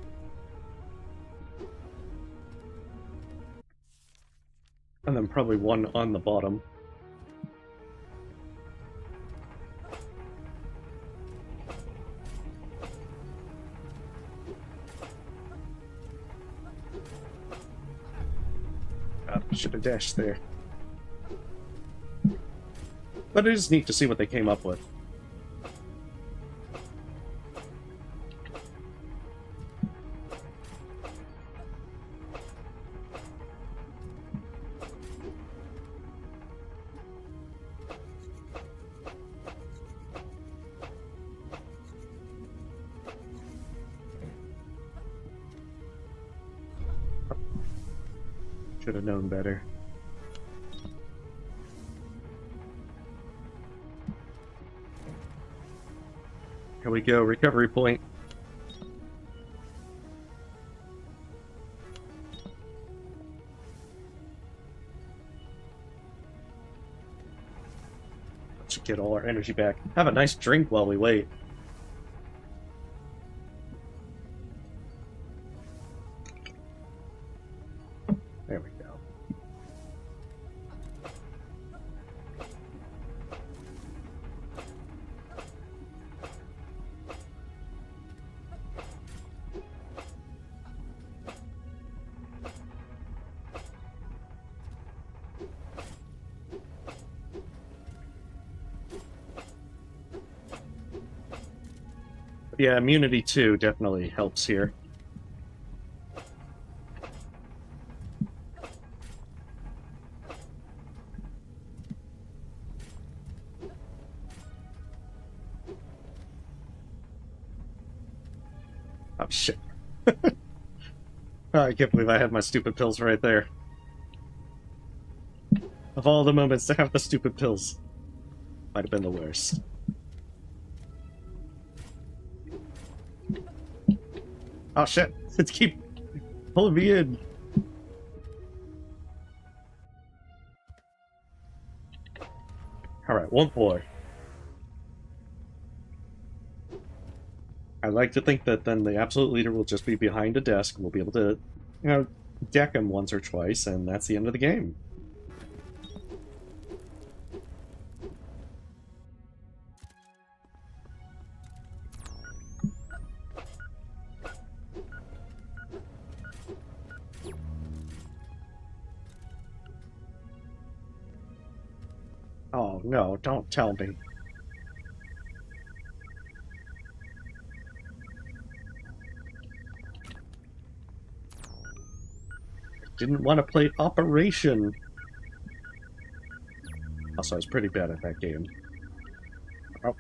And then probably one on the bottom. Should have dashed there. But it is neat to see what they came up with. Should have known better. Here we go, recovery point. Let's get all our energy back. Have a nice drink while we wait. There we go. Yeah, immunity too definitely helps here. Oh shit. Oh, I can't believe I had my stupid pills right there. Of all the moments to have the stupid pills, might have been the worst. Oh shit, it's keep pulling me in. Alright, one more. I like to think that then the absolute leader will just be behind a desk. We'll be able to, you know, deck him once or twice, and that's the end of the game. Oh no, don't tell me. Didn't want to play Operation. Also, I was pretty bad at that game. Oh,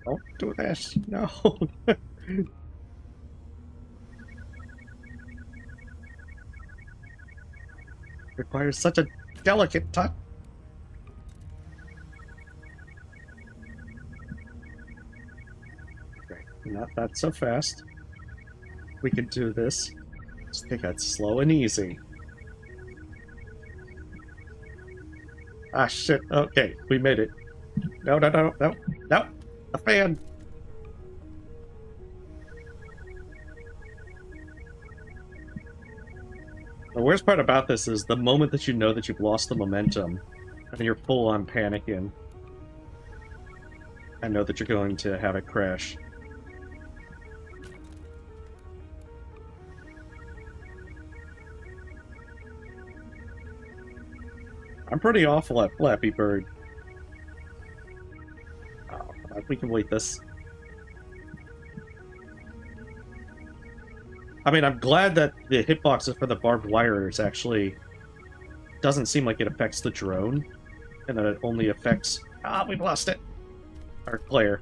don't do this. No. Requires such a delicate touch. Okay, not so fast. We can do this. Just take it slow and easy. Ah, shit. Okay, we made it. No, no, no, no, no. A fan. The worst part about this is the moment that you know that you've lost the momentum and you're full on panicking. I know that you're going to have it crash. I'm pretty awful at Flappy Bird. Oh, we can wait this. I mean, I'm glad that the hitboxes for the barbed wires actually doesn't seem like it affects the drone, and that it only affects... Ah, we've lost it! Our player.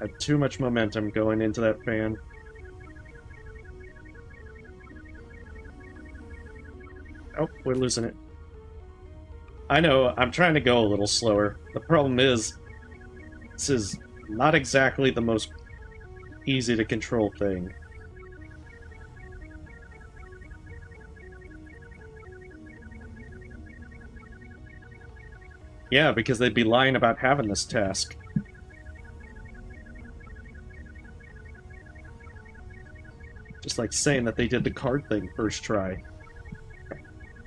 Had too much momentum going into that fan. Oh, we're losing it. I know, I'm trying to go a little slower. The problem is, this is not exactly the most easy to control thing. Yeah, because they'd be lying about having this task. Just like saying that they did the card thing first try.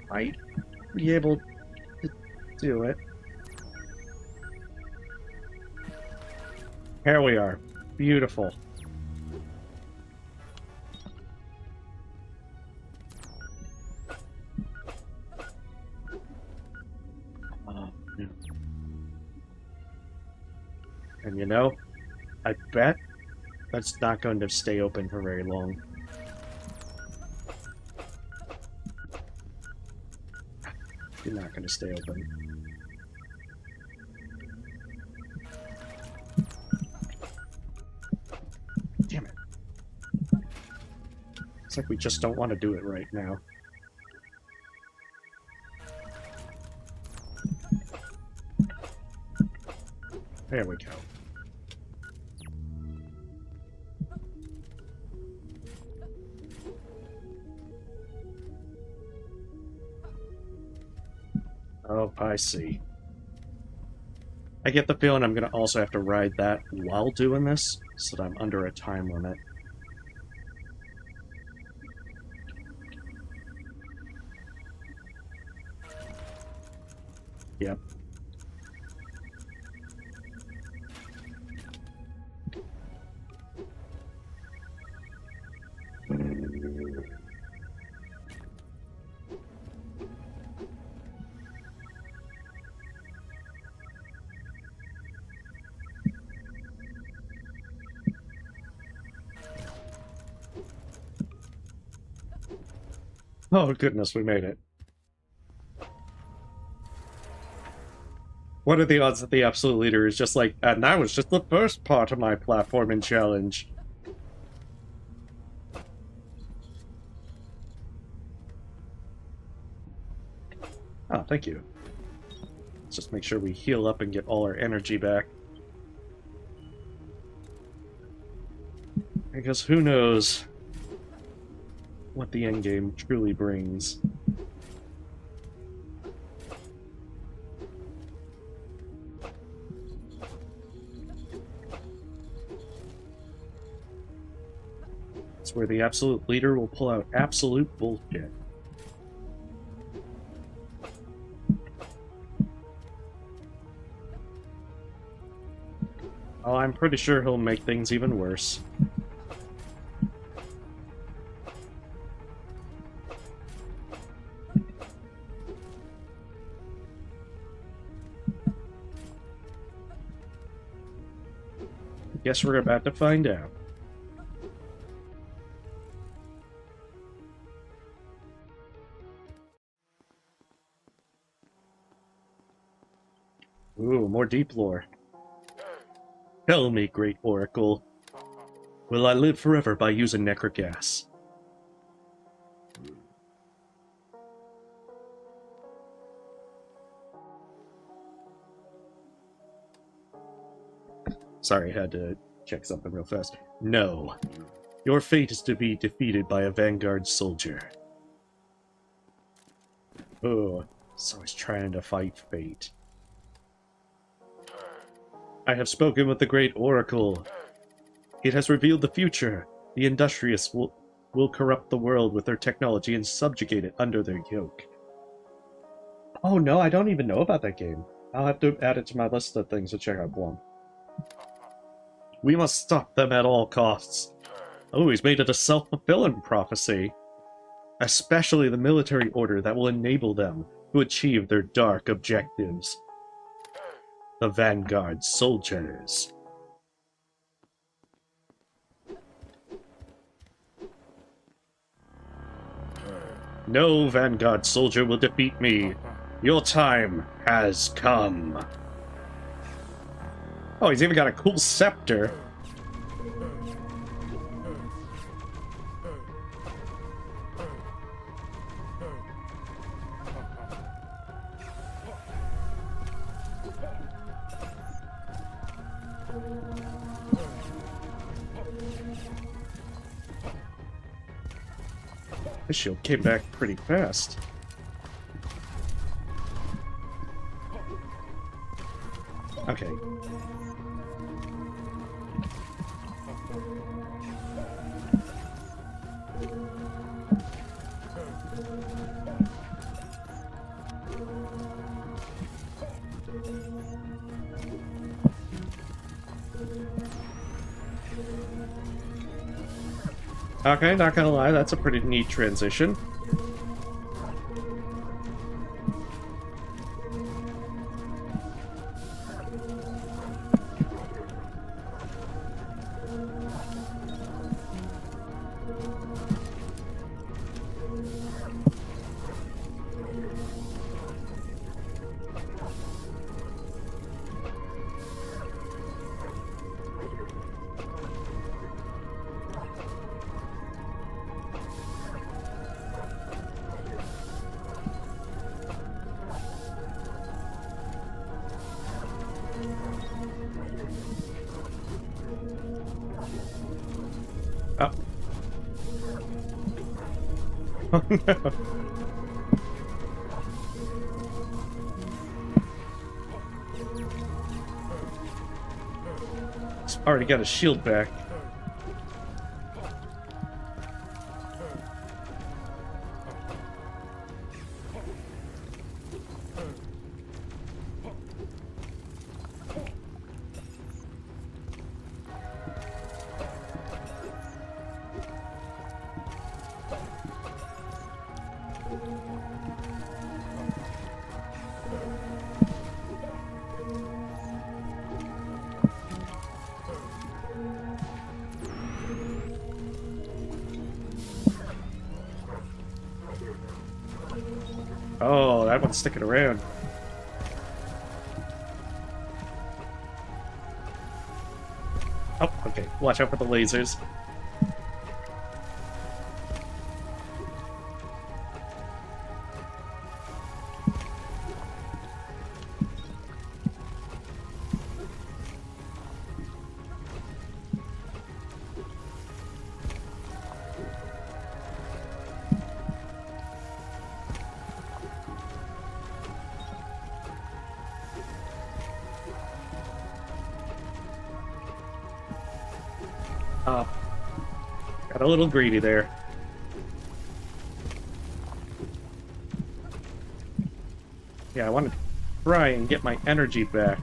Might be able to do it. Here we are. Beautiful. And you know, I bet that's not going to stay open for very long. You're not going to stay open. It's like we just don't want to do it right now. There we go. Oh, I see. I get the feeling I'm going to also have to ride that while doing this, so that I'm under a time limit. Yep. Oh goodness, we made it. What are the odds that the absolute leader is just like, and that was just the first part of my platforming challenge. Oh, thank you. Let's just make sure we heal up and get all our energy back. Because who knows what the endgame truly brings. It's where the absolute leader will pull out absolute bullshit. Oh, I'm pretty sure he'll make things even worse. Guess we're about to find out. Ooh, more deep lore. Tell me, Great Oracle, will I live forever by using necro gas? Sorry, I had to check something real fast. No. Your fate is to be defeated by a Vanguard soldier. Oh, so he's trying to fight fate. I have spoken with the Great Oracle. It has revealed the future. The industrious will corrupt the world with their technology and subjugate it under their yoke. Oh no, I don't even know about that game. I'll have to add it to my list of things to check out one. We must stop them at all costs. Oh, he's made it a self-fulfilling prophecy. Especially the military order that will enable them to achieve their dark objectives. The Vanguard soldiers. No Vanguard soldier will defeat me. Your time has come. Oh, he's even got a cool scepter. This shield came back pretty fast. Okay. Okay, not gonna lie, that's a pretty neat transition. Oh no. He's already got his shield back. Oh, that one's sticking around. Oh, okay. Watch out for the lasers. Got a little greedy there. Yeah, I want to try and get my energy back.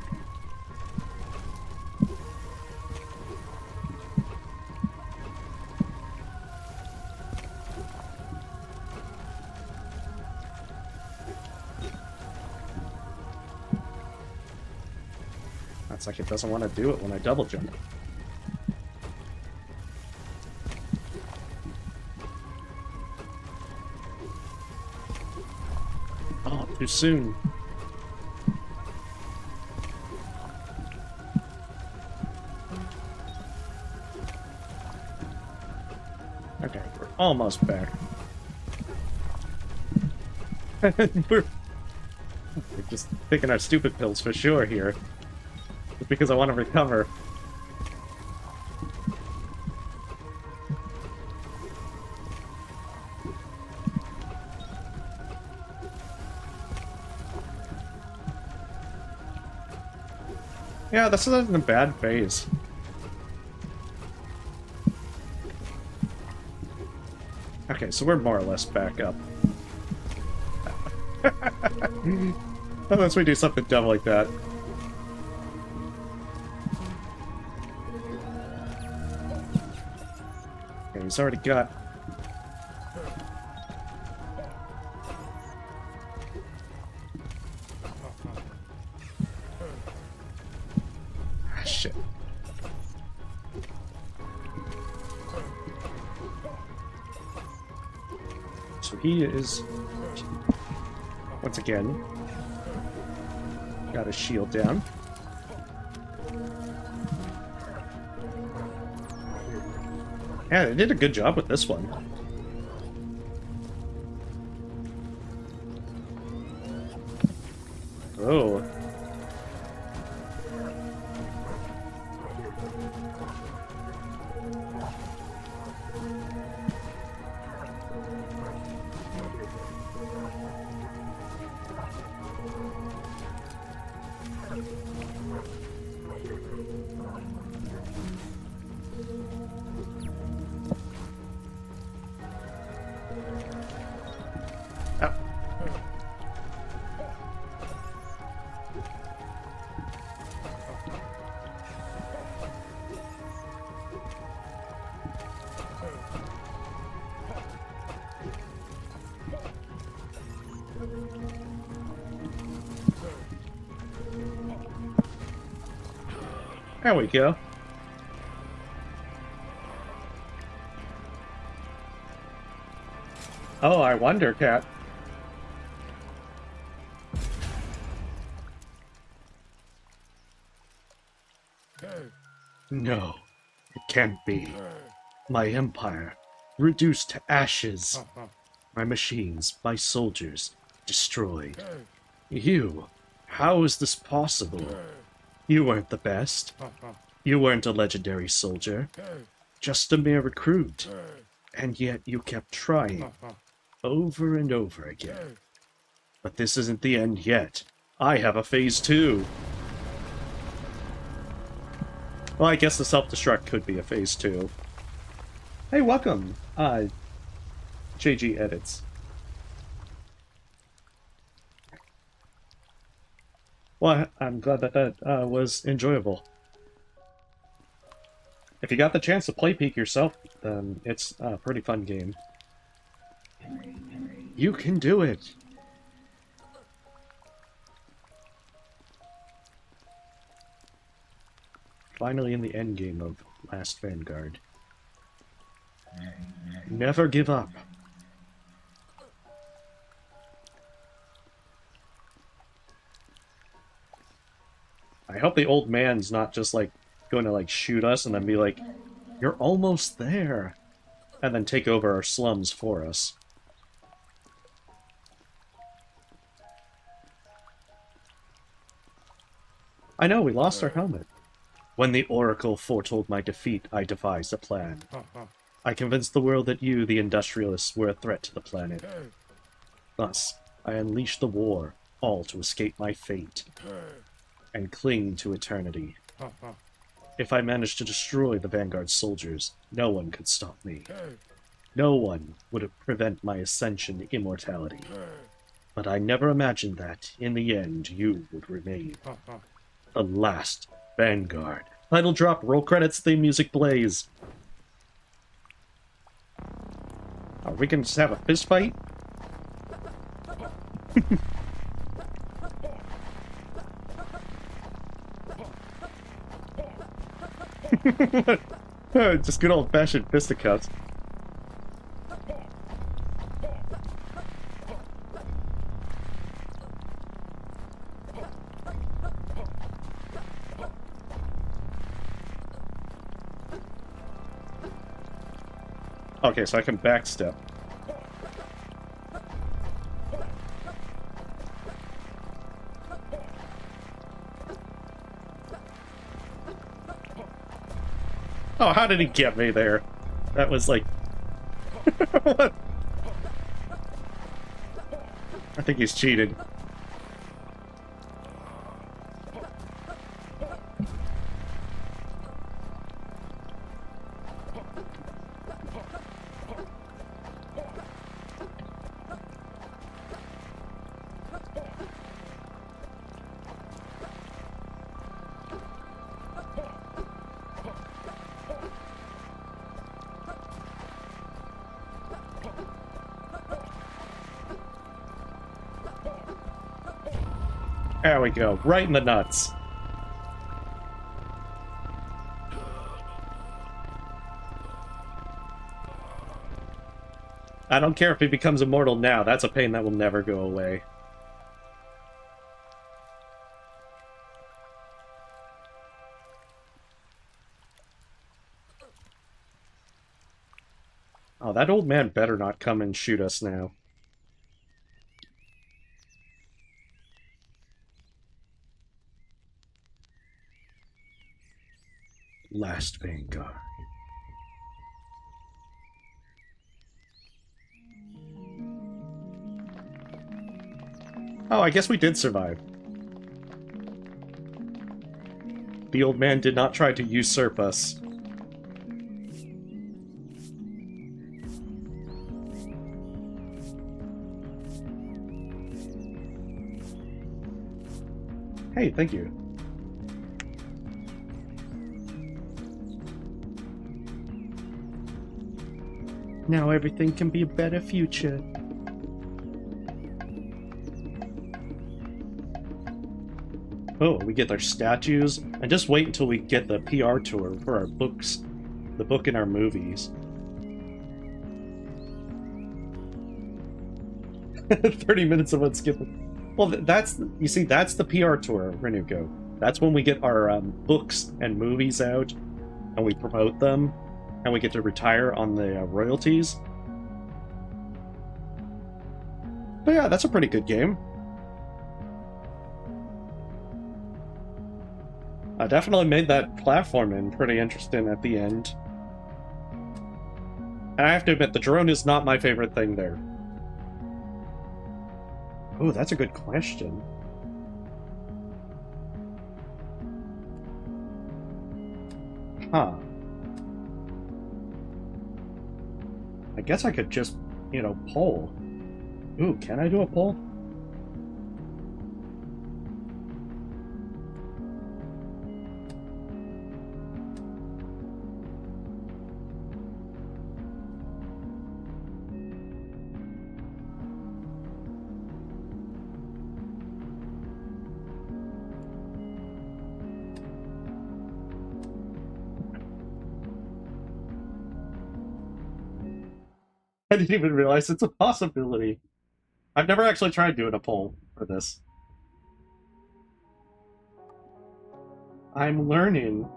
That's like it doesn't want to do it when I double jump. Oh, too soon. Okay, we're almost back. we're just taking our stupid pills for sure here. Just because I want to recover. Yeah, this isn't a bad phase. Okay, so we're more or less back up. Unless we do something dumb like that. Okay, he's already got... Ah, shit. So he is... Once again... Got his shield down. Yeah, they did a good job with this one. Oh. There we go. Oh, I wonder, Cat. No, it can't be. My empire, reduced to ashes. My machines, my soldiers, destroyed. You, how is this possible? You weren't the best. You weren't a legendary soldier. Just a mere recruit. And yet you kept trying. over and over again. But this isn't the end yet. I have a phase 2. Well, I guess the self-destruct could be a phase 2. Hey, welcome, JG Edits. Well, I'm glad that was enjoyable. If you got the chance to play Peak yourself, then it's a pretty fun game. You can do it! Finally in the endgame of Last Vanguard. Never give up. I hope the old man's not just like going to like shoot us and then be like, "You're almost there," and then take over our slums for us. I know, we lost our helmet. When the Oracle foretold my defeat, I devised a plan. I convinced the world that you, the industrialists, were a threat to the planet. Thus, I unleashed the war, all to escape my fate, and cling to eternity. If I managed to destroy the Vanguard soldiers, no one could stop me. No one would prevent my ascension to immortality. But I never imagined that, in the end, you would remain. The Last Vanguard. Title drop, roll credits, theme music plays. Are we gonna just have a fist fight? Just good old-fashioned fisticuffs. Okay, so I can backstep. Oh, how did he get me there? That was like... What? I think he's cheated. There we go, right in the nuts. I don't care if he becomes immortal now, that's a pain that will never go away. Oh, that old man better not come and shoot us now. Last Vanguard. Oh, I guess we did survive. The old man did not try to usurp us. Hey, thank you. Now everything can be a better future. Oh, we get their statues, and just wait until we get the PR tour for our books, the book in our movies. 30 minutes of unskippable. Well, that's, you see, that's the PR tour, Renuko. That's when we get our books and movies out, and we promote them. And we get to retire on the royalties. But yeah, that's a pretty good game. I definitely made that platforming pretty interesting at the end. And I have to admit, the drone is not my favorite thing there. Oh, that's a good question. Huh. I guess I could just, poll. Ooh, can I do a poll? I didn't even realize it's a possibility. I've never actually tried doing a poll for this. I'm learning.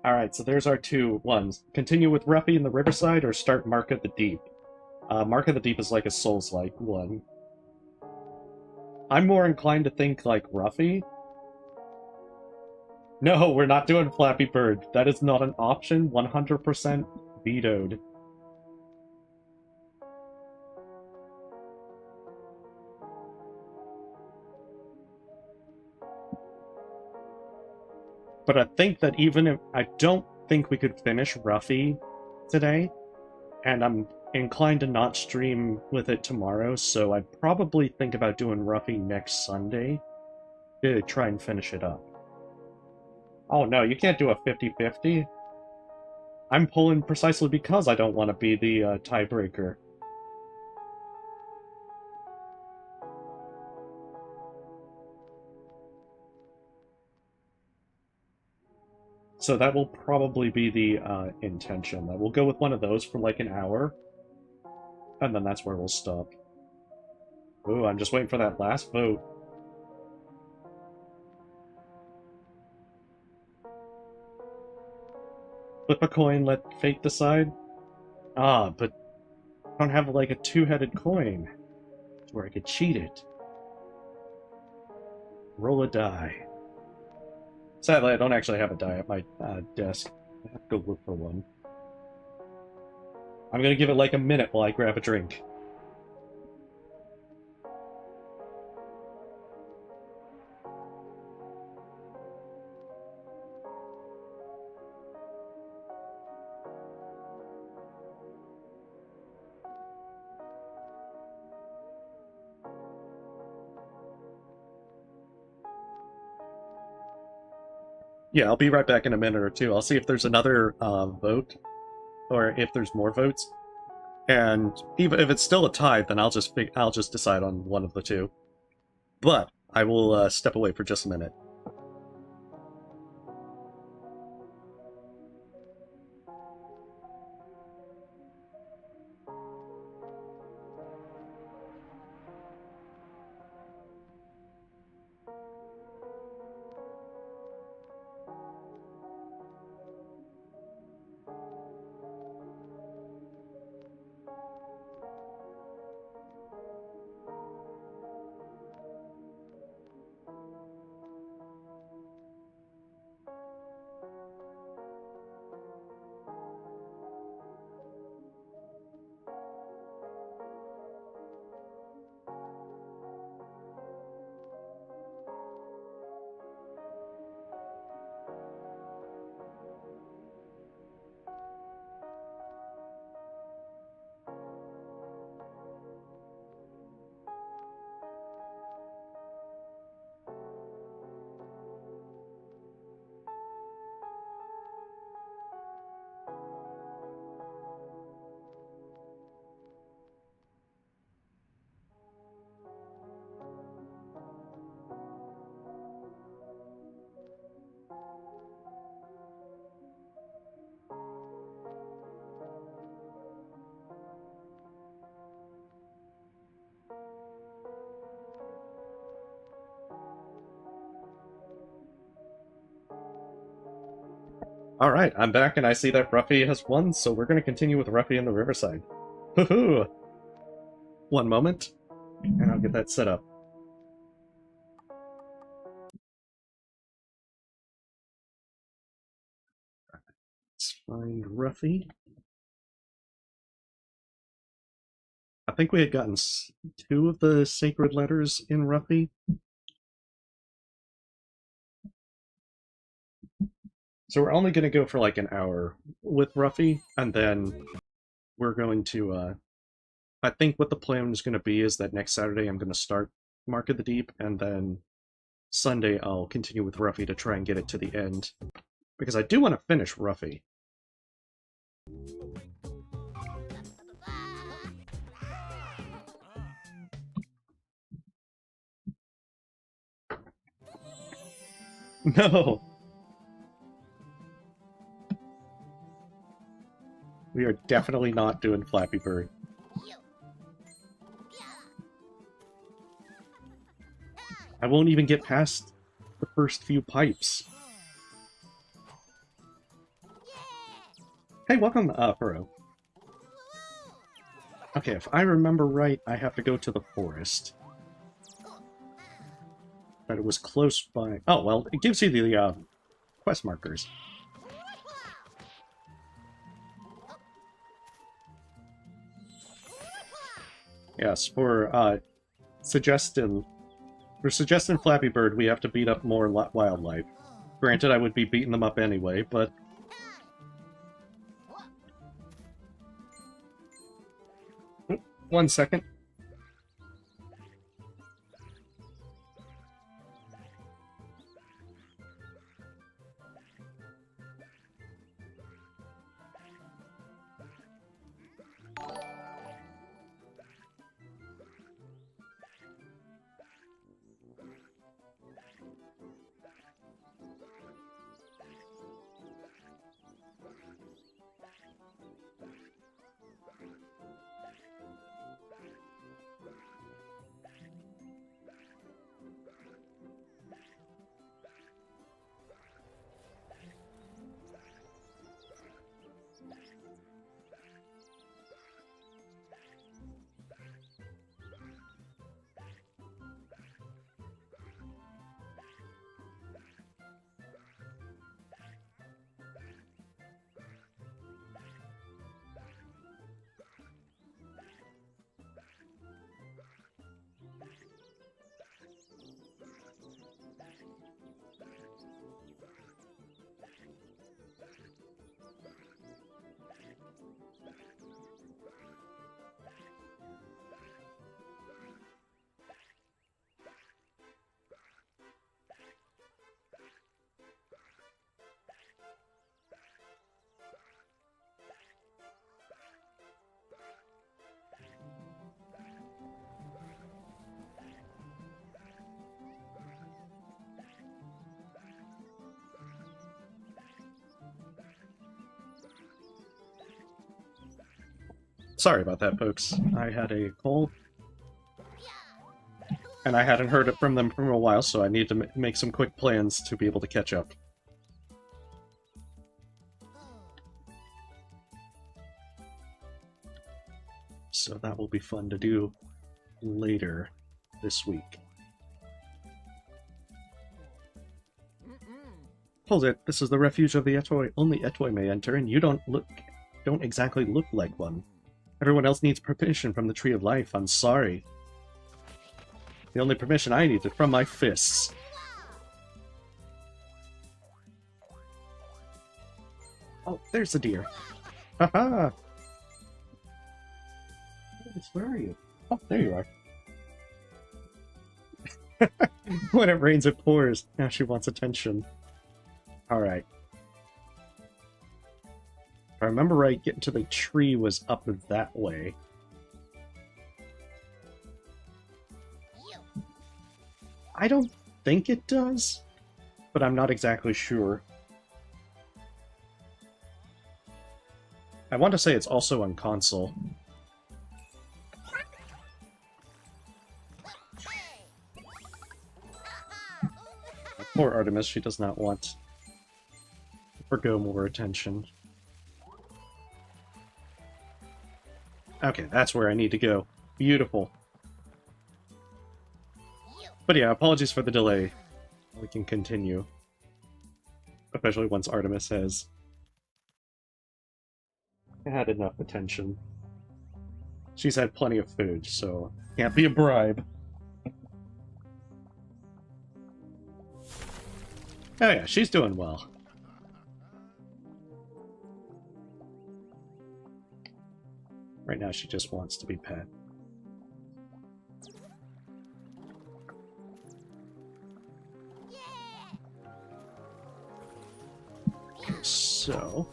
Alright, so there's our two ones. Continue with Ruffy in the Riverside or start Mark of the Deep? Mark of the Deep is like a Souls-like one. I'm more inclined to think like Ruffy. No, we're not doing Flappy Bird. That is not an option. 100% vetoed. But I think that even if I don't think we could finish Ruffy today, and I'm inclined to not stream with it tomorrow, so I'd probably think about doing Ruffy next Sunday to try and finish it up. Oh no, you can't do a 50-50. I'm pulling precisely because I don't want to be the tiebreaker. So that will probably be the intention. That we'll go with one of those for like an hour, and then that's where we'll stop. Ooh, I'm just waiting for that last vote. Flip a coin, let fate decide. Ah, but I don't have like a two-headed coin where I could cheat it. Roll a die. Sadly, I don't actually have a die at my desk. I have to go look for one. I'm gonna give it like a minute while I grab a drink. Yeah, I'll be right back in a minute or two. I'll see if there's another vote, or if there's more votes. And even if it's still a tie, then I'll just decide on one of the two. But I will step away for just a minute. All right, I'm back, and I see that Ruffy has won, so we're going to continue with Ruffy in the Riverside. Hoo-hoo! One moment, and I'll get that set up. Find Ruffy. I think we had gotten 2 of the sacred letters in Ruffy. So we're only going to go for like an hour with Ruffy, and then we're going to, I think what the plan is going to be is that next Saturday I'm going to start Mark of the Deep, and then Sunday I'll continue with Ruffy to try and get it to the end. Because I do want to finish Ruffy. No! We are definitely not doing Flappy Bird. I won't even get past the first few pipes. Hey, welcome, Furrow. Okay, if I remember right, I have to go to the forest. But it was close by... Oh, well, it gives you the quest markers. Yes, for suggesting Flappy Bird, we have to beat up more wildlife. Granted, I would be beating them up anyway, but... One second. Sorry about that, folks. I had a cold, and I hadn't heard it from them for a while, so I need to make some quick plans to be able to catch up. So that will be fun to do later this week. Hold it, this is the refuge of the Etoi. Only Etoi may enter, and you don't exactly look like one. Everyone else needs permission from the Tree of Life. I'm sorry. The only permission I need is from my fists. Oh, there's the deer. Haha! Where are you? Oh, there you are. When it rains, it pours. Now she wants attention. Alright. If I remember right, getting to the tree was up that way. I don't think it does, but I'm not exactly sure. I want to say it's also on console. Poor Artemis, she does not want to forgo more attention. Okay, that's where I need to go. Beautiful. But yeah, apologies for the delay. We can continue. Especially once Artemis has had enough attention. She's had plenty of food, so can't be a bribe. Oh yeah, she's doing well. Right now she just wants to be pet. So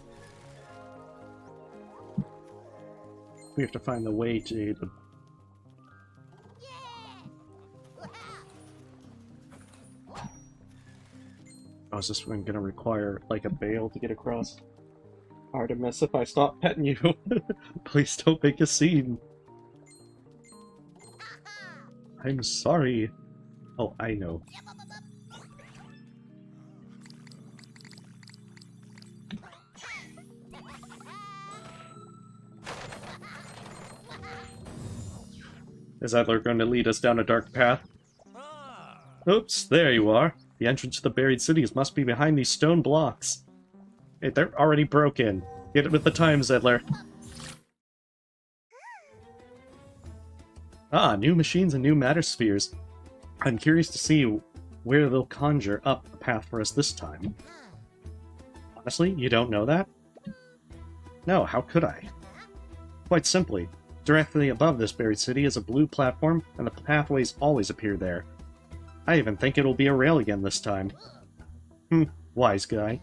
we have to find the way to the... Oh, is this one gonna require like a bail to get across? Artemis, if I stop petting you, please don't make a scene. I'm sorry. Oh, I know. Is Adler going to lead us down a dark path? Oops, there you are. The entrance to the buried cities must be behind these stone blocks. Hey, they're already broken. Get it with the times, Adler. Ah, new machines and new matter spheres. I'm curious to see where they'll conjure up a path for us this time. Honestly, you don't know that? No, how could I? Quite simply, directly above this buried city is a blue platform, and the pathways always appear there. I even think it'll be a rail again this time. Wise guy.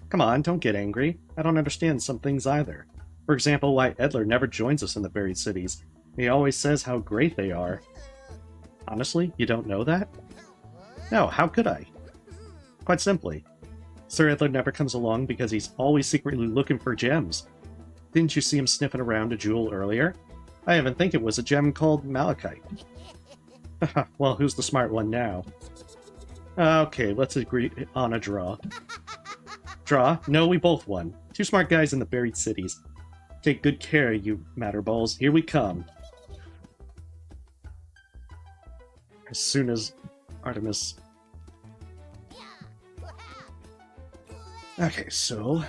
Come on, don't get angry. I don't understand some things either. For example, why Edler never joins us in the buried cities. He always says how great they are. Honestly, you don't know that? No, how could I? Quite simply, Sir Edler never comes along because he's always secretly looking for gems. Didn't you see him sniffing around a jewel earlier? I even think it was a gem called malachite. Well, who's the smart one now? Okay, let's agree on a draw. Draw? No, we both won. Two smart guys in the buried cities. Take good care, you matterballs. Here we come. As soon as Artemis... Okay, so...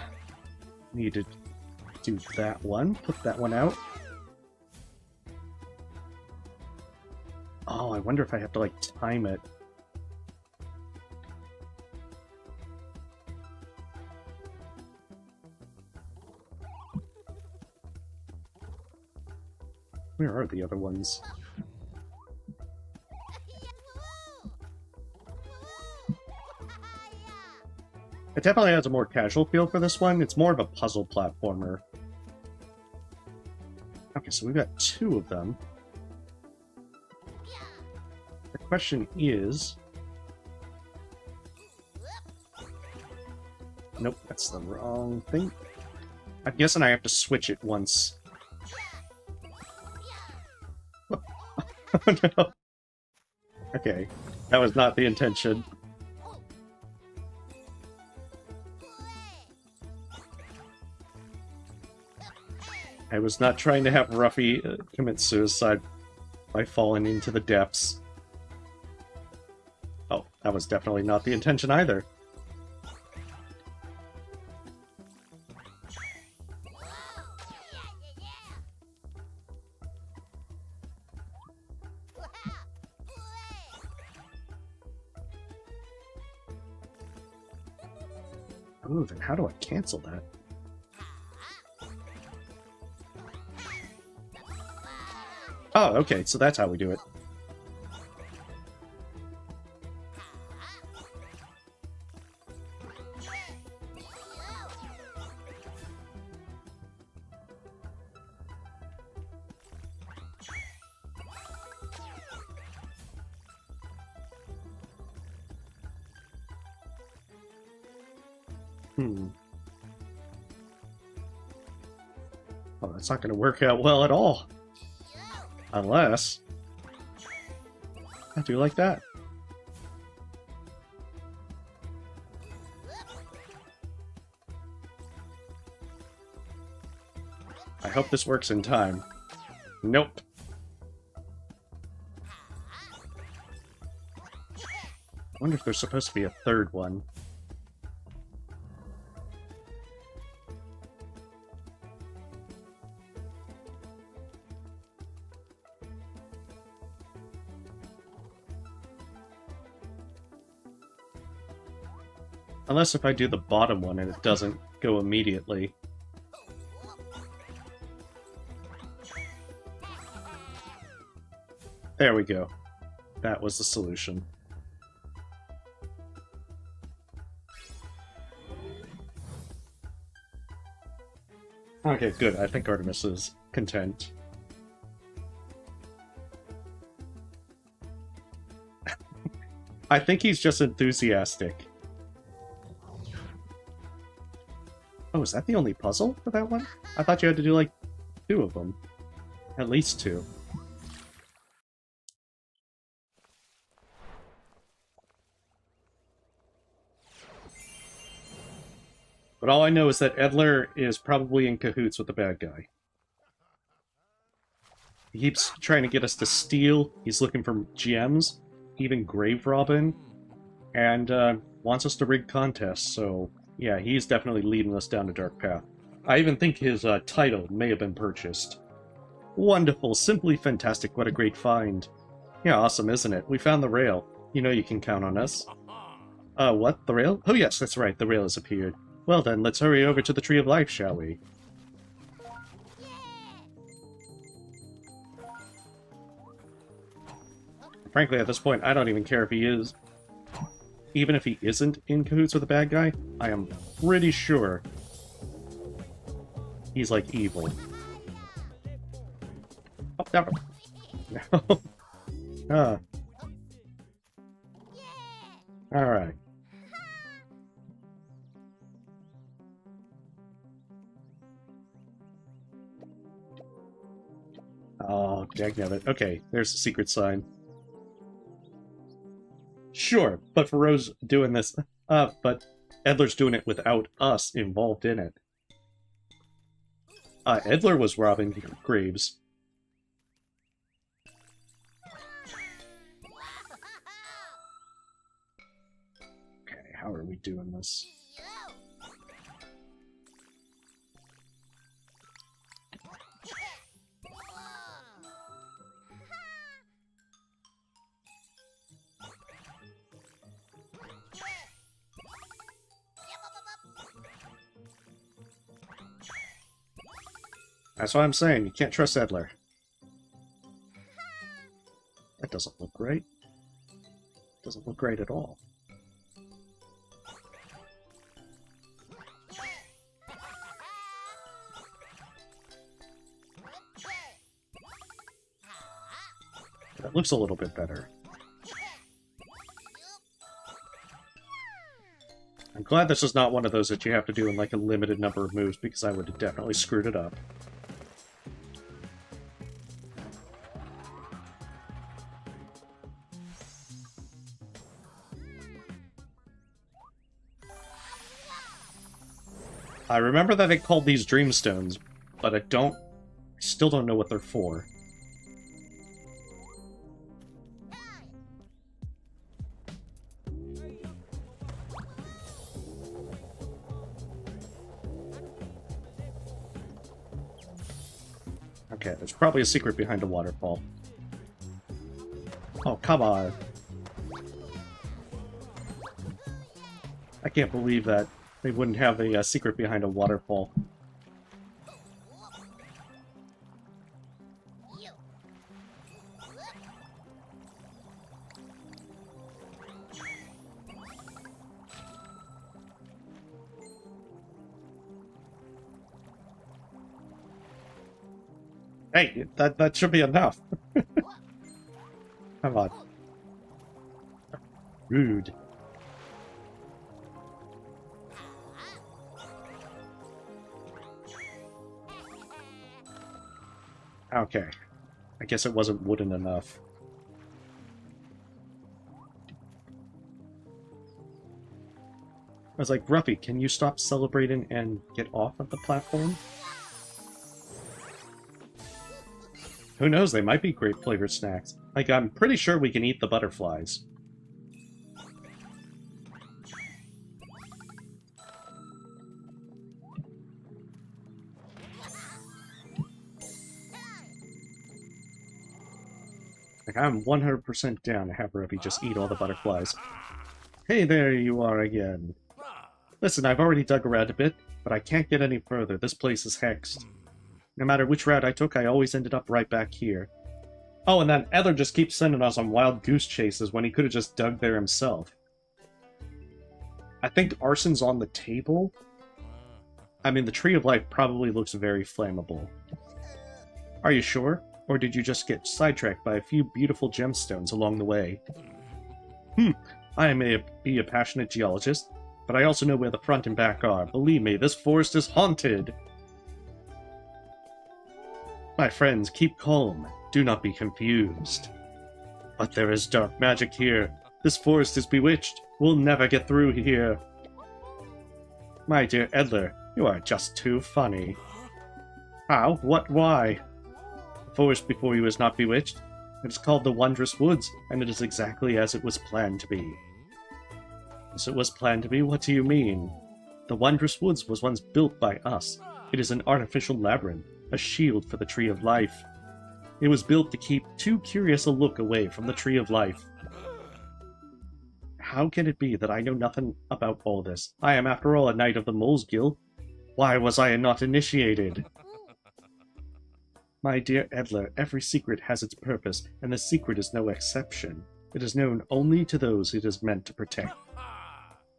need to do that one. Put that one out. Oh, I wonder if I have to, like, time it. Where are the other ones? It definitely has a more casual feel for this one. It's more of a puzzle platformer. Okay, so we've got two of them. The question is... Nope, that's the wrong thing. I'm guessing I have to switch it once. Oh no. Okay, that was not the intention. I was not trying to have Ruffy commit suicide by falling into the depths. Oh, that was definitely not the intention either. Ooh, then how do I cancel that? Oh, okay, so that's how we do it. Well, that's not going to work out well at all. Unless... I do like that. I hope this works in time. Nope. I wonder if there's supposed to be a third one. Unless if I do the bottom one and it doesn't go immediately. There we go. That was the solution. Okay, good. I think Artemis is content. I think he's just enthusiastic. Oh, is that the only puzzle for that one? I thought you had to do, like, 2 of them. At least 2. But all I know is that Edler is probably in cahoots with the bad guy. He keeps trying to get us to steal. He's looking for gems, even Grave Robin, and wants us to rig contests, so yeah, he's definitely leading us down a dark path. I even think his title may have been purchased. Wonderful, simply fantastic, what a great find. Yeah, awesome, isn't it? We found the rail. You know you can count on us. What? The rail? Oh yes, that's right, the rail has appeared. Well then, let's hurry over to the Tree of Life, shall we? Frankly, at this point, I don't even care if he is. Even if he isn't in cahoots with the bad guy, I am pretty sure he's, like, evil. Oh, never. No. Alright. Oh, dagnabbit. Okay, there's the secret sign. Sure, but for Rose doing this, but Edler's doing it without us involved in it. Edler was robbing graves. Okay, how are we doing this? That's what I'm saying, you can't trust Edler. That doesn't look right. Doesn't look right at all. That looks a little bit better. I'm glad this is not one of those that you have to do in like a limited number of moves, because I would have definitely screwed it up. I remember that it called these Dreamstones, but I still don't know what they're for. Okay, there's probably a secret behind a waterfall. Oh, come on. I can't believe that they wouldn't have a secret behind a waterfall. Hey, that should be enough. Come on. Rude. Okay. I guess it wasn't wooden enough. I was like, Ruffy, can you stop celebrating and get off of the platform? Who knows, they might be great flavored snacks. Like, I'm pretty sure we can eat the butterflies. Like, I'm 100% down to have Ruffy just eat all the butterflies. Hey, there you are again. Listen, I've already dug around a bit, but I can't get any further. This place is hexed. No matter which route I took, I always ended up right back here. Oh, and then Ether just keeps sending us on wild goose chases when he could have just dug there himself. I think arson's on the table. I mean, the Tree of Life probably looks very flammable. Are you sure? Or did you just get sidetracked by a few beautiful gemstones along the way? I may be a passionate geologist, but I also know where the front and back are. Believe me, this forest is haunted! My friends, keep calm. Do not be confused. But there is dark magic here. This forest is bewitched. We'll never get through here. My dear Edler, you are just too funny. How? What? Why? The forest before you is not bewitched. It is called the Wondrous Woods, and it is exactly as it was planned to be. As it was planned to be? What do you mean? The Wondrous Woods was once built by us. It is an artificial labyrinth, a shield for the Tree of Life. It was built to keep too curious a look away from the Tree of Life. How can it be that I know nothing about all this? I am, after all, a knight of the Mole's Guild. Why was I not initiated? My dear Edler, every secret has its purpose, and the secret is no exception. It is known only to those it is meant to protect.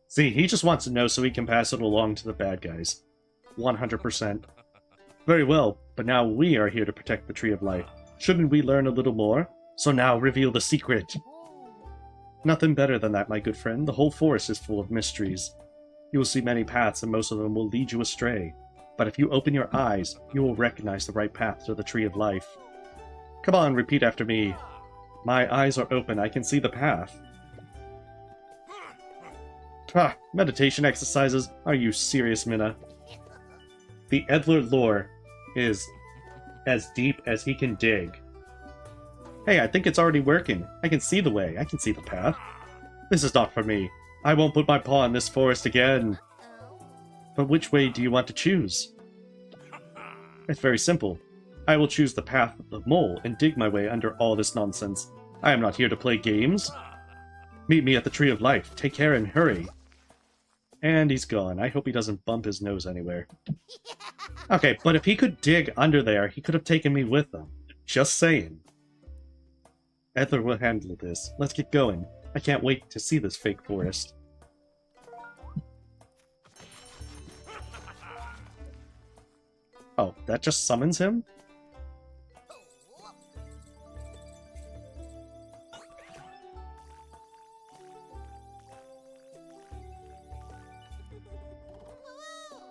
See, he just wants to know so he can pass it along to the bad guys. 100%. Very well, but now we are here to protect the Tree of Life. Shouldn't we learn a little more? So now reveal the secret. Nothing better than that, my good friend. The whole forest is full of mysteries. You will see many paths, and most of them will lead you astray. But if you open your eyes, you will recognize the right path to the Tree of Life. Come on, repeat after me. My eyes are open, I can see the path. Pah, meditation exercises? Are you serious, Minna? The Edler lore is as deep as he can dig. Hey, I think it's already working. I can see the way. I can see the path. This is not for me. I won't put my paw in this forest again. But which way do you want to choose? It's very simple. I will choose the path of the mole and dig my way under all this nonsense. I am not here to play games. Meet me at the Tree of Life. Take care and hurry. And he's gone. I hope he doesn't bump his nose anywhere. Okay, but if he could dig under there, he could have taken me with him. Just saying. Edler will handle this. Let's get going. I can't wait to see this fake forest. Oh, that just summons him?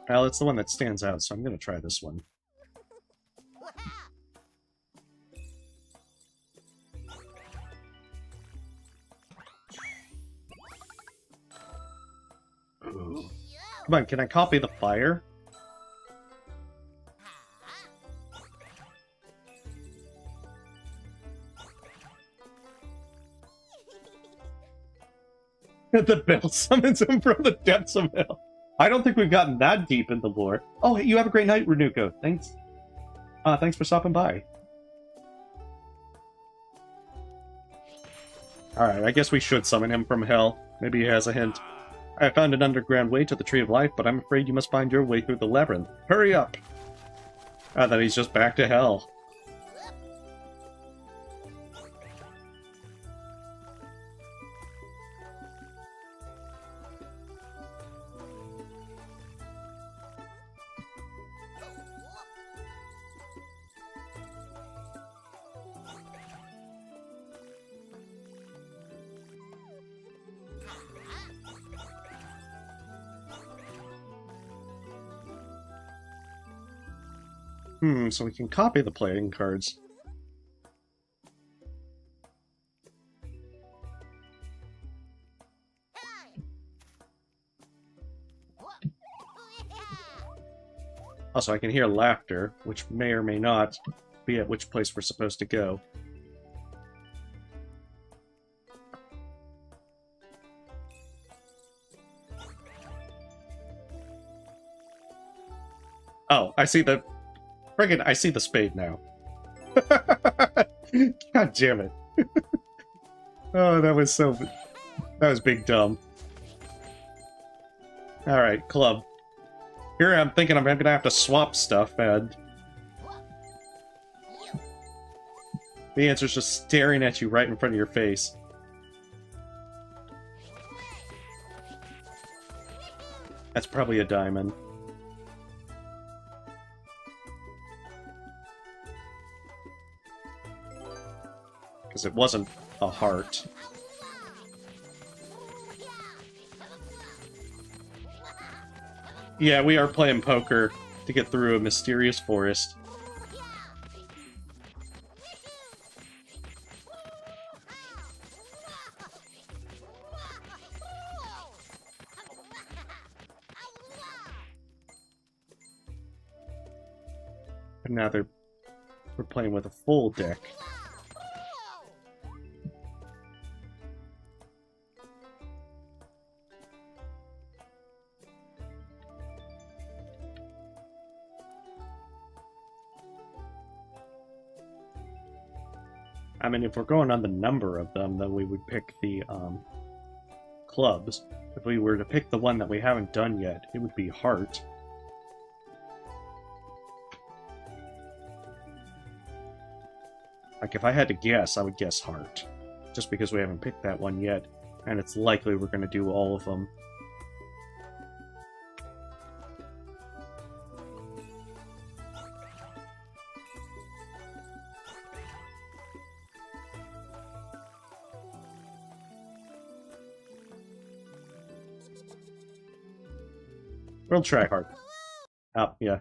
Well, it's the one that stands out, so I'm going to try this one. Ooh. Come on, can I copy the fire? The bell summons him from the depths of hell. I don't think we've gotten that deep in the lore. Oh, you have a great night, Renuko. Thanks. Thanks for stopping by. Alright, I guess we should summon him from hell. Maybe he has a hint. I found an underground way to the Tree of Life, but I'm afraid you must find your way through the labyrinth. Hurry up! Then he's just back to hell. So we can copy the playing cards. Also, I can hear laughter, which may or may not be at which place we're supposed to go. Oh, I see the... Friggin', I see the spade now. God damn it. Oh, that was so... That was big dumb. Alright, club. Here I'm thinking I'm gonna have to swap stuff, and the answer's just staring at you right in front of your face. That's probably a diamond. Because it wasn't a heart. Yeah, we are playing poker to get through a mysterious forest. And now we're playing with a full deck. I mean, if we're going on the number of them, then we would pick the clubs. If we were to pick the one that we haven't done yet, it would be heart. Like, if I had to guess, I would guess heart. Just because we haven't picked that one yet, and it's likely we're going to do all of them. We'll try hard. Oh, yeah.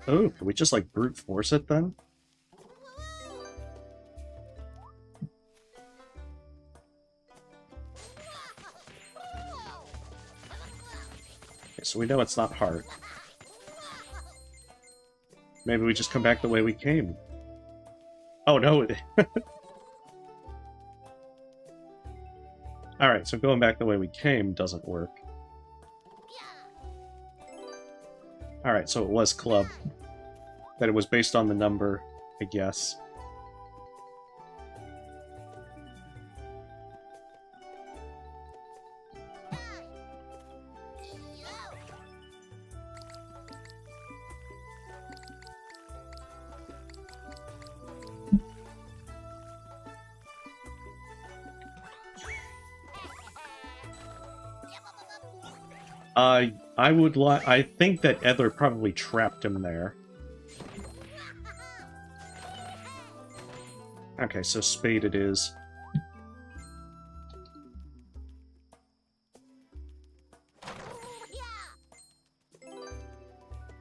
Oh, can we just, like, brute force it, then? Okay, so we know it's not hard. Maybe we just come back the way we came. Oh, no. Alright, so going back the way we came doesn't work. Alright, so it was club. That it was based on the number, I guess. I think that Edler probably trapped him there. Okay, so spade it is.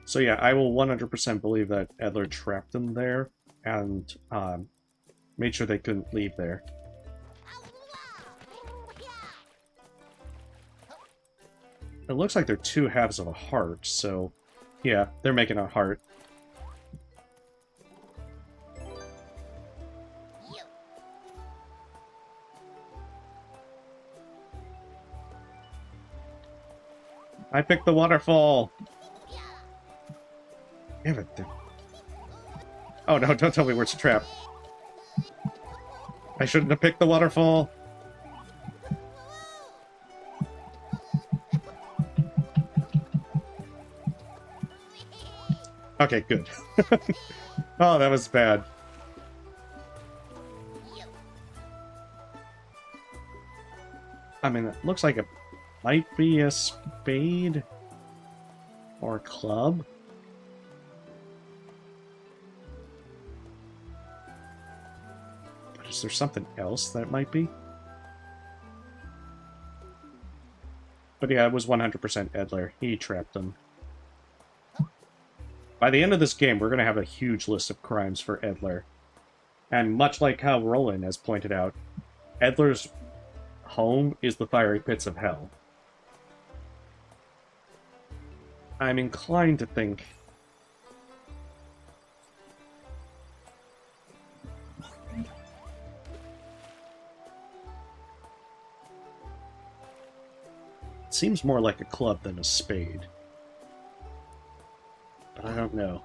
So yeah, I will 100% believe that Edler trapped them there, and made sure they couldn't leave there. It looks like they're two halves of a heart, so yeah, they're making a heart. I picked the waterfall! Damn it. Oh no, don't tell me where it's trapped. I shouldn't have picked the waterfall! Okay, good. Oh, that was bad. I mean, it looks like it might be a spade or a club. But is there something else that it might be? But yeah, it was 100% Edler. He trapped them. By the end of this game, we're going to have a huge list of crimes for Edler. And much like how Roland has pointed out, Edler's home is the fiery pits of hell. I'm inclined to think it seems more like a club than a spade. But I don't know.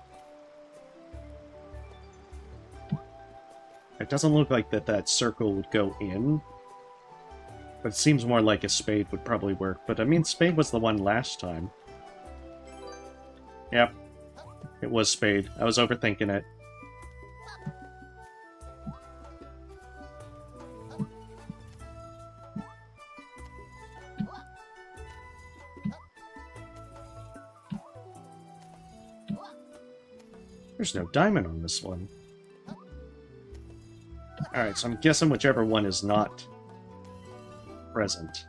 It doesn't look like that circle would go in. But it seems more like a spade would probably work. But I mean, spade was the one last time. Yep. It was spade. I was overthinking it. There's no diamond on this one. Alright, so I'm guessing whichever one is not present.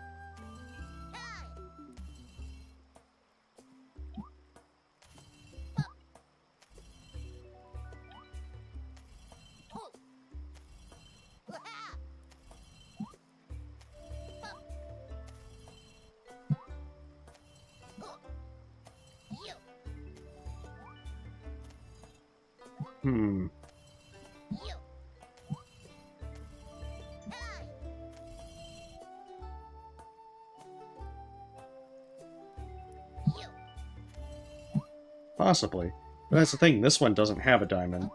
Possibly. But that's the thing, this one doesn't have a diamond.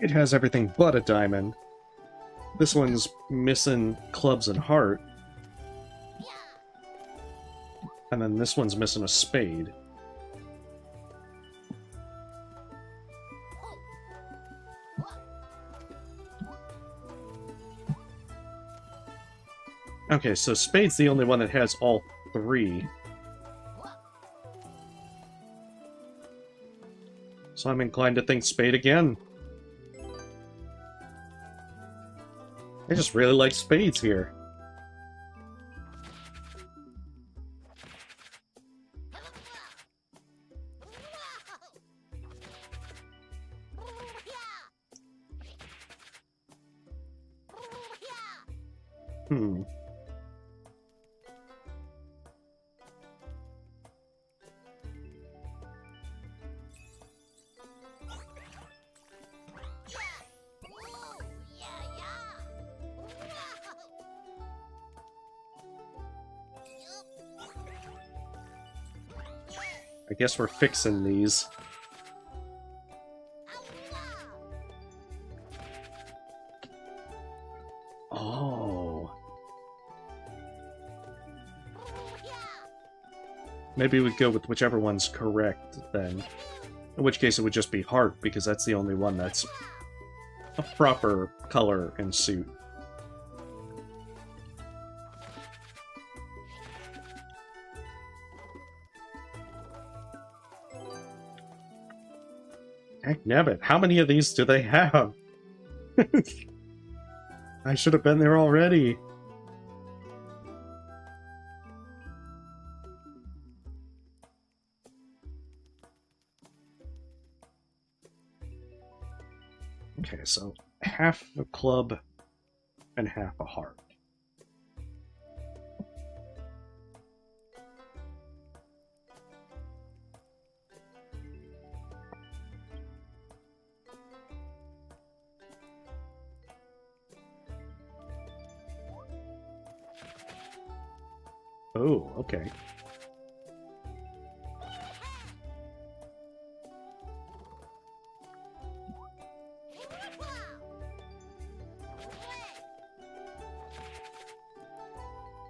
It has everything but a diamond. This one's missing clubs and heart. And then this one's missing a spade. Okay, so spade's the only one that has all three. So I'm inclined to think spade again. I just really like spades here. I guess we're fixing these. Oh. Maybe we'd go with whichever one's correct, then. In which case it would just be heart, because that's the only one that's a proper color and suit. Heck nabbit, how many of these do they have? I should have been there already. Okay, so half a club and half a heart. Oh, okay.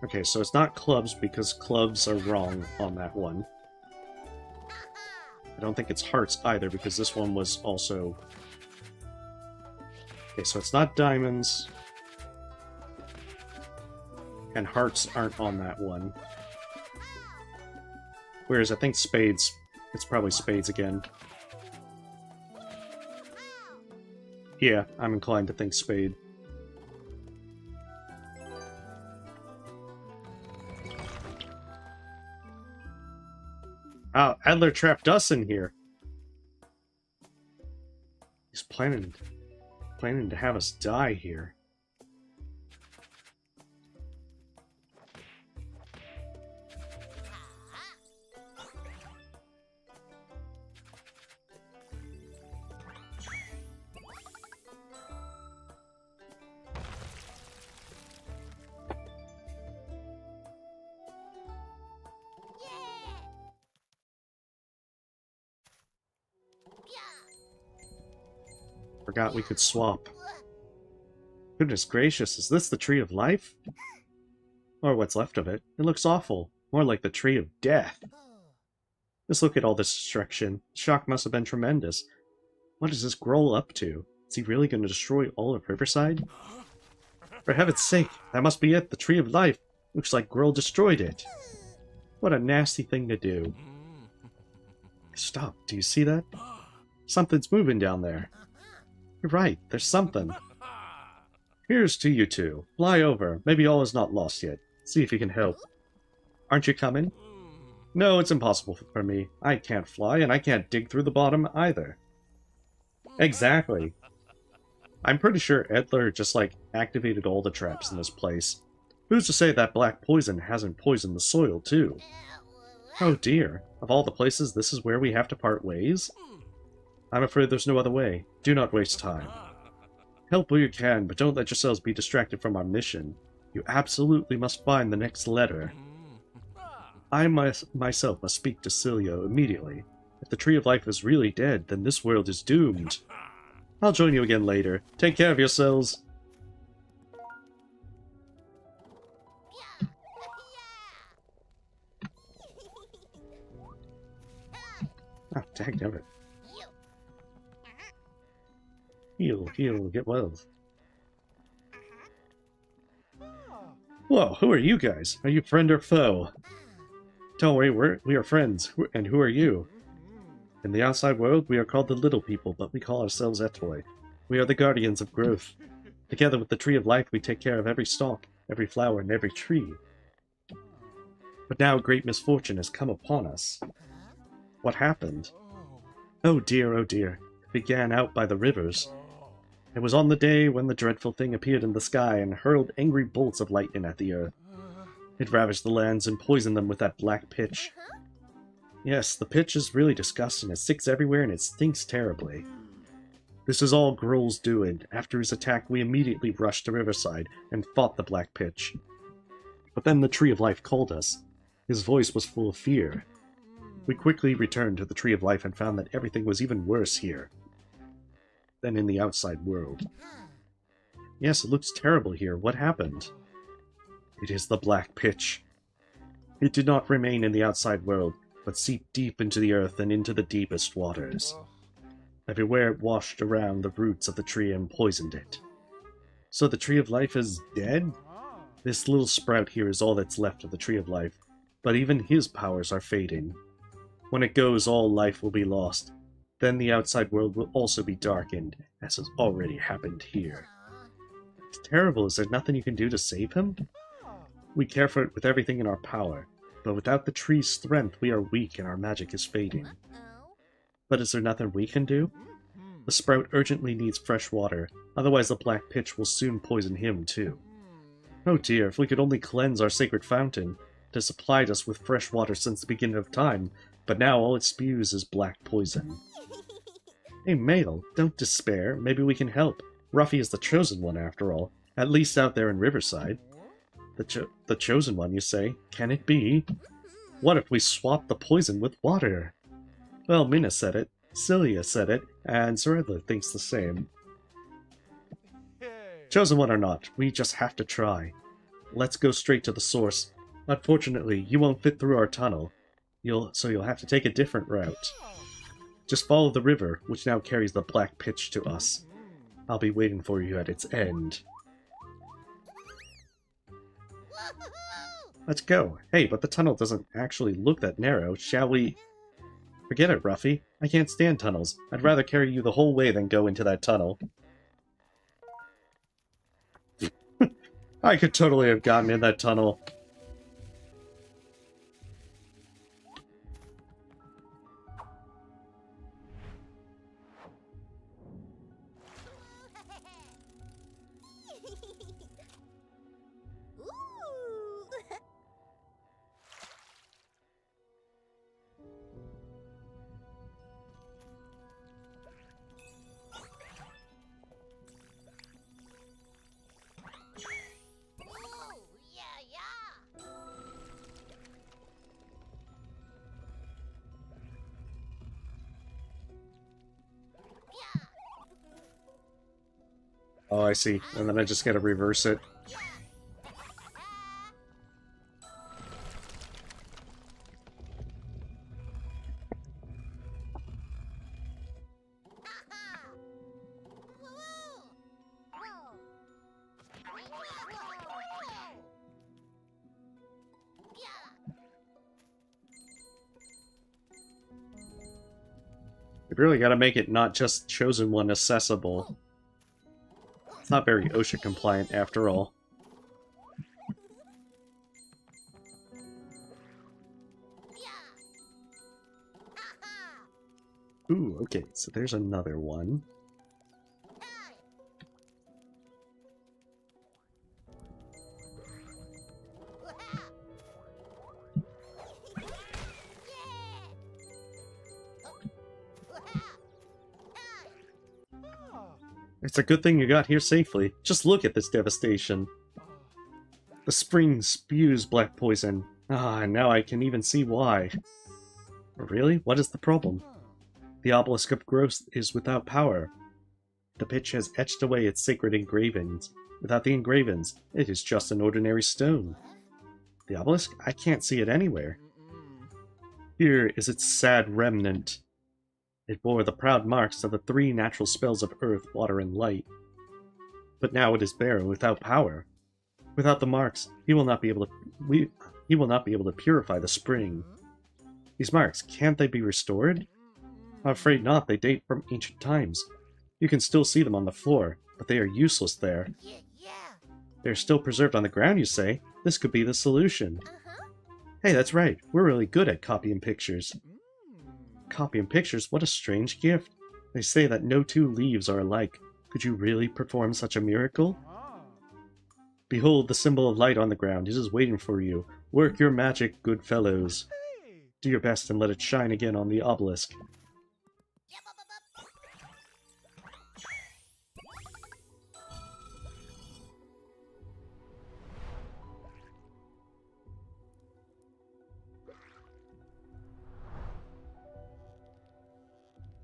Okay, so it's not clubs because clubs are wrong on that one. I don't think it's hearts either because this one was also... Okay, so it's not diamonds. And hearts aren't on that one. Whereas I think spades, it's probably spades again. Yeah, I'm inclined to think spade. Oh, Adler trapped us in here. He's planning to have us die here. forgot we could swap. Goodness gracious, is this the Tree of Life? Or what's left of it? It looks awful. More like the Tree of Death. Just look at all this destruction. The shock must have been tremendous. What is this Grohl up to? Is he really going to destroy all of Riverside? For heaven's sake, that must be it, the Tree of Life. Looks like Grohl destroyed it. What a nasty thing to do. Stop, do you see that? Something's moving down there. You're right, there's something. Here's to you two. Fly over. Maybe all is not lost yet. See if you can help. Aren't you coming? No, it's impossible for me. I can't fly, and I can't dig through the bottom either. Exactly. I'm pretty sure Edler just, activated all the traps in this place. Who's to say that black poison hasn't poisoned the soil, too? Oh dear. Of all the places, this is where we have to part ways? I'm afraid there's no other way. Do not waste time. Help where you can, but don't let yourselves be distracted from our mission. You absolutely must find the next letter. I myself must speak to Cilio immediately. If the Tree of Life is really dead, then this world is doomed. I'll join you again later. Take care of yourselves. Ah, dagnabbit. Heal, get well. Whoa, who are you guys? Are you friend or foe? Don't worry, we are friends. And who are you? In the outside world, we are called the Little People, but we call ourselves Etoy. We are the guardians of growth. Together with the Tree of Life, we take care of every stalk, every flower, and every tree. But now great misfortune has come upon us. What happened? Oh dear, oh dear. It began out by the rivers. It was on the day when the dreadful thing appeared in the sky and hurled angry bolts of lightning at the earth. It ravaged the lands and poisoned them with that black pitch. Yes, the pitch is really disgusting. It sticks everywhere and it stinks terribly. This is all Grohl's doing. After his attack, we immediately rushed to Riverside and fought the black pitch. But then the Tree of Life called us. His voice was full of fear. We quickly returned to the Tree of Life and found that everything was even worse here than in the outside world. Yes, it looks terrible here. What happened? It is the black pitch. It did not remain in the outside world, but seeped deep into the earth and into the deepest waters. Everywhere it washed around the roots of the tree and poisoned it. So the Tree of Life is dead? This little sprout here is all that's left of the Tree of Life, but even his powers are fading. When it goes, all life will be lost. Then the outside world will also be darkened, as has already happened here. It's terrible. Is there nothing you can do to save him? We care for it with everything in our power, but without the tree's strength, we are weak and our magic is fading. But is there nothing we can do? The sprout urgently needs fresh water, otherwise the black pitch will soon poison him too. Oh dear, if we could only cleanse our sacred fountain. It has supplied us with fresh water since the beginning of time, but now all it spews is black poison. Hey Mail, don't despair, maybe we can help. Ruffy is the chosen one after all, at least out there in Riverside. The chosen one, you say? Can it be? What if we swap the poison with water? Well, Mina said it, Cilia said it, and Zeredla thinks the same. Chosen one or not, we just have to try. Let's go straight to the source. Unfortunately, you won't fit through our tunnel, so you'll have to take a different route. Just follow the river, which now carries the black pitch to us. I'll be waiting for you at its end. Let's go. Hey, but the tunnel doesn't actually look that narrow. Shall we... Forget it, Ruffy. I can't stand tunnels. I'd rather carry you the whole way than go into that tunnel. I could totally have gotten in that tunnel. Oh, I see. And then I just gotta reverse it. We've really got to make it not just Chosen One accessible. It's not very OSHA compliant after all. Ooh, okay, so there's another one. It's a good thing you got here safely. Just look at this devastation. The spring spews black poison. Ah, and now I can even see why. Really? What is the problem? The obelisk of growth is without power. The pitch has etched away its sacred engravings. Without the engravings, it is just an ordinary stone. The obelisk? I can't see it anywhere. Here is its sad remnant. It bore the proud marks of the 3 natural spells of earth, water, and light. But now it is barren, without power. Without the marks, he will not be able to purify the spring. These marks, can't they be restored? I'm afraid not. They date from ancient times. You can still see them on the floor, but they are useless there. They are still preserved on the ground, you say? This could be the solution. Hey, that's right. We're really good at copying pictures. Copying pictures? What a strange gift. They say that no 2 leaves are alike. Could you really perform such a miracle? Behold the symbol of light on the ground. It is waiting for you. Work your magic, good fellows. Do your best and let it shine again on the obelisk.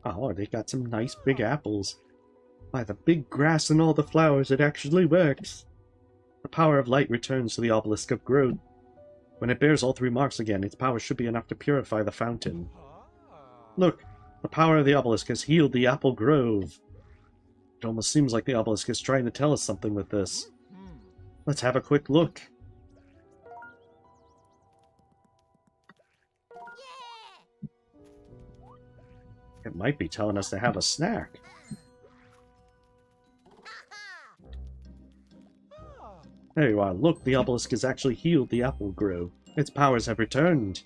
Oh, they got some nice big apples. By the big grass and all the flowers, it actually works. The power of light returns to the obelisk of growth. When it bears all 3 marks again, its power should be enough to purify the fountain. Look, the power of the obelisk has healed the apple grove. It almost seems like the obelisk is trying to tell us something with this. Let's have a quick look. It might be telling us to have a snack. There you are. Look, the obelisk has actually healed the apple grove. Its powers have returned.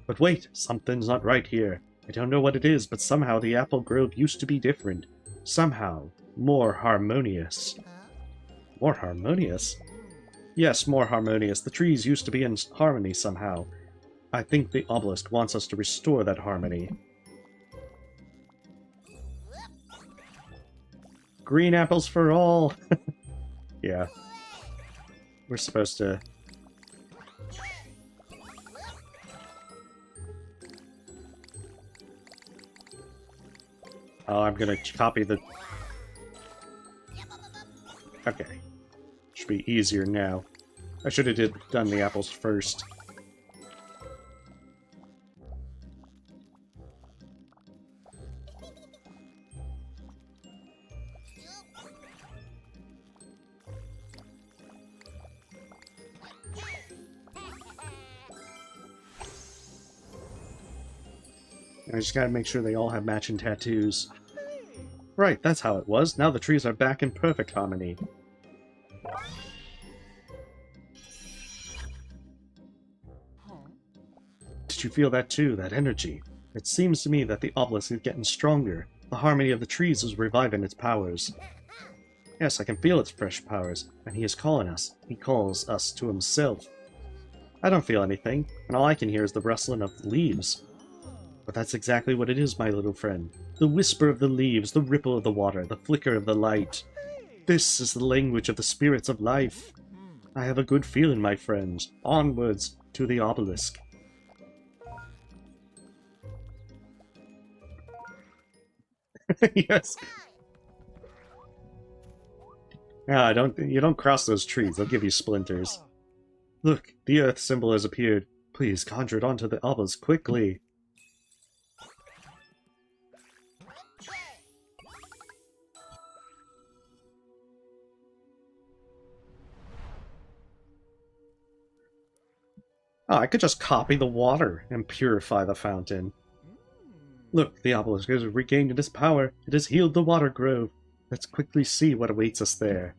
But wait, something's not right here. I don't know what it is, but somehow the apple grove used to be different. Somehow, more harmonious. More harmonious? Yes, more harmonious. The trees used to be in harmony somehow. I think the obelisk wants us to restore that harmony. Green apples for all! Yeah. We're supposed to... Oh, I'm gonna copy the... Okay. Should be easier now. I should have done the apples first. I just gotta make sure they all have matching tattoos. Right, that's how it was. Now the trees are back in perfect harmony. Did you feel that too, that energy? It seems to me that the obelisk is getting stronger. The harmony of the trees is reviving its powers. Yes, I can feel its fresh powers, and he is calling us. He calls us to himself. I don't feel anything, and all I can hear is the rustling of leaves. But that's exactly what it is, my little friend. The whisper of the leaves, the ripple of the water, the flicker of the light. This is the language of the spirits of life. I have a good feeling, my friends. Onwards to the obelisk. Yes. Ah, you don't cross those trees, they'll give you splinters. Look, the earth symbol has appeared. Please conjure it onto the obelisk quickly. Oh, I could just copy the water and purify the fountain. Look, the obelisk has regained its power. It has healed the water grove. Let's quickly see what awaits us there.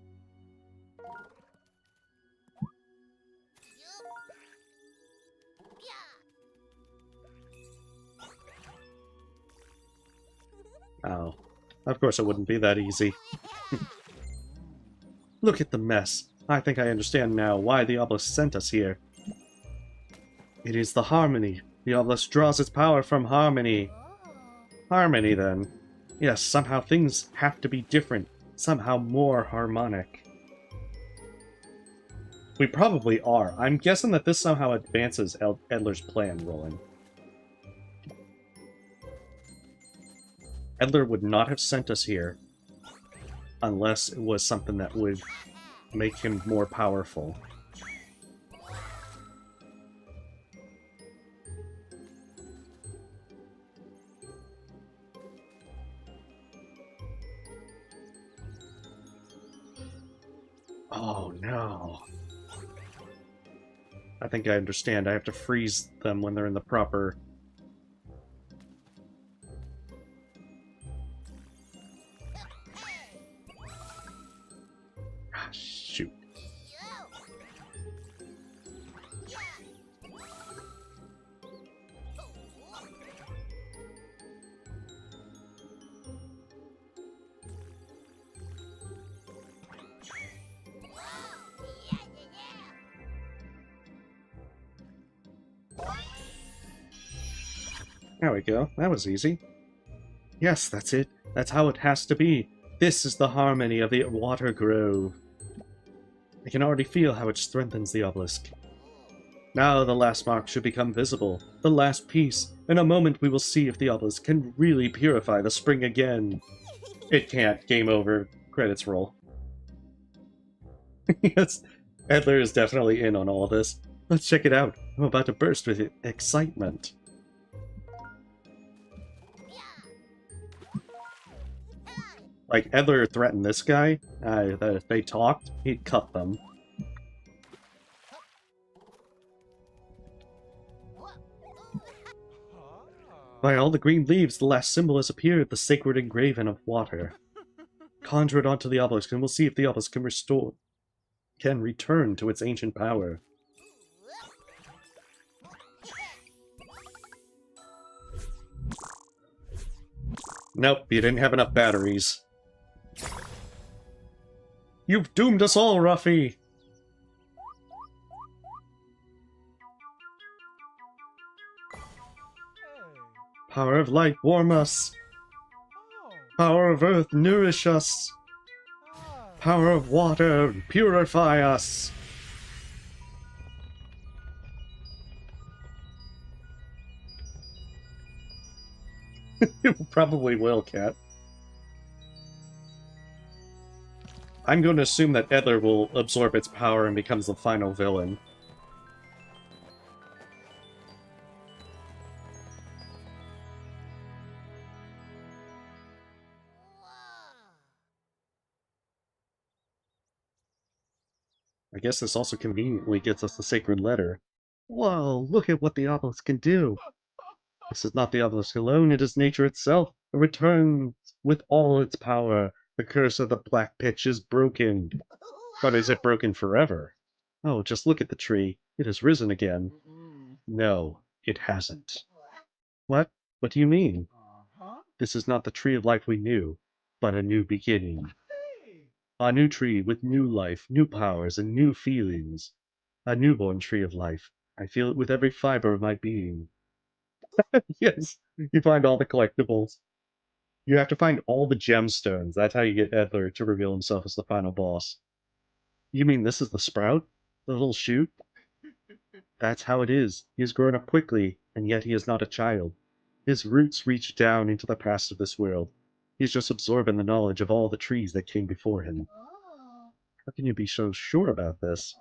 Oh, of course it wouldn't be that easy. Look at the mess. I think I understand now why the obelisk sent us here. It is the harmony. The obelisk draws its power from harmony. Harmony, then. Yes, somehow things have to be different. Somehow more harmonic. We probably are. I'm guessing that this somehow advances Edler's plan, Roland. Edler would not have sent us here unless it was something that would make him more powerful. Oh no. I think I understand. I have to freeze them when they're in the proper... Ah, shoot. There we go. That was easy. Yes, that's it. That's how it has to be. This is the harmony of the Water Grove. I can already feel how it strengthens the obelisk. Now the last mark should become visible. The last piece. In a moment we will see if the obelisk can really purify the spring again. It can't. Game over. Credits roll. Yes, Edler is definitely in on all this. Let's check it out. I'm about to burst with excitement. Like, Edler threatened this guy, that if they talked, he'd cut them. By all the green leaves, the last symbol has appeared, the sacred engraven of water. Conjure it onto the obelisk, and we'll see if the obelisk can return to its ancient power. Nope, you didn't have enough batteries. You've doomed us all, Ruffy! Power of light, warm us! Power of earth, nourish us! Power of water, purify us! It probably will, Cat. I'm going to assume that Edler will absorb its power and becomes the final villain. I guess this also conveniently gets us the sacred letter. Whoa, look at what the obelisk can do! This is not the obelisk alone, it is nature itself. It returns with all its power. The curse of the black pitch is broken. But is it broken forever? Oh, just look at the tree. It has risen again. No, it hasn't. What? What do you mean? This is not the tree of life we knew, but a new beginning. A new tree with new life, new powers, and new feelings. A newborn tree of life. I feel it with every fiber of my being. Yes, you find all the collectibles. You have to find all the gemstones. That's how you get Edler to reveal himself as the final boss. You mean this is the sprout? The little shoot? That's how it is. He has grown up quickly, and yet he is not a child. His roots reach down into the past of this world. He's just absorbing the knowledge of all the trees that came before him. How can you be so sure about this?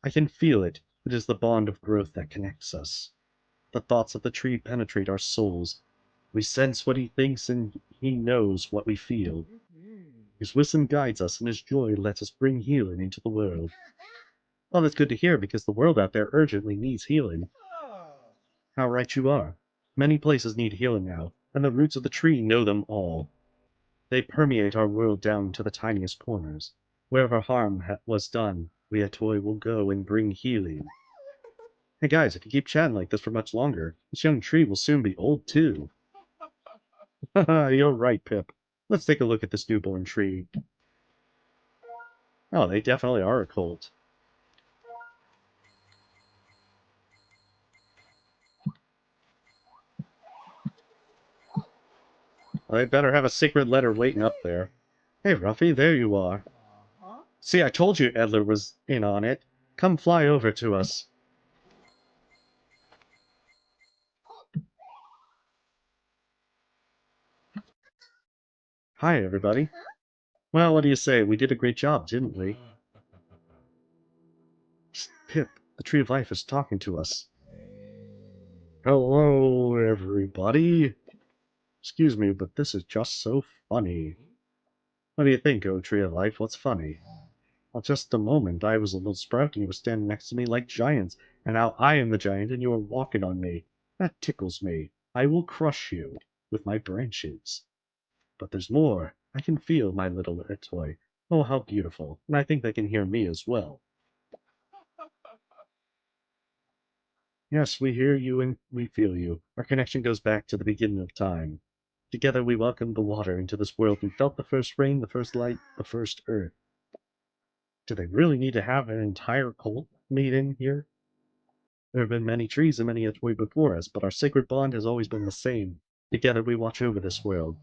I can feel it. It is the bond of growth that connects us. The thoughts of the tree penetrate our souls. We sense what he thinks and he knows what we feel. His wisdom guides us and his joy lets us bring healing into the world. Well, that's good to hear because the world out there urgently needs healing. How right you are. Many places need healing now, and the roots of the tree know them all. They permeate our world down to the tiniest corners. Wherever harm was done, we at Toy will go and bring healing. Hey guys, if you keep chatting like this for much longer, this young tree will soon be old too. Haha, you're right, Pip. Let's take a look at this newborn tree. Oh, they definitely are a cult. Well, they better have a secret letter waiting up there. Hey, Ruffy, there you are. See, I told you Edler was in on it. Come fly over to us. Hi, everybody. Well, what do you say? We did a great job, didn't we? Psst, Pip, the Tree of Life is talking to us. Hello, everybody. Excuse me, but this is just so funny. What do you think, oh Tree of Life? What's funny? Well, just a moment, I was a little sprout and you were standing next to me like giants, and now I am the giant and you are walking on me. That tickles me. I will crush you with my branches. But there's more. I can feel my little toy. Oh, how beautiful. And I think they can hear me as well. Yes, we hear you and we feel you. Our connection goes back to the beginning of time. Together we welcomed the water into this world and felt the first rain, the first light, the first earth. Do they really need to have an entire cult meeting here? There have been many trees and many a toy before us, but our sacred bond has always been the same. Together we watch over this world.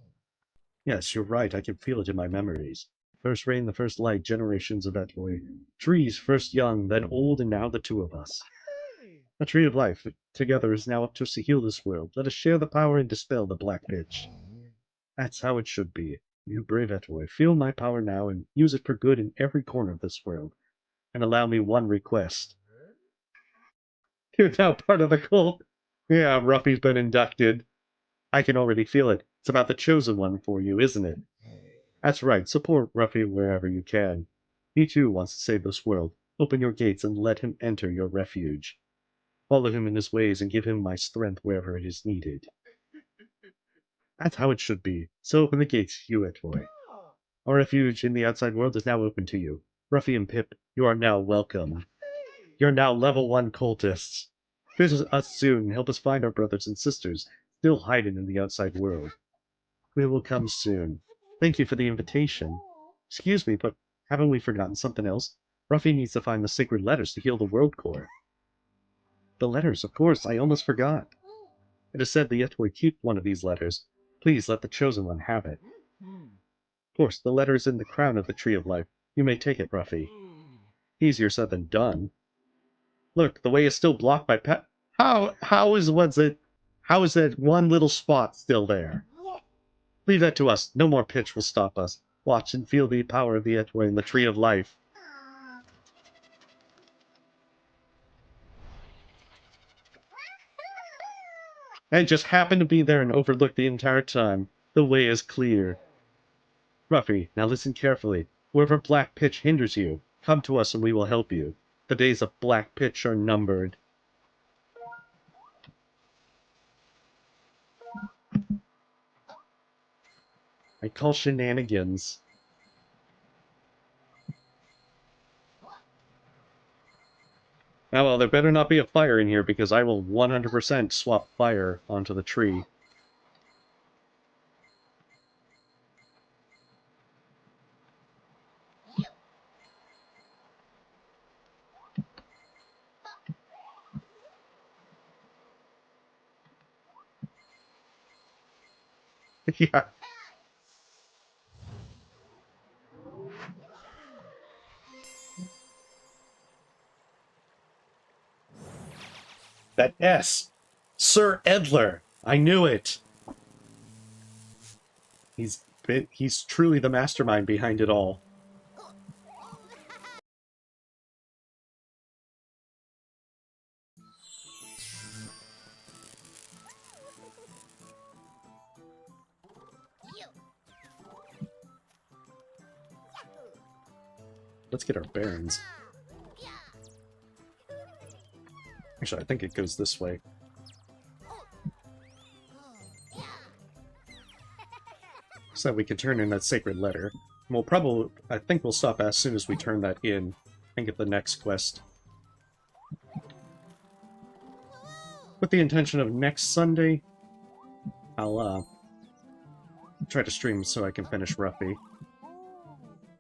Yes, you're right, I can feel it in my memories. First rain, the first light, generations of Etoy. Trees, first young, then old, and now the two of us. A tree of life, together is now up to us to heal this world. Let us share the power and dispel the black pitch. That's how it should be. You brave Etoy, feel my power now and use it for good in every corner of this world. And allow me one request. You're now part of the cult. Yeah, Ruffy's been inducted. I can already feel it. It's about the chosen one for you, isn't it? That's right, support Ruffy wherever you can. He too wants to save this world. Open your gates and let him enter your refuge. Follow him in his ways and give him my strength wherever it is needed. That's how it should be. So open the gates, you Etoy. Our refuge in the outside world is now open to you. Ruffy and Pip, you are now welcome. You're now level 1 cultists. Visit us soon and help us find our brothers and sisters, still hiding in the outside world. We will come soon. Thank you for the invitation. Excuse me, but haven't we forgotten something else? Ruffy needs to find the sacred letters to heal the world core. The letters, of course, I almost forgot. It is said the Etoy keep one of these letters. Please let the chosen one have it. Of course, the letter is in the crown of the Tree of Life. You may take it, Ruffy. Easier said than done. Look, the way is still blocked by pet. How is that one little spot still there? Leave that to us. No more pitch will stop us. Watch and feel the power of the Etoy in the Tree of Life. I just happened to be there and overlooked the entire time. The way is clear. Ruffy, now listen carefully. Wherever black pitch hinders you, come to us and we will help you. The days of black pitch are numbered. I call shenanigans. Oh well, there better not be a fire in here because I will 100% swap fire onto the tree. Yeah. That S. Sir Edler. I knew it. He's truly the mastermind behind it all. let's get our bearings. Actually, I think it goes this way. So that we can turn in that sacred letter. We'll probably, I think we'll stop as soon as we turn that in and get the next quest. With the intention of next Sunday, I'll try to stream so I can finish Ruffy.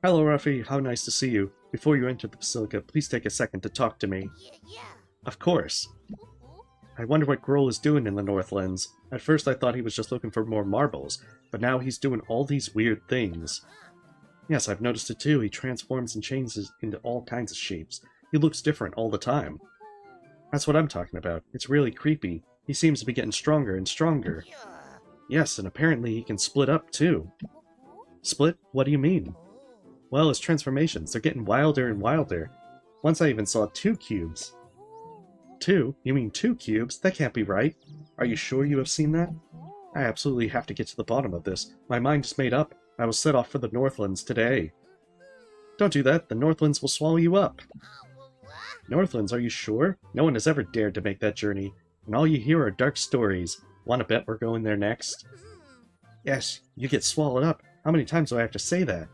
Hello Ruffy, how nice to see you. Before you enter the Basilica, please take a second to talk to me. Of course. I wonder what Grohl is doing in the Northlands. At first I thought he was just looking for more marbles, but now he's doing all these weird things. Yes, I've noticed it too. He transforms and changes into all kinds of shapes. He looks different all the time. That's what I'm talking about. It's really creepy. He seems to be getting stronger and stronger. Yes, and apparently he can split up too. Split? What do you mean? Well, his transformations, they're getting wilder and wilder. Once I even saw 2 cubes. 2? You mean 2 cubes? That can't be right. Are you sure you have seen that? I absolutely have to get to the bottom of this. My mind is made up. I will set off for the Northlands today. Don't do that. The Northlands will swallow you up. Northlands, are you sure? No one has ever dared to make that journey, and all you hear are dark stories. Want to bet we're going there next? Yes, you get swallowed up. How many times do I have to say that?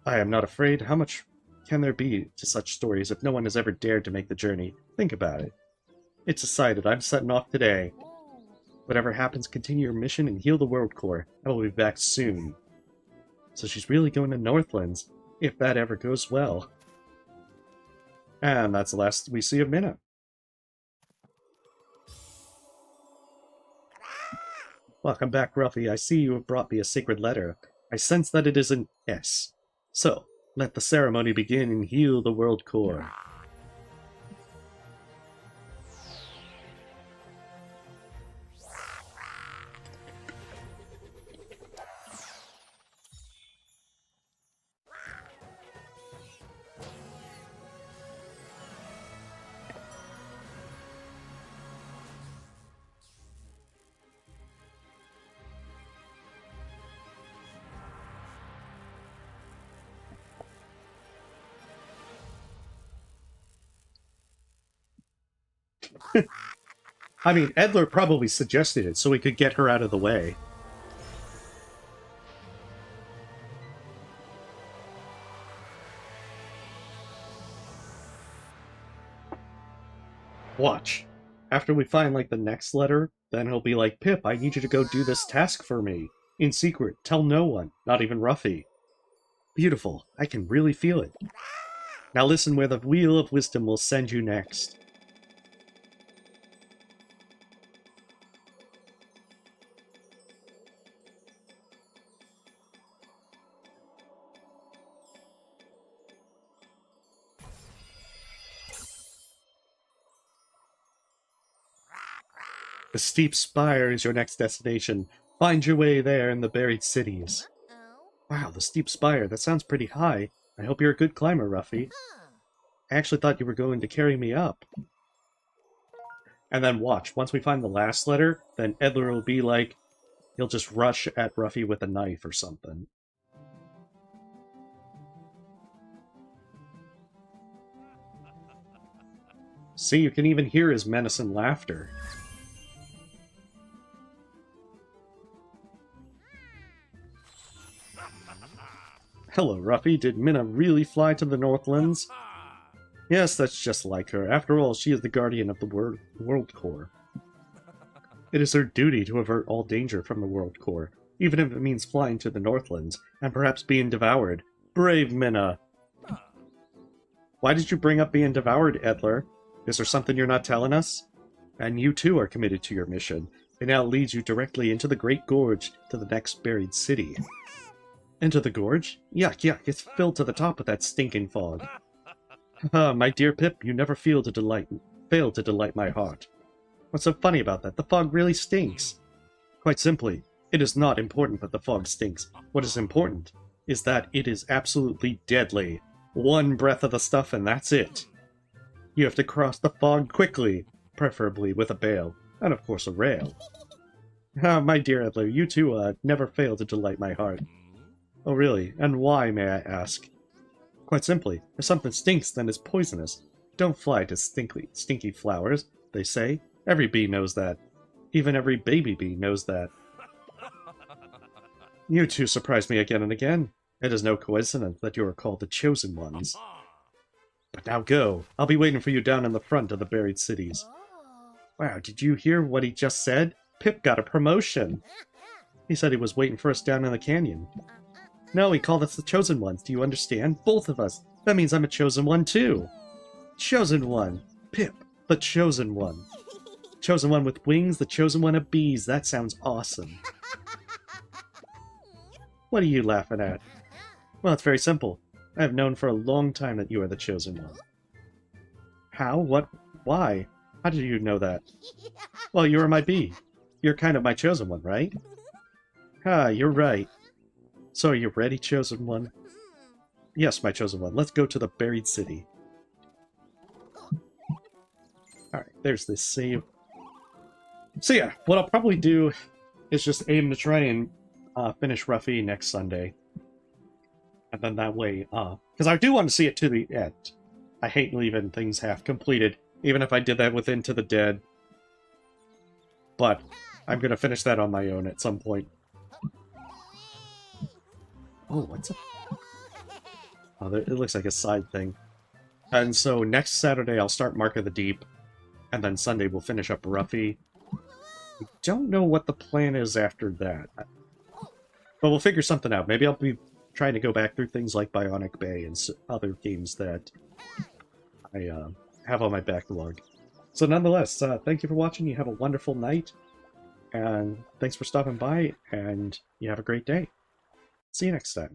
I am not afraid. How much can there be to such stories if no one has ever dared to make the journey? Think about it. It's decided. I'm setting off today. Whatever happens, continue your mission and heal the World Core. I will be back soon. So she's really going to Northlands, if that ever goes well. And that's the last we see of Minna. Welcome back, Ruffy. I see you have brought me a sacred letter. I sense that it is an S. So, let the ceremony begin and heal the World Core. I mean, Edler probably suggested it so we could get her out of the way. Watch. After we find, like, the next letter, then he'll be like, Pip, I need you to go do this task for me. In secret. Tell no one. Not even Ruffy. Beautiful. I can really feel it. Now listen where the Wheel of Wisdom will send you next. The steep spire is your next destination. Find your way there in the buried cities. Wow, the steep spire. That sounds pretty high. I hope you're a good climber, Ruffy. I actually thought you were going to carry me up. And then watch. Once we find the last letter, then Edler will be like, he'll just rush at Ruffy with a knife or something. See, you can even hear his menacing laughter. Hello, Ruffy. Did Minna really fly to the Northlands? Yes, that's just like her. After all, she is the guardian of the World Core. It is her duty to avert all danger from the World Core, even if it means flying to the Northlands, and perhaps being devoured. Brave Minna! Why did you bring up being devoured, Edler? Is there something you're not telling us? And you too are committed to your mission. It now leads you directly into the Great Gorge to the next buried city. Into the gorge? Yuck, yuck, it's filled to the top with that stinking fog. My dear Pip, you never fail to delight my heart. What's so funny about that? The fog really stinks. Quite simply, it is not important that the fog stinks. What is important is that it is absolutely deadly. One breath of the stuff and that's it. You have to cross the fog quickly, preferably with a bale, and of course a rail. My dear Edler, you too never fail to delight my heart. Oh really? And why, may I ask? Quite simply, if something stinks, then it's poisonous. Don't fly to stinky flowers, they say. Every bee knows that. Even every baby bee knows that. You two surprise me again and again. It is no coincidence that you are called the Chosen Ones. But now go. I'll be waiting for you down in the front of the buried cities. Wow, did you hear what he just said? Pip got a promotion. He said he was waiting for us down in the canyon. No, he called us the Chosen Ones. Do you understand? Both of us. That means I'm a Chosen One too. Chosen One. Pip, the Chosen One. Chosen One with wings, the Chosen One of bees. That sounds awesome. What are you laughing at? Well, it's very simple. I have known for a long time that you are the Chosen One. How? What? Why? How did you know that? Well, you are my bee. You're kind of my Chosen One, right? Ah, you're right. So are you ready, Chosen One? Yes, my Chosen One. Let's go to the buried city. Alright, there's this save. So yeah, what I'll probably do is just aim to try and finish Ruffy next Sunday. And then that way, because I do want to see it to the end. I hate leaving things half completed, even if I did that with Into the Dead. But I'm going to finish that on my own at some point. Oh, what's up? Oh, it looks like a side thing. And so next Saturday I'll start Mark of the Deep, and then Sunday we'll finish up Ruffy. I don't know what the plan is after that. But we'll figure something out. Maybe I'll be trying to go back through things like Bionic Bay and other games that I have on my backlog. So nonetheless, thank you for watching. You have a wonderful night. And thanks for stopping by, and you have a great day. See you next time.